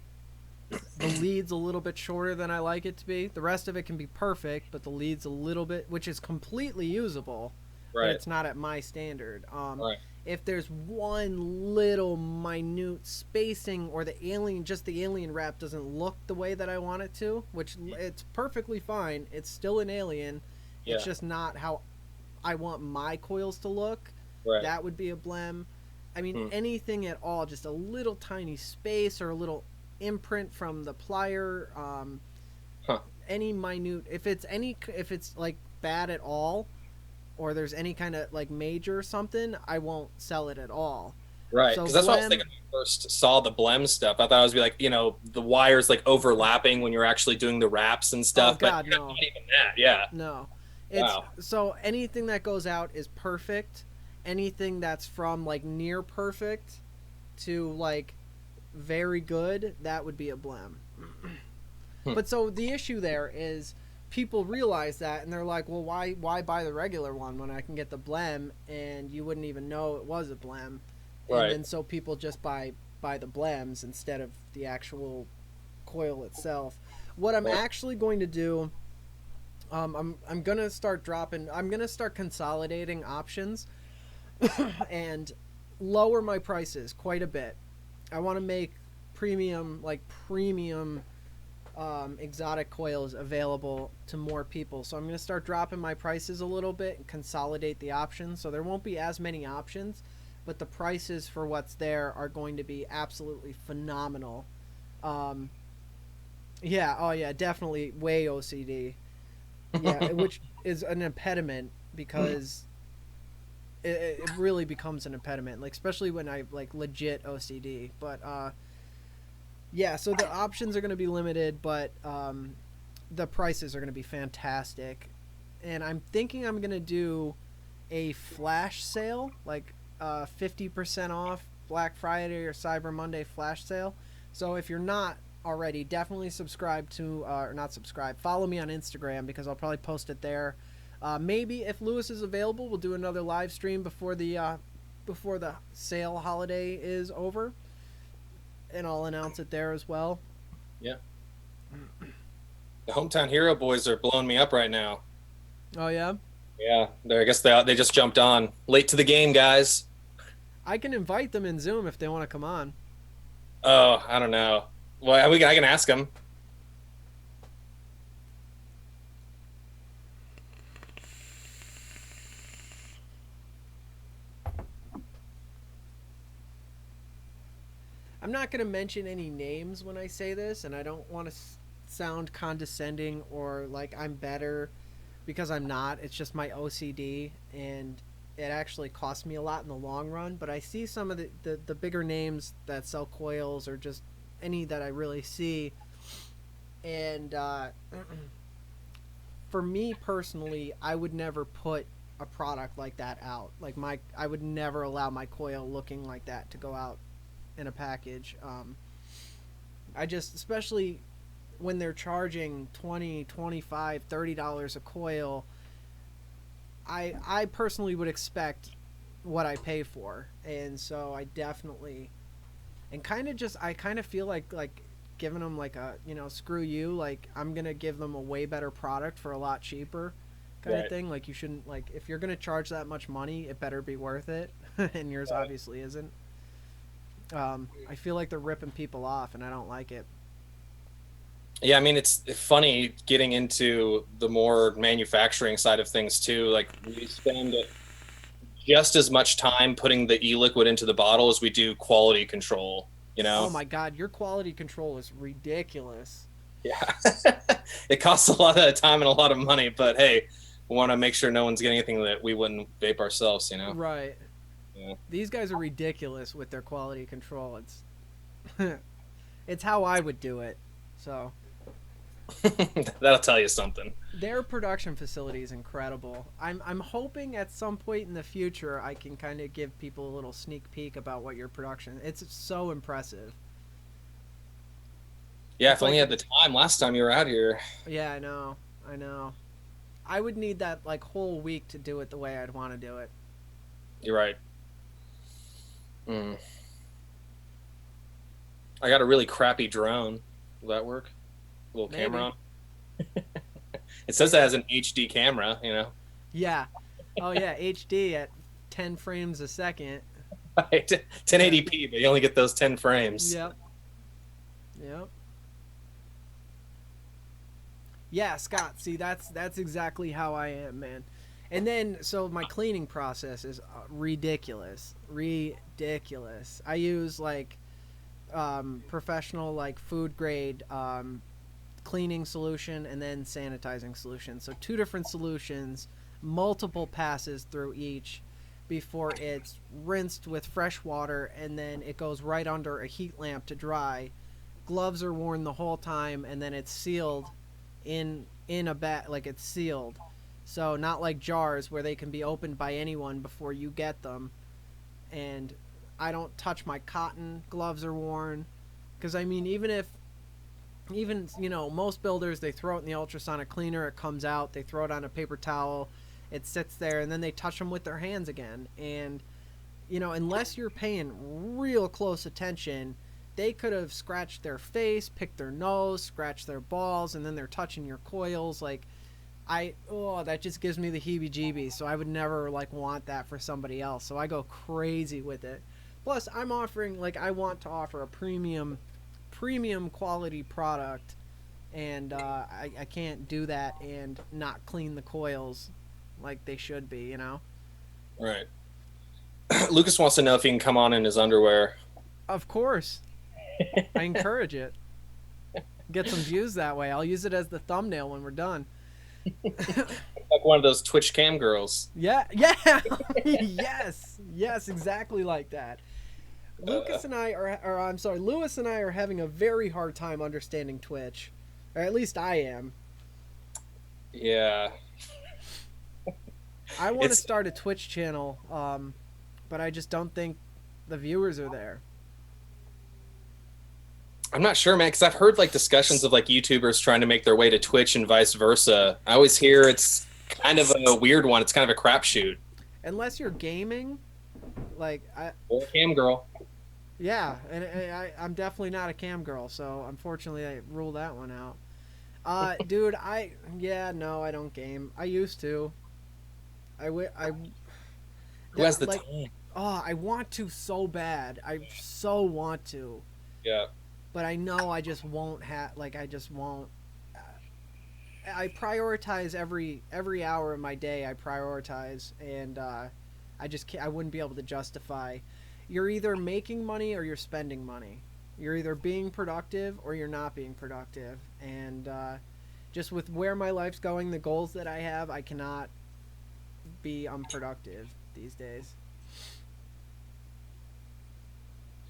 [SPEAKER 2] the lead's a little bit shorter than I like it to be. The rest of it can be perfect, but the lead's a little bit, which is completely usable, but
[SPEAKER 1] Right.
[SPEAKER 2] it's not at my standard.
[SPEAKER 1] Right.
[SPEAKER 2] If there's one little minute spacing, or the alien wrap doesn't look the way that I want it to, which it's perfectly fine. It's still an alien. It's
[SPEAKER 1] Yeah.
[SPEAKER 2] just not how I want my coils to look.
[SPEAKER 1] Right.
[SPEAKER 2] That would be a blem. I mean,
[SPEAKER 1] Hmm.
[SPEAKER 2] anything at all, just a little tiny space or a little imprint from the plier,
[SPEAKER 1] Huh.
[SPEAKER 2] any minute, if it's like bad at all, or there's any kind of like major something, I won't sell it at all.
[SPEAKER 1] Right.
[SPEAKER 2] So
[SPEAKER 1] Because that's what I was
[SPEAKER 2] blem,
[SPEAKER 1] thinking when I first saw the blem stuff. I thought it was be like, the wires like overlapping when you're actually doing the wraps and
[SPEAKER 2] oh
[SPEAKER 1] stuff, but
[SPEAKER 2] god, no,
[SPEAKER 1] not even that. Yeah.
[SPEAKER 2] no. It's
[SPEAKER 1] Wow.
[SPEAKER 2] so anything that goes out is perfect. Anything that's from like near perfect to like very good, that would be a blem.
[SPEAKER 1] Hmm.
[SPEAKER 2] But so the issue there is people realize that, and they're like, well, why buy the regular one when I can get the blem and you wouldn't even know it was a blem? And
[SPEAKER 1] Right.
[SPEAKER 2] then so people just buy the blems instead of the actual coil itself. What I'm
[SPEAKER 1] Yeah.
[SPEAKER 2] actually going to do, I'm gonna start dropping. I'm gonna start consolidating options and lower my prices quite a bit. I want to make premium exotic coils available to more people. So I'm going to start dropping my prices a little bit and consolidate the options. So there won't be as many options, but the prices for what's there are going to be absolutely phenomenal. Um, yeah, oh yeah, definitely way OCD. Yeah, which is an impediment because it really becomes an impediment, like especially when I like legit OCD. But yeah, so the options are going to be limited, but the prices are going to be fantastic. And I'm thinking I'm going to do a flash sale, like 50% off Black Friday or Cyber Monday flash sale. So if you're not already, definitely subscribe to, or not subscribe, follow me on Instagram because I'll probably post it there. Maybe if Lewis is available, we'll do another live stream before the sale holiday is over, and I'll announce it there as well.
[SPEAKER 1] Yeah. The hometown hero boys are blowing me up right now.
[SPEAKER 2] Oh yeah,
[SPEAKER 1] Yeah, I guess they just jumped on late to the game, guys.
[SPEAKER 2] I can invite them in Zoom if they want to come on.
[SPEAKER 1] Oh, I don't know. Well, I can ask them.
[SPEAKER 2] I'm not going to mention any names when I say this, and I don't want to sound condescending or like I'm better because I'm not. It's just my OCD, and it actually costs me a lot in the long run. But I see some of the bigger names that sell coils or just any that I really see. And for me personally, I would never put a product like that out. I would never allow my coil looking like that to go out in a package. I just, especially when they're charging 20, 25, $30 a coil, I personally would expect what I pay for. And so I definitely, and kind of just, I kind of feel like giving them like a, screw you, like I'm going to give them a way better product for a lot cheaper kind of
[SPEAKER 1] Right.
[SPEAKER 2] thing. Like you shouldn't, like, if you're going to charge that much money, it better be worth it. And yours
[SPEAKER 1] Right.
[SPEAKER 2] obviously isn't. I feel like they're ripping people off, and I don't like it.
[SPEAKER 1] Yeah, I mean it's funny getting into the more manufacturing side of things too. Like we spend just as much time putting the e-liquid into the bottle as we do quality control, you
[SPEAKER 2] Oh
[SPEAKER 1] know?
[SPEAKER 2] my god, your quality control is ridiculous.
[SPEAKER 1] Yeah. It costs a lot of time and a lot of money, but hey, we want to make sure no one's getting anything that we wouldn't vape ourselves, you know?
[SPEAKER 2] Right.
[SPEAKER 1] Yeah.
[SPEAKER 2] These guys are ridiculous with their quality control. It's it's how I would do it. So,
[SPEAKER 1] That'll tell you something.
[SPEAKER 2] their production facility is incredible. I'm hoping at some point in the future I can kind of give people a little sneak peek about what your production. It's so impressive.
[SPEAKER 1] Yeah,
[SPEAKER 2] It's
[SPEAKER 1] if only
[SPEAKER 2] like,
[SPEAKER 1] you had the time last time you were out here.
[SPEAKER 2] yeah, I know. I know. I would need that like whole week to do it the way I'd want to do it.
[SPEAKER 1] You're right. Mm. I got a really crappy drone. Will that work? A little camera
[SPEAKER 2] Maybe.
[SPEAKER 1] on. It says it has an HD camera, you know.
[SPEAKER 2] Yeah. Oh yeah, HD at 10 frames a second.
[SPEAKER 1] Right.
[SPEAKER 2] Yeah.
[SPEAKER 1] 1080p, but you only get those 10 frames.
[SPEAKER 2] Yep. Yep. Yeah, Scott. See, that's exactly how I am, man. And then so my cleaning process is ridiculous. Ridiculous. I use like professional like food grade cleaning solution and then sanitizing solution. So two different solutions, multiple passes through each before it's rinsed with fresh water and then it goes right under a heat lamp to dry. Gloves are worn the whole time and then it's sealed in a bag, like it's sealed. So not like jars where they can be opened by anyone before you get them. And I don't touch my cotton. Gloves are worn because I mean even most builders, they throw it in the ultrasonic cleaner, it comes out, they throw it on a paper towel, it sits there, and then they touch them with their hands again. And unless you're paying real close attention, they could have scratched their face, picked their nose, scratched their balls, and then they're touching your coils. Like, that just gives me the heebie-jeebies. So I would never like want that for somebody else. So I go crazy with it. Plus, I'm offering, like, I want to offer a premium quality product, and I can't do that and not clean the coils like they should be, you know?
[SPEAKER 1] Right. Lucas wants to know if he can come on in his underwear.
[SPEAKER 2] Of course. I encourage it. Get some views that way. I'll use it as the thumbnail when we're done.
[SPEAKER 1] Like one of those Twitch cam girls.
[SPEAKER 2] Yeah. Yes, exactly like that. Lewis and I are having a very hard time understanding Twitch. Or at least I am.
[SPEAKER 1] Yeah.
[SPEAKER 2] I want to start a Twitch channel, but I just don't think the viewers are there.
[SPEAKER 1] I'm not sure, man, because I've heard like discussions of like YouTubers trying to make their way to Twitch and vice versa. I always hear it's kind of a weird one. It's kind of a crapshoot.
[SPEAKER 2] Unless you're gaming, like
[SPEAKER 1] Or a cam girl.
[SPEAKER 2] yeah, and I'm definitely not a cam girl, so unfortunately I rule that one out. Dude, I don't game. I used to.
[SPEAKER 1] Who has the
[SPEAKER 2] like,
[SPEAKER 1] time?
[SPEAKER 2] oh, I want to so bad. I so want to.
[SPEAKER 1] Yeah.
[SPEAKER 2] But I know I just won't have. Like, I just won't. I prioritize every hour of my day. I prioritize, and I just can't, I wouldn't be able to justify. You're either making money or you're spending money. You're either being productive or you're not being productive. And just with where my life's going, the goals that I have, I cannot be unproductive these days.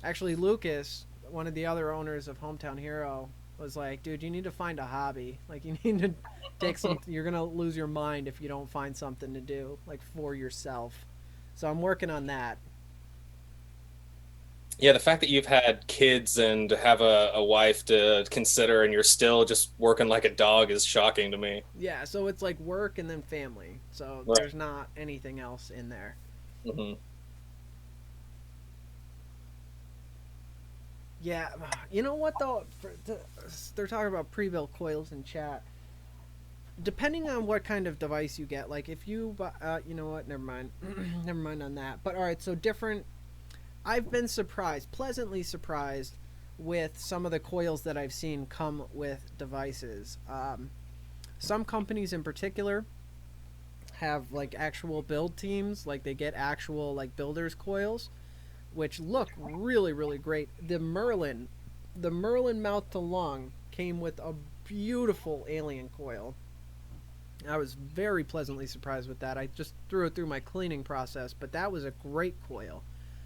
[SPEAKER 2] Actually, Lucas, one of the other owners of Hometown Hero, was like, dude, you need to find a hobby. Like, you need to take some, you're going to lose your mind if you don't find something to do, like, for yourself. So I'm working on that.
[SPEAKER 1] Yeah, the fact that you've had kids and have a wife to consider and you're still just working like a dog is shocking to me.
[SPEAKER 2] Yeah, so it's like work and then family. So
[SPEAKER 1] Right.
[SPEAKER 2] there's not anything else in there.
[SPEAKER 1] Mm-hmm.
[SPEAKER 2] Yeah, you know what though? They're talking about pre-built coils in chat. Depending on what kind of device you get, like if you, you know what? Never mind, never mind on that. But all right, so different. I've been surprised, pleasantly surprised, with some of the coils that I've seen come with devices. Some companies in particular have like actual build teams, like they get actual like builders coils, which look really, really great. The Merlin mouth to lung came with a beautiful alien coil. I was very pleasantly surprised with that. I just threw it through my cleaning process, but that was a great coil.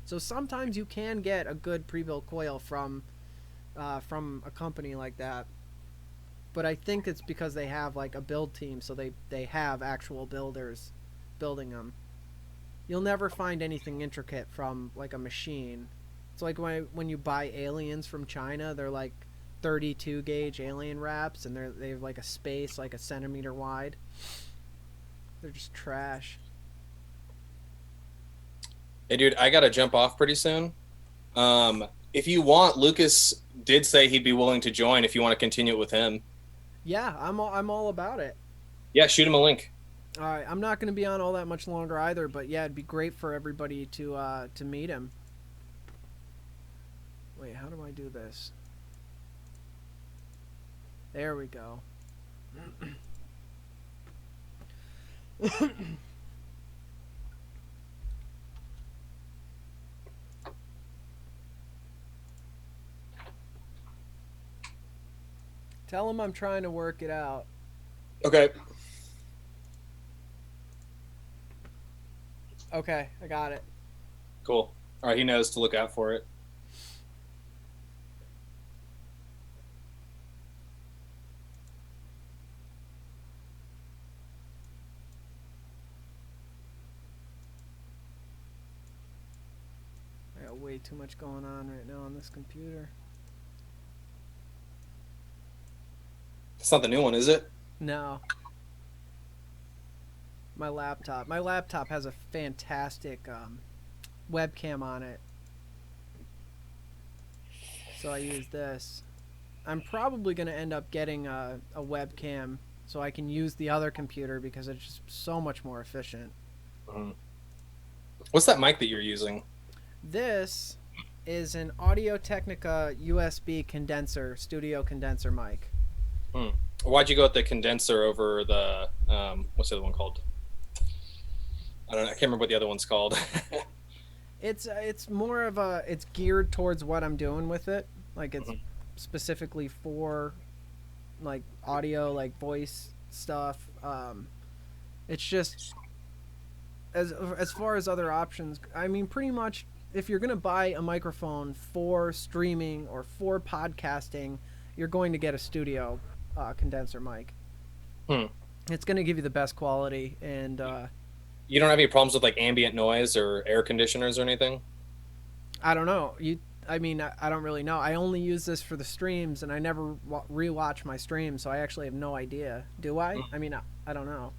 [SPEAKER 2] So sometimes you can get a good pre-built coil from a company like that. But I think it's because they have like a build team, so they have actual builders building them. You'll never find anything intricate from like a machine. It's like when you buy aliens from China, they're like 32 gauge alien wraps, and they have like a space like a centimeter wide. They're just trash.
[SPEAKER 1] Hey, dude, I gotta jump off pretty soon. If you want, Lucas did say he'd be willing to join if you want to continue it with him.
[SPEAKER 2] Yeah, I'm all about it.
[SPEAKER 1] Yeah, shoot him a link.
[SPEAKER 2] All right, I'm not going to be on all that much longer either, but yeah, it'd be great for everybody to meet him. Wait, how do I do this? There we go. Tell him I'm trying to work it out.
[SPEAKER 1] Okay.
[SPEAKER 2] Okay, I got it.
[SPEAKER 1] Cool. All right, he knows to look out for it.
[SPEAKER 2] I got way too much going on right now on this computer.
[SPEAKER 1] It's not the new one, is it?
[SPEAKER 2] No. My laptop has a fantastic webcam on it. So I use this. I'm probably going to end up getting a webcam so I can use the other computer because it's just so much more efficient.
[SPEAKER 1] Mhm. What's that mic that you're using?
[SPEAKER 2] This is an Audio Technica USB condenser, studio condenser mic.
[SPEAKER 1] Hmm. Why'd you go with the condenser over the what's the other one called? I don't know. I can't remember what the other one's called.
[SPEAKER 2] It's more of a it's geared towards what I'm doing with it. Like it's
[SPEAKER 1] Mhm.
[SPEAKER 2] specifically for like audio, like voice stuff. It's just as far as other options. I mean, pretty much if you're gonna buy a microphone for streaming or for podcasting, you're going to get a studio condenser mic.
[SPEAKER 1] Hmm.
[SPEAKER 2] It's going to give you the best quality, and
[SPEAKER 1] You don't have any problems with like ambient noise or air conditioners or anything?
[SPEAKER 2] I don't know. I mean, I don't really know. I only use this for the streams, and I never rewatch my streams, so I actually have no idea. Do I?
[SPEAKER 1] Hmm.
[SPEAKER 2] I mean, I don't know.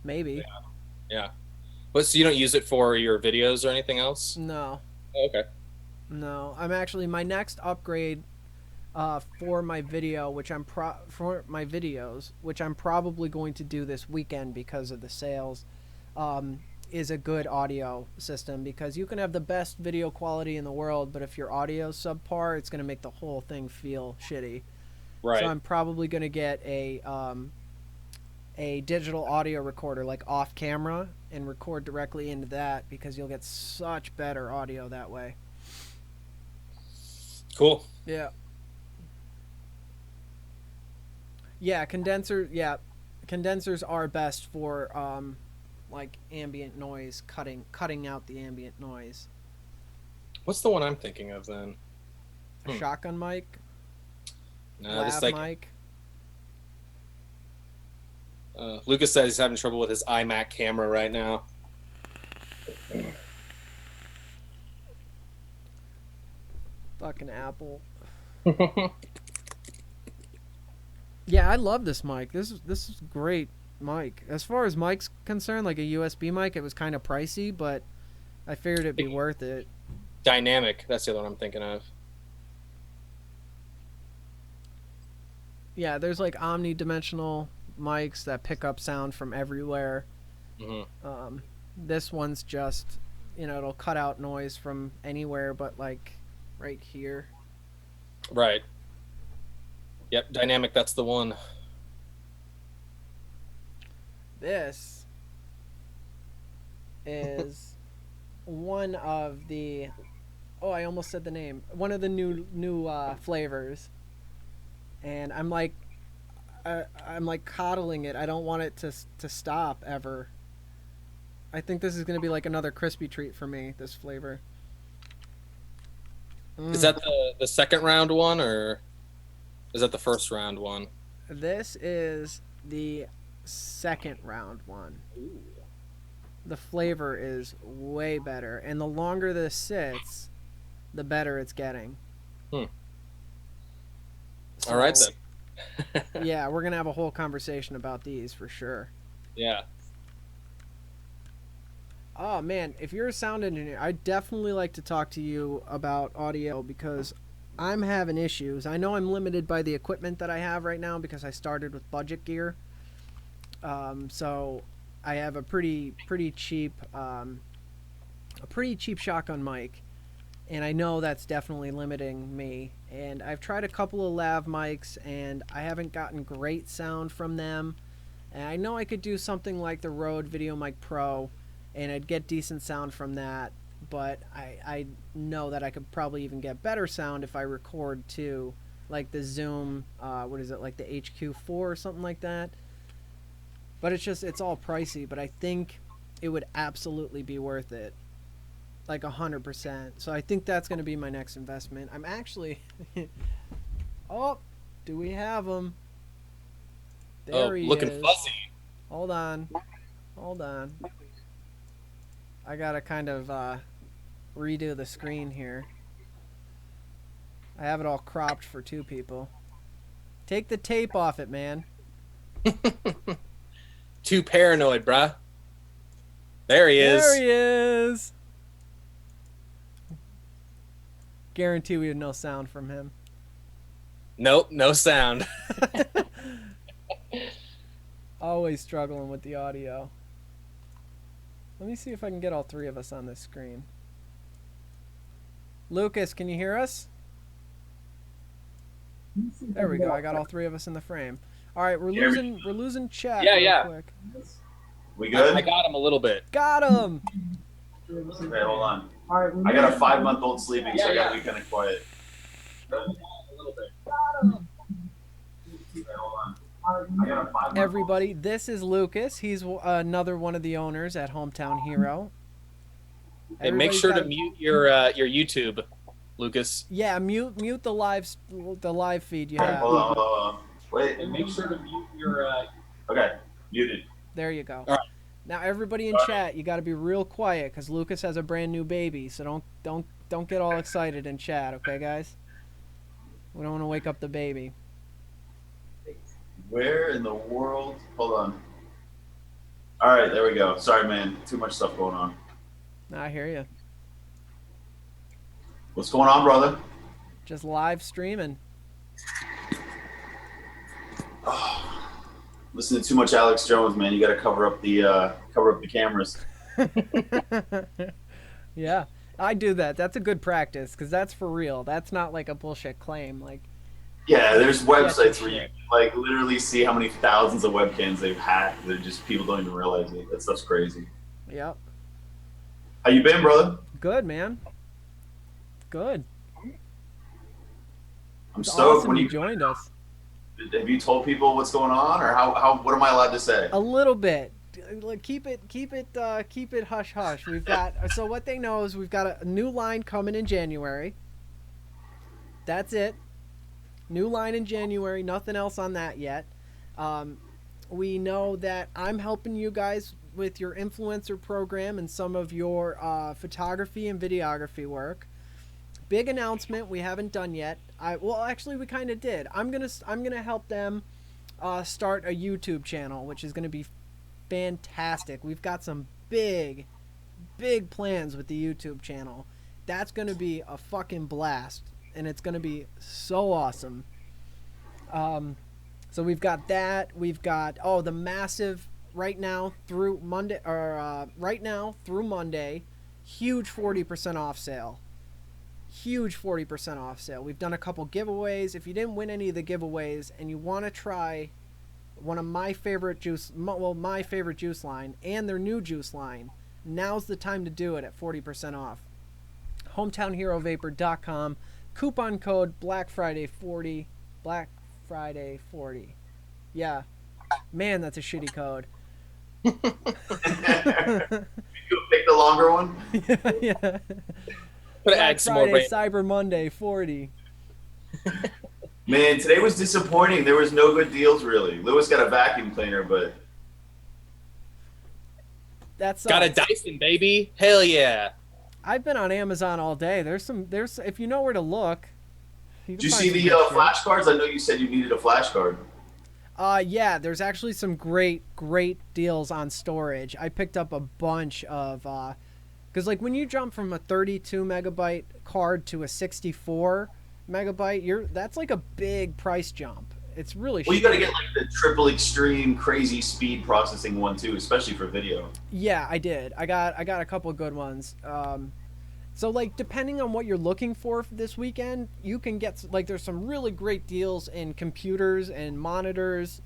[SPEAKER 2] Maybe.
[SPEAKER 1] Yeah. Yeah. But so you don't use it for your videos or anything else?
[SPEAKER 2] No,
[SPEAKER 1] Oh, okay.
[SPEAKER 2] no. I'm actually my next upgrade for my video, for my videos, which I'm probably going to do this weekend because of the sales. Um, is a good audio system because you can have the best video quality in the world, but if your audio subpar, it's going to make the whole thing feel shitty. So
[SPEAKER 1] Right.
[SPEAKER 2] I'm probably going to get a digital audio recorder like off camera and record directly into that because you'll get such better audio that way.
[SPEAKER 1] Cool.
[SPEAKER 2] Yeah. Yeah, condensers are best for like ambient noise, cutting out the ambient noise.
[SPEAKER 1] What's the one I'm thinking of then?
[SPEAKER 2] A
[SPEAKER 1] Hmm.
[SPEAKER 2] shotgun mic,
[SPEAKER 1] This
[SPEAKER 2] lav
[SPEAKER 1] like
[SPEAKER 2] mic.
[SPEAKER 1] Lucas says he's having trouble with his iMac camera right now.
[SPEAKER 2] Fucking Apple. Yeah, I love this mic. This is great mic. As far as mic's concerned, like a USB mic, it was kind of pricey, but I figured it'd be worth it.
[SPEAKER 1] Dynamic. That's the other one I'm thinking of.
[SPEAKER 2] Yeah, there's like omnidimensional mics that pick up sound from everywhere.
[SPEAKER 1] Hmm.
[SPEAKER 2] This one's just, it'll cut out noise from anywhere but like right here.
[SPEAKER 1] Right. Yep. Dynamic. That's the one.
[SPEAKER 2] This is one of the oh, I almost said the name. One of the new flavors, and I'm like coddling it. I don't want it to stop ever. I think this is gonna be like another crispy treat for me. This flavor.
[SPEAKER 1] Is
[SPEAKER 2] Mm.
[SPEAKER 1] that the second round one or is that the first round one?
[SPEAKER 2] This is the second round one.
[SPEAKER 1] Ooh.
[SPEAKER 2] The flavor is way better, and the longer this sits, the better it's getting.
[SPEAKER 1] Hmm. All right
[SPEAKER 2] So
[SPEAKER 1] then.
[SPEAKER 2] yeah, we're gonna have a whole conversation about these for sure.
[SPEAKER 1] Yeah.
[SPEAKER 2] Oh man, if you're a sound engineer, I'd definitely like to talk to you about audio because I'm having issues. I know I'm limited by the equipment that I have right now because I started with budget gear. So I have a pretty cheap shotgun mic, and I know that's definitely limiting me. And I've tried a couple of lav mics, and I haven't gotten great sound from them. And I know I could do something like the Rode VideoMic Pro, and I'd get decent sound from that. But I know that I could probably even get better sound if I record too, like the Zoom, what is it, like the HQ4 or something like that. But it's all pricey. But I think it would absolutely be worth it, like 100%. So I think that's going to be my next investment. I'm actually, oh, do we have him?
[SPEAKER 1] Oh,
[SPEAKER 2] There he
[SPEAKER 1] looking
[SPEAKER 2] is.
[SPEAKER 1] fuzzy.
[SPEAKER 2] Hold on. Hold on. I gotta kind of redo the screen here. I have it all cropped for two people. Take the tape off it, man.
[SPEAKER 1] Too paranoid, bruh. There he
[SPEAKER 2] There
[SPEAKER 1] is.
[SPEAKER 2] he is. Guarantee we have no sound from him.
[SPEAKER 1] Nope, no sound.
[SPEAKER 2] Always struggling with the audio. Let me see if I can get all three of us on this screen. Lucas, can you hear us? There we go. I got all three of us in the frame. All right, we're losing chat
[SPEAKER 1] Yeah,
[SPEAKER 2] real
[SPEAKER 1] yeah.
[SPEAKER 2] quick.
[SPEAKER 3] We good?
[SPEAKER 1] I got him a little bit.
[SPEAKER 2] Got him.
[SPEAKER 3] Okay, hold on. I got a 5-month-old sleeping, so I gotta be kind of quiet.
[SPEAKER 1] A little bit.
[SPEAKER 3] Okay, hold on. I got a 5-month-old.
[SPEAKER 2] Everybody, this is Lucas. He's another one of the owners at Hometown Hero.
[SPEAKER 1] Hey, make
[SPEAKER 2] Everybody's
[SPEAKER 1] sure to
[SPEAKER 2] got-
[SPEAKER 1] mute your YouTube, Lucas.
[SPEAKER 2] Yeah, mute the live feed you
[SPEAKER 3] Okay,
[SPEAKER 2] have.
[SPEAKER 3] hold on. Wait.
[SPEAKER 1] And make sure to mute your.
[SPEAKER 3] Okay, muted.
[SPEAKER 2] There you go.
[SPEAKER 1] All right.
[SPEAKER 2] Now everybody in chat, you got to be real quiet because Lucas has a brand new baby. So don't get all excited in chat, okay, guys? We don't want to wake up the baby.
[SPEAKER 3] Where in the world? Hold on. All right, there we go. Sorry, man. Too much stuff going on.
[SPEAKER 2] I hear you.
[SPEAKER 3] What's going on, brother?
[SPEAKER 2] Just live streaming.
[SPEAKER 3] Oh, listen to too much Alex Jones, man. You got to cover up the cameras.
[SPEAKER 2] Yeah, I do that. That's a good practice because that's for real. That's not like a bullshit claim. Like,
[SPEAKER 3] Yeah, there's websites where you
[SPEAKER 2] shit.
[SPEAKER 3] can, like, literally see how many thousands of webcams they've hacked. They're just people don't even realize it. That stuff's crazy.
[SPEAKER 2] yep.
[SPEAKER 3] How you been, brother?
[SPEAKER 2] Good, man. Good.
[SPEAKER 3] I'm
[SPEAKER 2] It's
[SPEAKER 3] stoked.
[SPEAKER 2] awesome
[SPEAKER 3] When
[SPEAKER 2] you
[SPEAKER 3] you
[SPEAKER 2] joined us.
[SPEAKER 3] have you told people what's going on, or how what am I allowed to say?
[SPEAKER 2] A little bit. Like, keep it hush hush. We've got so what they know is we've got a new line coming in January. That's it. New line in January. Nothing else on that yet. We know that I'm helping you guys with your influencer program and some of your photography and videography work. Big announcement we haven't done yet. Actually we kind of did. I'm gonna help them start a YouTube channel, which is gonna be fantastic. We've got some big plans with the YouTube channel. That's gonna be a fucking blast, and it's gonna be so awesome. So we've got that. We've got the massive right now through Monday, huge 40% off sale. Huge 40% off sale. We've done a couple giveaways. If you didn't win any of the giveaways and you want to try one of my favorite my favorite juice line and their new juice line, now's the time to do it at 40% off. HometownHeroVapor.com. Coupon code Black Friday 40. Black Friday 40. Yeah. Man, that's a shitty code.
[SPEAKER 3] You pick the longer one.
[SPEAKER 2] Yeah.
[SPEAKER 1] But
[SPEAKER 2] Black
[SPEAKER 1] add some more
[SPEAKER 2] Friday,
[SPEAKER 1] rain.
[SPEAKER 2] Cyber Monday 40.
[SPEAKER 3] Man, today was disappointing. There was no good deals really. Lewis got a vacuum cleaner, but
[SPEAKER 2] That's
[SPEAKER 1] Got a Dyson, baby. Hell yeah.
[SPEAKER 2] I've been on Amazon all day. There's if you know where to look.
[SPEAKER 3] did you see the flashcards? I know you said you needed a flashcard.
[SPEAKER 2] Yeah, there's actually some great deals on storage. I picked up a bunch of because like when you jump from a 32 megabyte card to a 64 megabyte, that's like a big price jump. It's really
[SPEAKER 3] Well, you got to get like the triple extreme crazy speed processing one too, especially for video.
[SPEAKER 2] Yeah, I did. I got a couple of good ones. So like depending on what you're looking for this weekend, you can get like there's some really great deals in computers and monitors.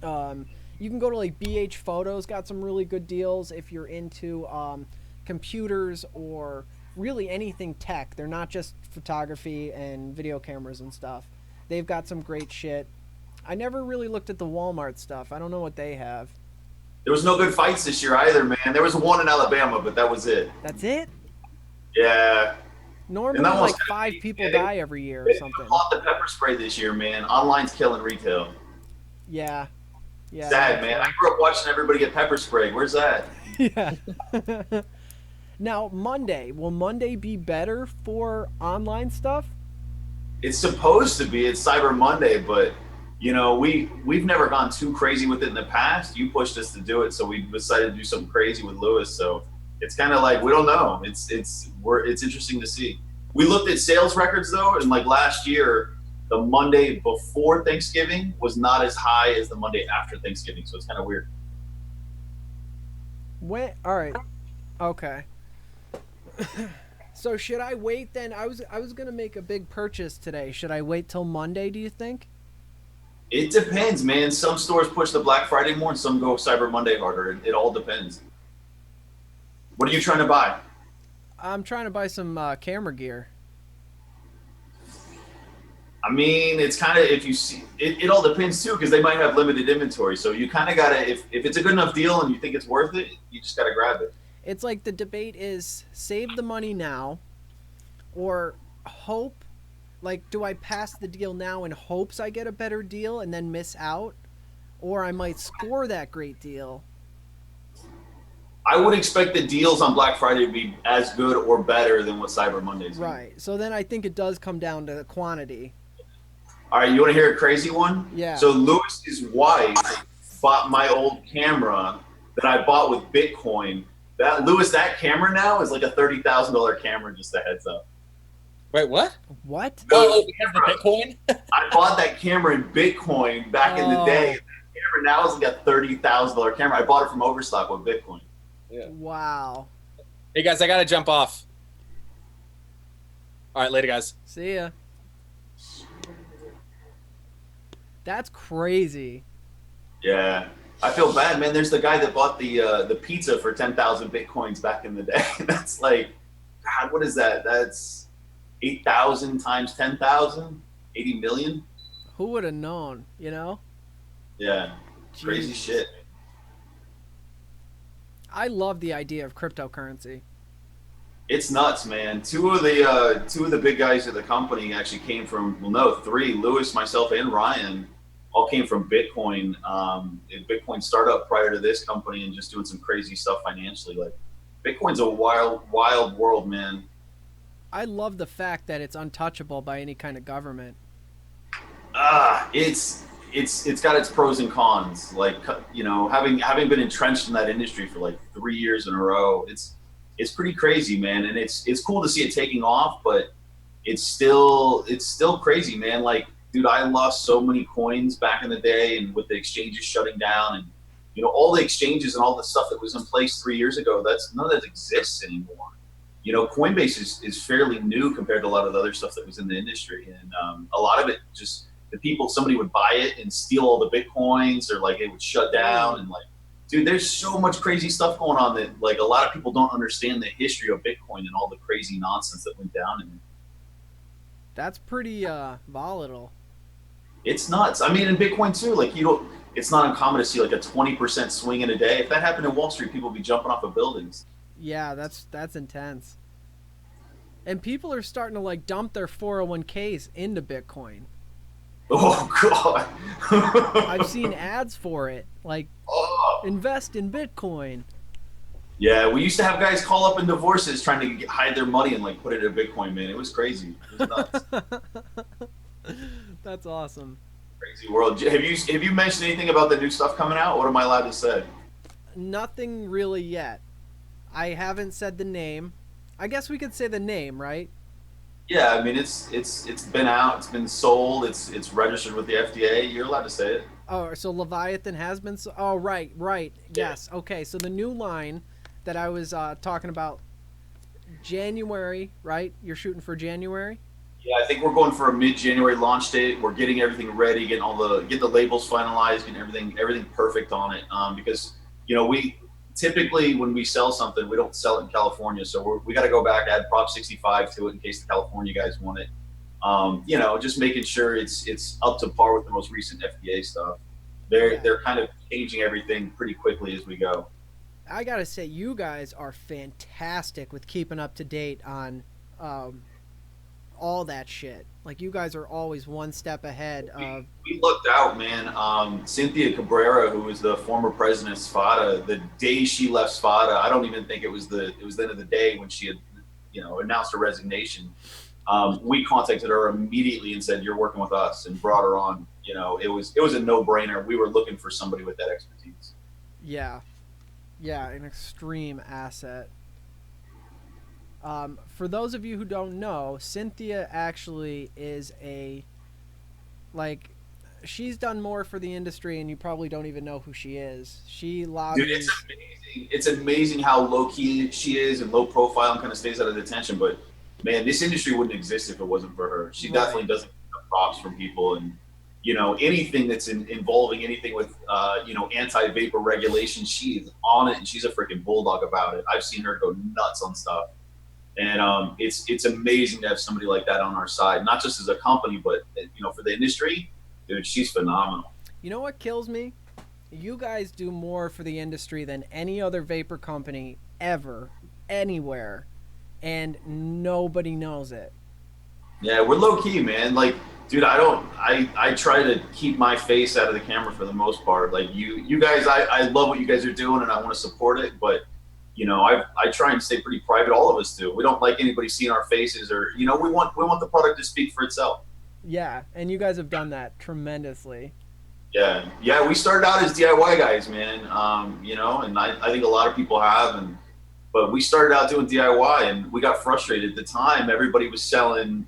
[SPEAKER 2] You can go to like BH Photos, got some really good deals if you're into computers or really anything tech. They're not just photography and video cameras and stuff. They've got some great shit. I never really looked at the Walmart stuff. I don't know what they have.
[SPEAKER 3] There was no good fights this year either, man. There was one in Alabama, but that was it.
[SPEAKER 2] That's it?
[SPEAKER 3] Yeah.
[SPEAKER 2] Normally,
[SPEAKER 3] And that was
[SPEAKER 2] like 5 people
[SPEAKER 3] they-
[SPEAKER 2] die every year or
[SPEAKER 3] They
[SPEAKER 2] something.
[SPEAKER 3] fought the pepper spray this year, man. Online's killing retail.
[SPEAKER 2] Yeah. Yeah.
[SPEAKER 3] Sad, man. I grew up watching everybody get pepper sprayed. Where's that?
[SPEAKER 2] Yeah. Now, Monday. Will Monday be better for online stuff?
[SPEAKER 3] It's supposed to be. It's Cyber Monday, but you know, we've never gone too crazy with it in the past. You pushed us to do it, so we decided to do something crazy with Lewis. So it's kind of like we don't know. It's interesting to see. We looked at sales records though, and like last year, the Monday before Thanksgiving was not as high as the Monday after Thanksgiving. So it's kind of weird.
[SPEAKER 2] When? All right. Okay. So should I wait then? I was gonna make a big purchase today. Should I wait till Monday? Do you think?
[SPEAKER 3] It depends, man. Some stores push the Black Friday more, and some go Cyber Monday harder. It all depends. What are you trying to buy?
[SPEAKER 2] I'm trying to buy some camera gear.
[SPEAKER 3] I mean, it's kind of if you see it all depends too, because they might have limited inventory. So you kind of gotta if it's a good enough deal and you think it's worth it, you just gotta grab it.
[SPEAKER 2] It's like the debate is save the money now or hope. Like, do I pass the deal now in hopes I get a better deal and then miss out? Or I might score that great deal.
[SPEAKER 3] I would expect the deals on Black Friday to be as good or better than what Cyber Monday's.
[SPEAKER 2] Right. So then I think it does come down to the quantity.
[SPEAKER 3] All right, you want to hear a crazy one?
[SPEAKER 2] Yeah.
[SPEAKER 3] So Lewis's wife bought my old camera that I bought with Bitcoin. That camera now is like a $30,000 camera. Just a heads up.
[SPEAKER 1] Wait, what?
[SPEAKER 2] What?
[SPEAKER 1] Oh, because the Bitcoin?
[SPEAKER 3] I bought that camera in Bitcoin back in the day. That camera now is like a $30,000 camera. I bought it from Overstock with Bitcoin.
[SPEAKER 1] Yeah.
[SPEAKER 2] Wow.
[SPEAKER 1] Hey guys, I gotta jump off. All right, later, guys.
[SPEAKER 2] See ya. That's crazy.
[SPEAKER 3] Yeah, I feel bad, man. There's the guy that bought the pizza for 10,000 Bitcoins back in the day. That's like, God, what is that? That's 8,000 times 10,000, 80 million.
[SPEAKER 2] Who would have known, you know?
[SPEAKER 3] Yeah, crazy
[SPEAKER 2] Jeez.
[SPEAKER 3] shit.
[SPEAKER 2] I love the idea of cryptocurrency.
[SPEAKER 3] It's nuts, man. Two of the big guys at the company actually came from, well, no, three, Lewis, myself, and Ryan, all came from Bitcoin. A Bitcoin startup prior to this company, and just doing some crazy stuff financially. Like, Bitcoin's a wild, wild world, man.
[SPEAKER 2] I love the fact that it's untouchable by any kind of government.
[SPEAKER 3] It's got its pros and cons. Like, you know, having been entrenched in that industry for like 3 years in a row, it's pretty crazy, man. And it's cool to see it taking off, but it's still crazy, man. Like, dude, I lost so many coins back in the day, and with the exchanges shutting down, and you know, all the exchanges and all the stuff that was in place 3 years ago, none of that exists anymore. You know, Coinbase is fairly new compared to a lot of the other stuff that was in the industry, and a lot of it just somebody would buy it and steal all the Bitcoins, or like it would shut down, and like, dude, there's so much crazy stuff going on that like a lot of people don't understand the history of Bitcoin and all the crazy nonsense that went down in it.
[SPEAKER 2] That's pretty volatile.
[SPEAKER 3] It's nuts. I mean, in Bitcoin too, like it's not uncommon to see like a 20% swing in a day. If that happened in Wall Street, people would be jumping off of buildings.
[SPEAKER 2] Yeah, that's intense. And people are starting to like dump their 401ks into Bitcoin.
[SPEAKER 3] Oh God.
[SPEAKER 2] I've seen ads for it, like invest in Bitcoin.
[SPEAKER 3] Yeah, we used to have guys call up in divorces trying to hide their money and like put it in Bitcoin, man. It was crazy. It was nuts.
[SPEAKER 2] That's awesome.
[SPEAKER 3] Crazy world. Have you mentioned anything about the new stuff coming out? What am I allowed to say?
[SPEAKER 2] Nothing really yet. I haven't said the name. I guess we could say the name, right?
[SPEAKER 3] Yeah, I mean it's been out, it's been sold, it's registered with the FDA. You're allowed to say it.
[SPEAKER 2] Oh, so Leviathan has been. Oh, right. Yes. Okay. So the new line that I was talking about, January, right? You're shooting for January.
[SPEAKER 3] Yeah, I think we're going for a mid-January launch date. We're getting everything ready, getting the labels finalized, getting everything perfect on it. Because you know, we typically when we sell something, we don't sell it in California, so we got to go back, add Prop 65 to it in case the California guys want it. You know, just making sure it's up to par with the most recent FDA stuff. They're kind of changing everything pretty quickly as we go.
[SPEAKER 2] I gotta say, you guys are fantastic with keeping up to date on all that shit. Like, you guys are always one step ahead of.
[SPEAKER 3] We looked out, man. Cynthia Cabrera, who was the former president of SFATA, the day she left SFATA, I don't even think it was the end of the day when she had, you know, announced her resignation. We contacted her immediately and said, "You're working with us," and brought her on. You know, it was a no-brainer. We were looking for somebody with that expertise.
[SPEAKER 2] Yeah, an extreme asset. For those of you who don't know, Cynthia actually is a Like, she's done more for the industry, and you probably don't even know who she is. She
[SPEAKER 3] Dude, it's
[SPEAKER 2] lobbies.
[SPEAKER 3] amazing. It's amazing how low key she is and low profile and kind of stays out of the attention. But man, this industry wouldn't exist if it wasn't for her. She
[SPEAKER 2] Right.
[SPEAKER 3] definitely doesn't get the props from people, and anything that's involving anything with anti vapor regulation, she is on it and she's a freaking bulldog about it. I've seen her go nuts on stuff, and it's amazing to have somebody like that on our side, not just as a company, but for the industry. Dude, she's phenomenal.
[SPEAKER 2] You know what kills me? You guys do more for the industry than any other vapor company ever, anywhere, and nobody knows it.
[SPEAKER 3] Yeah, we're low key, man. Like, dude, I try to keep my face out of the camera for the most part. Like you guys, I love what you guys are doing and I want to support it, but I try and stay pretty private. All of us do. We don't like anybody seeing our faces, or we want the product to speak for itself.
[SPEAKER 2] Yeah, and you guys have done that tremendously.
[SPEAKER 3] Yeah. We started out as DIY guys, man. And I think a lot of people have, but we started out doing DIY, and we got frustrated. At the time, everybody was selling,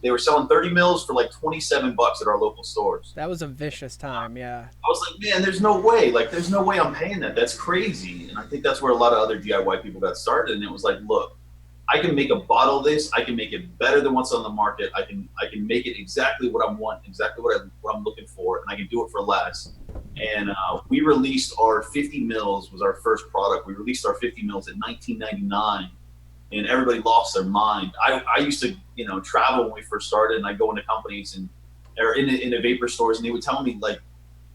[SPEAKER 3] they were selling 30 mils for like $27 at our local stores.
[SPEAKER 2] That was a vicious time, yeah.
[SPEAKER 3] I was like, man, there's no way. Like, there's no way I'm paying that. That's crazy. And I think that's where a lot of other DIY people got started. And it was like, look, I can make a bottle of this. I can make it better than what's on the market. I can make it exactly what I want, exactly what I'm looking for, and I can do it for less. And we released our 50 mils was our first product. We released our 50 mils in 1999, and everybody lost their mind. I used to travel when we first started, and I go into companies or in the vapor stores, and they would tell me like,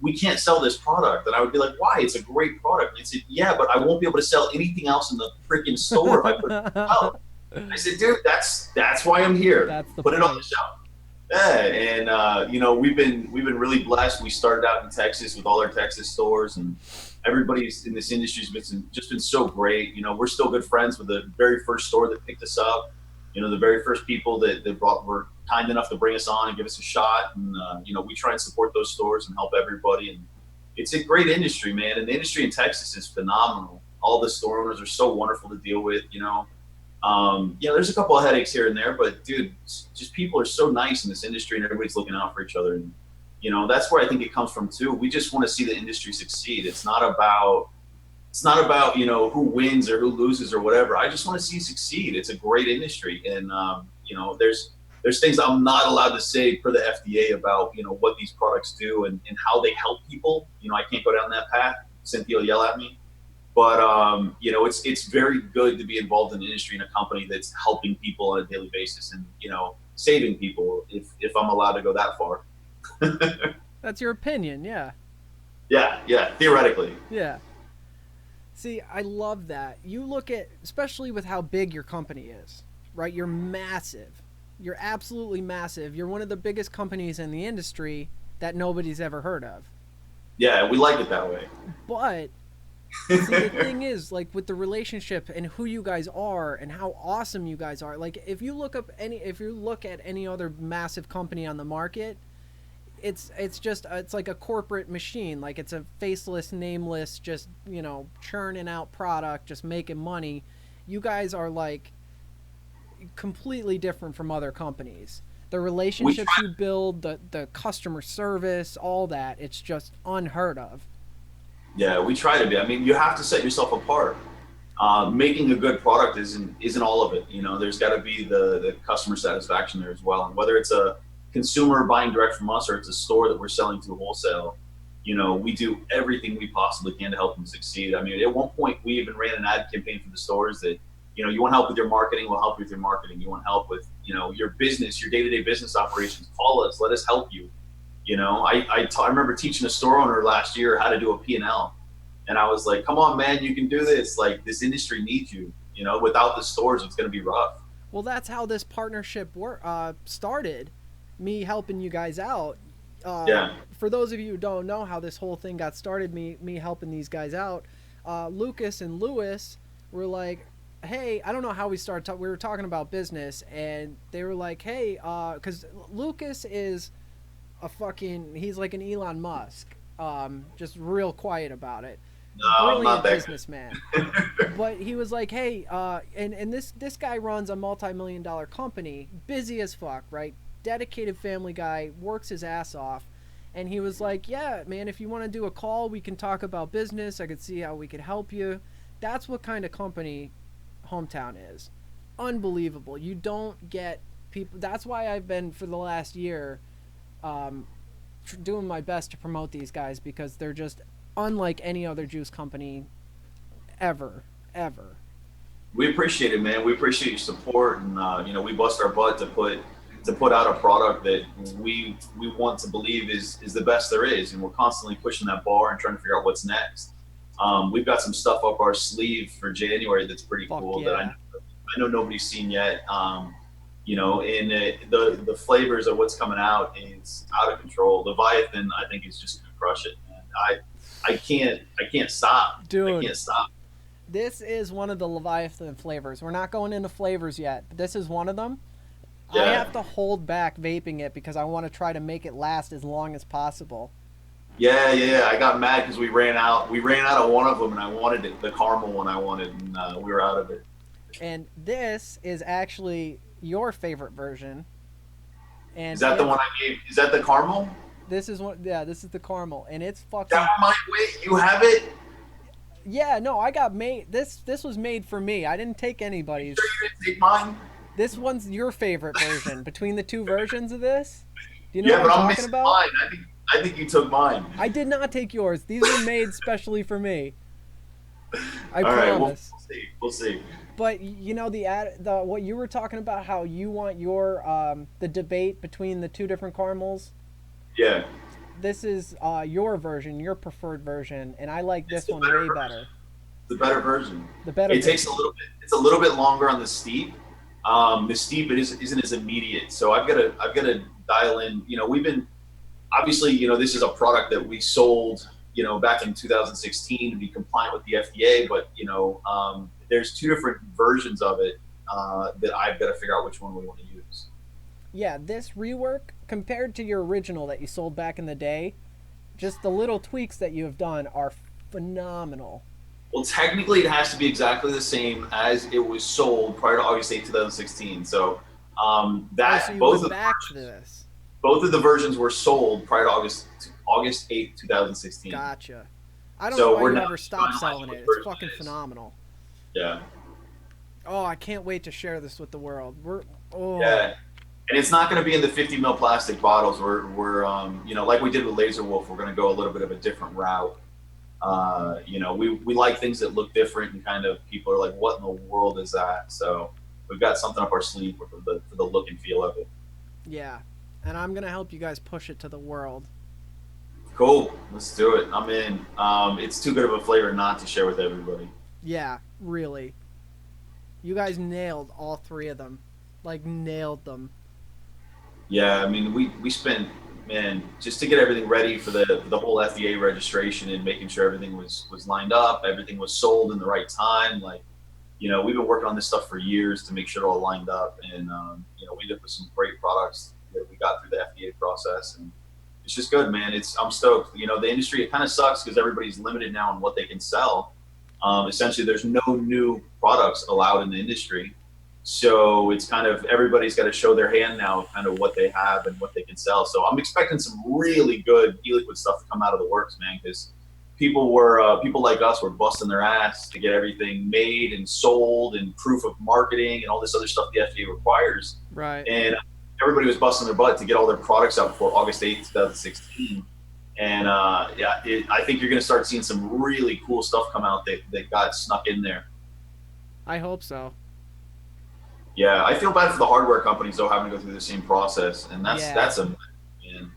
[SPEAKER 3] we can't sell this product. And I would be like, why? It's a great product. And they said, yeah, but I won't be able to sell anything else in the freaking store if I put it out. I said, dude, that's why I'm here.
[SPEAKER 2] That's the
[SPEAKER 3] put
[SPEAKER 2] point.
[SPEAKER 3] it on the shelf. Yeah, and we've been really blessed. We started out in Texas with all our Texas stores, and everybody's in this industry has been so great. We're still good friends with the very first store that picked us up. The very first people that were kind enough to bring us on and give us a shot. And, we try and support those stores and help everybody. And it's a great industry, man. And the industry in Texas is phenomenal. All the store owners are so wonderful to deal with, there's a couple of headaches here and there, but dude, just people are so nice in this industry and everybody's looking out for each other. And, that's where I think it comes from too. We just want to see the industry succeed. It's not about who wins or who loses or whatever. I just want to see it succeed. It's a great industry, and there's things I'm not allowed to say per the FDA about what these products do and how they help people. I can't go down that path. Cynthia will yell at me, but it's very good to be involved in the industry in a company that's helping people on a daily basis and saving people if I'm allowed to go that far.
[SPEAKER 2] That's your opinion, yeah.
[SPEAKER 3] Yeah, theoretically.
[SPEAKER 2] Yeah. See, I love that. You look at, especially with how big your company is, right? You're massive. You're absolutely massive. You're one of the biggest companies in the industry that nobody's ever heard of.
[SPEAKER 3] Yeah, we like it that way.
[SPEAKER 2] But see, the thing is, like, with the relationship and who you guys are and how awesome you guys are, like, if you look at any other massive company on the market, it's like a corporate machine. Like, it's a faceless, nameless, just churning out product, just making money. You guys are like completely different from other companies. The relationships you build, the customer service, all that, it's just unheard of.
[SPEAKER 3] Yeah, we try to be. I mean, you have to set yourself apart. Making a good product isn't all of it. There's got to be the customer satisfaction there as well. And whether it's a consumer buying direct from us or it's a store that we're selling to wholesale, we do everything we possibly can to help them succeed. I mean, at one point we even ran an ad campaign for the stores that, you want help with your marketing, we'll help you with your marketing. You want help with, your business, your day-to-day business operations, call us, let us help you. I remember teaching a store owner last year how to do a P&L. And I was like, come on, man, you can do this. Like, this industry needs you. Without the stores, it's going to be rough.
[SPEAKER 2] Well, that's how this partnership started. Me helping you guys out. For those of you who don't know how this whole thing got started, me helping these guys out, Lucas and Lewis were like, hey, I don't know how we started. We were talking about business, and they were like, hey, because Lucas is he's like an Elon Musk, just real quiet about it.
[SPEAKER 3] No,
[SPEAKER 2] Brilliant businessman. But he was like, hey, and this guy runs a multi-million-dollar company, busy as fuck, right? dedicated family guy, works his ass off. And he was like, yeah, man, if you want to do a call, we can talk about business. I could see how we could help you. That's what kind of company Hometown is. Unbelievable. You don't get people. That's why I've been, for the last year, doing my best to promote these guys, because they're just unlike any other juice company ever, ever.
[SPEAKER 3] We appreciate it, man. We appreciate your support, and we bust our butt to put out a product that we want to believe is the best there is, and we're constantly pushing that bar and trying to figure out what's next. We've got some stuff up our sleeve for January that's pretty cool that I know nobody's seen yet. And the flavors of what's coming out is out of control. Leviathan, I think, is just gonna crush it, man. I can't stop.
[SPEAKER 2] Dude,
[SPEAKER 3] I can't stop.
[SPEAKER 2] this is one of the Leviathan flavors. We're not going into flavors yet, but this is one of them.
[SPEAKER 3] Yeah.
[SPEAKER 2] I have to hold back vaping it because I want to try to make it last as long as possible.
[SPEAKER 3] Yeah. I got mad because we ran out of one of them, and I wanted it, the caramel one I wanted, and we were out of it.
[SPEAKER 2] And this is actually your favorite version. And
[SPEAKER 3] Is that the one I gave? Is that the caramel?
[SPEAKER 2] This is one. Yeah, this is the caramel, and it's fucking.
[SPEAKER 3] That might wait. You have it?
[SPEAKER 2] Yeah, no, I got made. This was made for me. I didn't take anybody's.
[SPEAKER 3] Sure you didn't take mine?
[SPEAKER 2] This one's your favorite version. Between the two versions of this, do you know
[SPEAKER 3] Yeah,
[SPEAKER 2] what
[SPEAKER 3] but
[SPEAKER 2] I'm
[SPEAKER 3] I'm
[SPEAKER 2] talking
[SPEAKER 3] missing
[SPEAKER 2] about?
[SPEAKER 3] mine. I think you took mine.
[SPEAKER 2] I did not take yours. These were made specially for me. I
[SPEAKER 3] All right,
[SPEAKER 2] promise.
[SPEAKER 3] we'll see.
[SPEAKER 2] But you know the what you were talking about, how you want your the debate between the two different caramels.
[SPEAKER 3] Yeah.
[SPEAKER 2] This is your version, your preferred version, and I like this one way better.
[SPEAKER 3] The better version.
[SPEAKER 2] The better.
[SPEAKER 3] It takes a little bit. It's a little bit longer on the steep. The steep isn't as immediate, so I've got to dial in. We've been obviously, this is a product that we sold, back in 2016 to be compliant with the FDA, but there's two different versions of it that I've got to figure out which one we want to use.
[SPEAKER 2] Yeah, this rework compared to your original that you sold back in the day, just the little tweaks that you have done are phenomenal.
[SPEAKER 3] Well, technically, it has to be exactly the same as it was sold prior to August 8, 2016. So
[SPEAKER 2] So you
[SPEAKER 3] both
[SPEAKER 2] went
[SPEAKER 3] of
[SPEAKER 2] back to this.
[SPEAKER 3] both of the versions were sold prior to August 8, 2016.
[SPEAKER 2] Gotcha. I don't
[SPEAKER 3] So
[SPEAKER 2] know why
[SPEAKER 3] we're
[SPEAKER 2] you
[SPEAKER 3] not
[SPEAKER 2] ever stopped
[SPEAKER 3] finalizing
[SPEAKER 2] selling
[SPEAKER 3] what
[SPEAKER 2] it. It's
[SPEAKER 3] version
[SPEAKER 2] fucking
[SPEAKER 3] it is.
[SPEAKER 2] phenomenal.
[SPEAKER 3] Yeah.
[SPEAKER 2] Oh, I can't wait to share this with the world.
[SPEAKER 3] Yeah. And it's not going to be in the 50 ml plastic bottles. We're like we did with Laser Wolf, we're going to go a little bit of a different route. We like things that look different, and kind of people are like, what in the world is that? So we've got something up our sleeve for the look and feel of it.
[SPEAKER 2] Yeah, and I'm gonna help you guys push it to the world.
[SPEAKER 3] Cool. Let's do it. I'm in. It's too good of a flavor not to share with everybody.
[SPEAKER 2] Yeah, really. You guys nailed all three of them. Like, nailed them.
[SPEAKER 3] Yeah, I mean, we spent, man, just to get everything ready for the whole FDA registration and making sure everything was lined up, everything was sold in the right time. Like, we've been working on this stuff for years to make sure it all lined up, and we ended up with some great products that we got through the FDA process, and it's just good, man. I'm stoked. The industry, it kind of sucks because everybody's limited now on what they can sell. Essentially, there's no new products allowed in the industry. So it's kind of, everybody's got to show their hand now, kind of what they have and what they can sell. So I'm expecting some really good e-liquid stuff to come out of the works, man, because people like us were busting their ass to get everything made and sold and proof of marketing and all this other stuff the FDA requires.
[SPEAKER 2] Right.
[SPEAKER 3] And everybody was busting their butt to get all their products out before August 8th, 2016. And I think you're going to start seeing some really cool stuff come out that got snuck in there.
[SPEAKER 2] I hope so.
[SPEAKER 3] Yeah, I feel bad for the hardware companies though, having to go through the same process, and that's a man.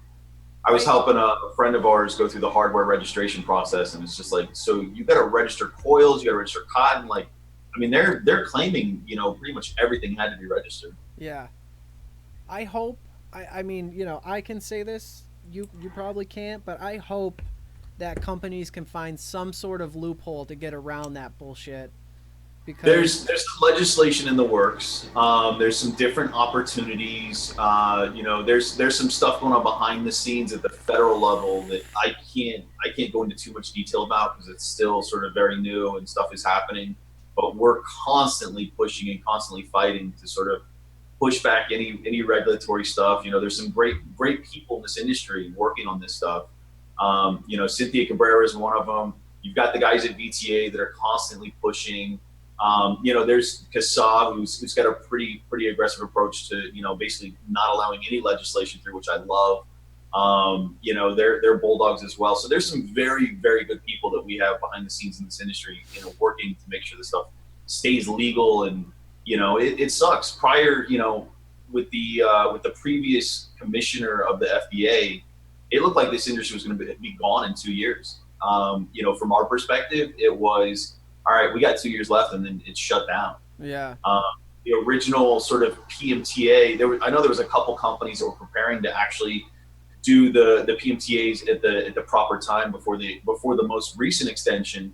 [SPEAKER 3] I was helping a friend of ours go through the hardware registration process, and it's just like, so you got to register coils, you got to register cotton. Like, I mean, they're claiming pretty much everything had to be registered.
[SPEAKER 2] Yeah. I hope. I mean, I can say this. You probably can't, but I hope that companies can find some sort of loophole to get around that bullshit. Because
[SPEAKER 3] there's some legislation in the works. There's some different opportunities. There's some stuff going on behind the scenes at the federal level that I can't go into too much detail about because it's still sort of very new and stuff is happening. But we're constantly pushing and constantly fighting to sort of push back any regulatory stuff. You know, there's some great people in this industry working on this stuff. You know, Cynthia Cabrera is one of them. You've got the guys at VTA that are constantly pushing. You know, there's Kassav, who's got a pretty aggressive approach to, you know, basically not allowing any legislation through, which I love. You know, they're bulldogs as well. So there's some very good people that we have behind the scenes in this industry, you know, working to make sure this stuff stays legal. And you know, it sucks. Prior, you know, with the previous commissioner of the FDA, it looked like this industry was going to be gone in 2 years. You know, from our perspective, it was all right. We got 2 years left, and then it's shut down.
[SPEAKER 2] Yeah.
[SPEAKER 3] The original sort of PMTA, I know there was a couple companies that were preparing to actually do the PMTAs at the proper time before the most recent extension,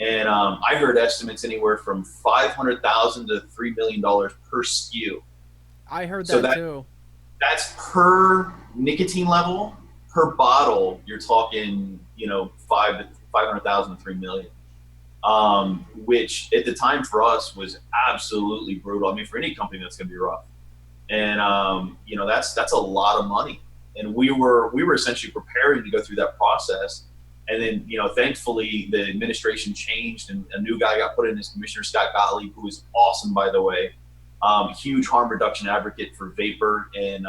[SPEAKER 3] and I heard estimates anywhere from $500,000 to $3 million per SKU.
[SPEAKER 2] I heard
[SPEAKER 3] So
[SPEAKER 2] that too.
[SPEAKER 3] that's per nicotine level. Per bottle, you're talking, you know, 500,000 to 3 million. Which at the time for us was absolutely brutal. I mean, for any company, that's going to be rough. And you know, that's a lot of money. And we were essentially preparing to go through that process. And then, you know, thankfully the administration changed and a new guy got put in as Commissioner Scott Gottlieb, who is awesome, by the way. Huge harm reduction advocate for vapor. And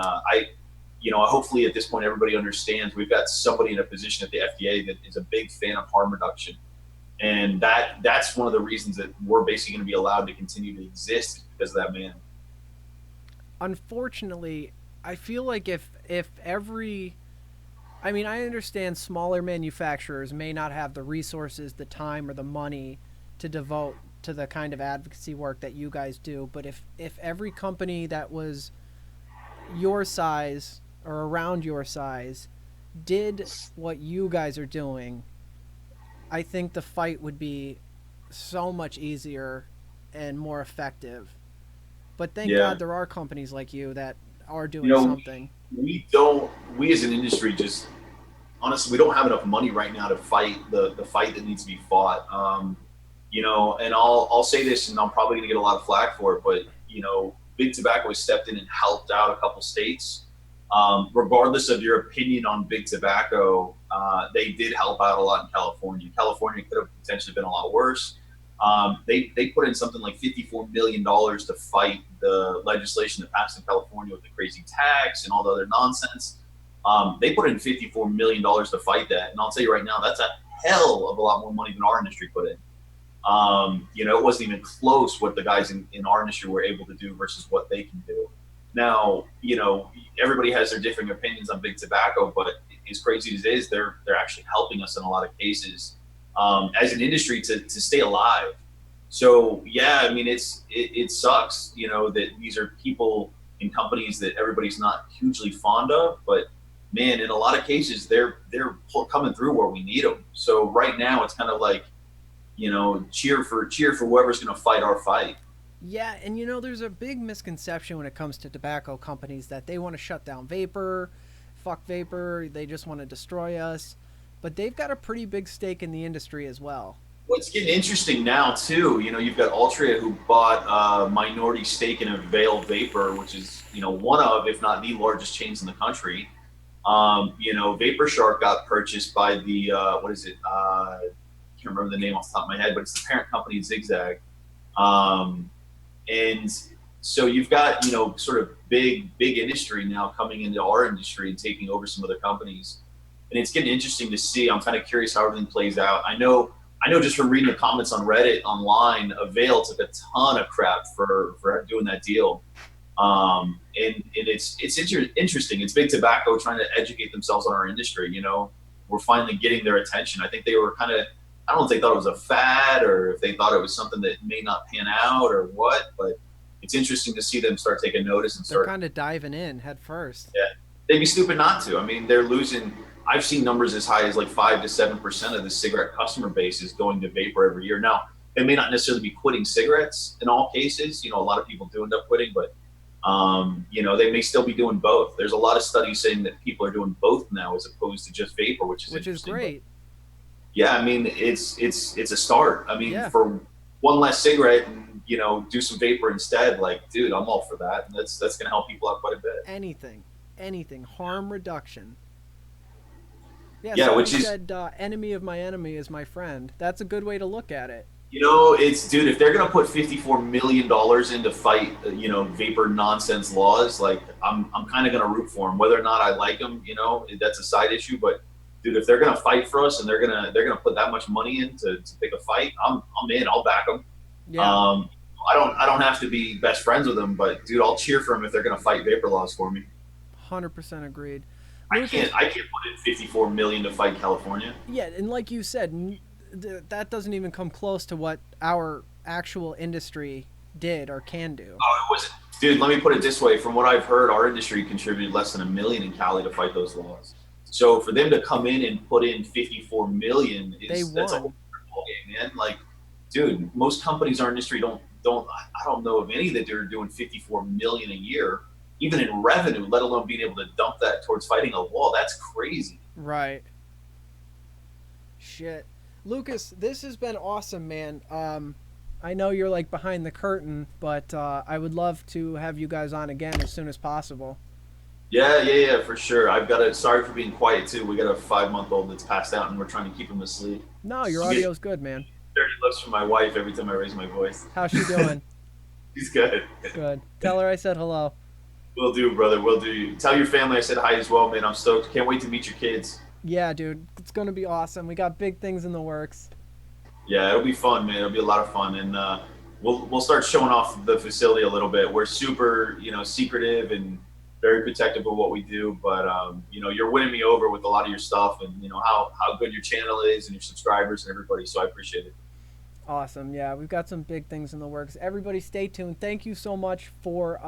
[SPEAKER 3] you know, hopefully at this point everybody understands we've got somebody in a position at the FDA that is a big fan of harm reduction. And that's one of the reasons that we're basically going to be allowed to continue to exist because of that man.
[SPEAKER 2] Unfortunately, I feel like if every, I mean, I understand smaller manufacturers may not have the resources, the time, or the money to devote to the kind of advocacy work that you guys do, but if every company that was your size or around your size did what you guys are doing, I think the fight would be so much easier and more effective. But thank God there are companies like you that are doing, you know, something.
[SPEAKER 3] We as an industry, just honestly, we don't have enough money right now to fight the fight that needs to be fought. You know, and I'll say this, and I'm probably going to get a lot of flack for it, but you know, Big Tobacco has stepped in and helped out a couple states. Regardless of your opinion on Big Tobacco, they did help out a lot in California. California could have potentially been a lot worse. They put in something like $54 million to fight the legislation that passed in California with the crazy tax and all the other nonsense. They put in $54 million to fight that. And I'll tell you right now, that's a hell of a lot more money than our industry put in. You know, it wasn't even close what the guys in our industry were able to do versus what they can do. Now, you know, everybody has their different opinions on Big Tobacco, but as crazy as it is, they're actually helping us in a lot of cases as an industry to stay alive. So yeah, I mean, it sucks, you know, that these are people in companies that everybody's not hugely fond of, but man, in a lot of cases, they're coming through where we need them. So right now, it's kind of like, you know, cheer for whoever's going to fight our fight.
[SPEAKER 2] Yeah, and you know, there's a big misconception when it comes to tobacco companies that they want to shut down vapor, fuck vapor, they just want to destroy us. But they've got a pretty big stake in the industry as well.
[SPEAKER 3] Well, it's getting interesting now too. You know, you've got Altria who bought a minority stake in Avail Vapor, which is, you know, one of, if not the largest chains in the country. You know, Vapor Shark got purchased by the what is it? I can't remember the name off the top of my head, but it's the parent company Zigzag. And so you've got, you know, sort of big industry now coming into our industry and taking over some other companies. And it's getting interesting to see. I'm kind of curious how everything plays out. I know just from reading the comments on Reddit online, Avail took a ton of crap for doing that deal. And it's interesting. It's Big Tobacco trying to educate themselves on our industry. You know, we're finally getting their attention. I think they were kind of, I don't know if they thought it was a fad or if they thought it was something that may not pan out or what, but it's interesting to see them start taking notice and
[SPEAKER 2] They're kind of diving in head first.
[SPEAKER 3] Yeah, they'd be stupid not to. I mean, they're losing. I've seen numbers as high as like 5 to 7% of the cigarette customer base is going to vapor every year. Now, they may not necessarily be quitting cigarettes in all cases. You know, a lot of people do end up quitting, but you know, they may still be doing both. There's a lot of studies saying that people are doing both now as opposed to just vapor, which is
[SPEAKER 2] great.
[SPEAKER 3] Yeah, I mean, it's a start. I mean,
[SPEAKER 2] yeah.
[SPEAKER 3] For one less cigarette, and you know, do some vapor instead, like, dude, I'm all for that. And that's gonna help people out quite a bit.
[SPEAKER 2] Anything, harm reduction. Yeah,
[SPEAKER 3] Yeah,
[SPEAKER 2] somebody
[SPEAKER 3] which is,
[SPEAKER 2] said, enemy of my enemy is my friend. That's a good way to look at it.
[SPEAKER 3] you know, it's, dude, if they're gonna put $54 million in to fight, you know, vapor nonsense laws, like, I'm kind of gonna root for them, whether or not I like them. You know, that's a side issue. But dude, if they're gonna fight for us and they're gonna put that much money in to pick a fight, I'm in. I'll back them.
[SPEAKER 2] Yeah,
[SPEAKER 3] I don't have to be best friends with them, but dude, I'll cheer for them if they're gonna fight vapor laws for me.
[SPEAKER 2] 100% agreed.
[SPEAKER 3] I
[SPEAKER 2] Lucas,
[SPEAKER 3] can't put in 54 million to fight California.
[SPEAKER 2] yeah, and like you said, that doesn't even come close to what our actual industry did or can do.
[SPEAKER 3] Oh, it was, dude. Let me put it this way: from what I've heard, our industry contributed less than $1 million in Cali to fight those laws. So for them to come in and put in 54 million that's a whole
[SPEAKER 2] Won.
[SPEAKER 3] ball game, man. Like, dude, most companies in our industry don't. I don't know of any that they're doing 54 million a year, even in revenue, let alone being able to dump that towards fighting a law. That's crazy.
[SPEAKER 2] Right. Shit. Lucas, this has been awesome, man. I know you're like behind the curtain, but I would love to have you guys on again as soon as possible.
[SPEAKER 3] Yeah, for sure. I've got a, sorry for being quiet too. We got a 5-month-old that's passed out, and we're trying to keep him asleep.
[SPEAKER 2] No, your
[SPEAKER 3] You get
[SPEAKER 2] audio's good, man.
[SPEAKER 3] dirty looks from my wife every time I raise my voice.
[SPEAKER 2] How's she doing?
[SPEAKER 3] She's good.
[SPEAKER 2] Good. Tell her I said hello.
[SPEAKER 3] Will do, brother. Will do. Tell your family I said hi as well, man. I'm stoked. Can't wait to meet your kids.
[SPEAKER 2] Yeah, dude, it's gonna be awesome. We got big things in the works.
[SPEAKER 3] Yeah, it'll be fun, man. It'll be a lot of fun, and we'll start showing off the facility a little bit. We're super, you know, secretive and very protective of what we do, but you know, you're winning me over with a lot of your stuff, and you know how good your channel is and your subscribers and everybody. So I appreciate it.
[SPEAKER 2] Awesome. Yeah, we've got some big things in the works. Everybody stay tuned. Thank you so much for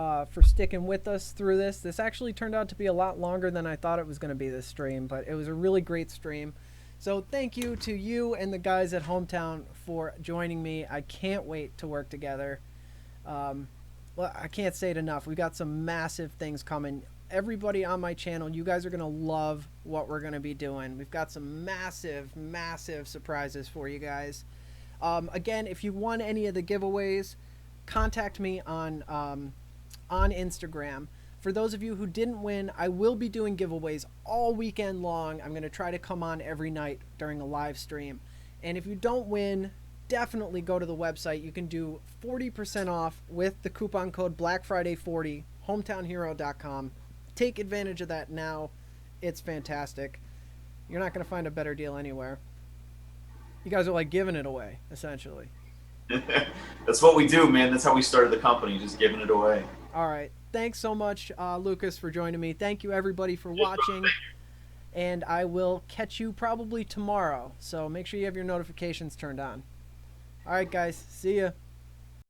[SPEAKER 2] sticking with us through this. This actually turned out to be a lot longer than I thought it was going to be, this stream, but it was a really great stream. So thank you to you and the guys at Hometown for joining me. I can't wait to work together. Well, I can't say it enough. We got some massive things coming. Everybody on my channel, you guys are going to love what we're going to be doing. We've got some massive surprises for you guys. Again, if you won any of the giveaways, contact me on Instagram. For those of you who didn't win, I will be doing giveaways all weekend long. I'm going to try to come on every night during a live stream. And if you don't win, definitely go to the website. You can do 40% off with the coupon code BlackFriday40, hometownhero.com. Take advantage of that now. It's fantastic. You're not going to find a better deal anywhere. You guys are like giving it away, essentially.
[SPEAKER 3] That's what we do, man. That's how we started the company, just giving it away.
[SPEAKER 2] All right. Thanks so much, Lucas, for joining me. Thank you, everybody, for watching. And I will catch you probably tomorrow. So make sure you have your notifications turned on. All right, guys. See ya.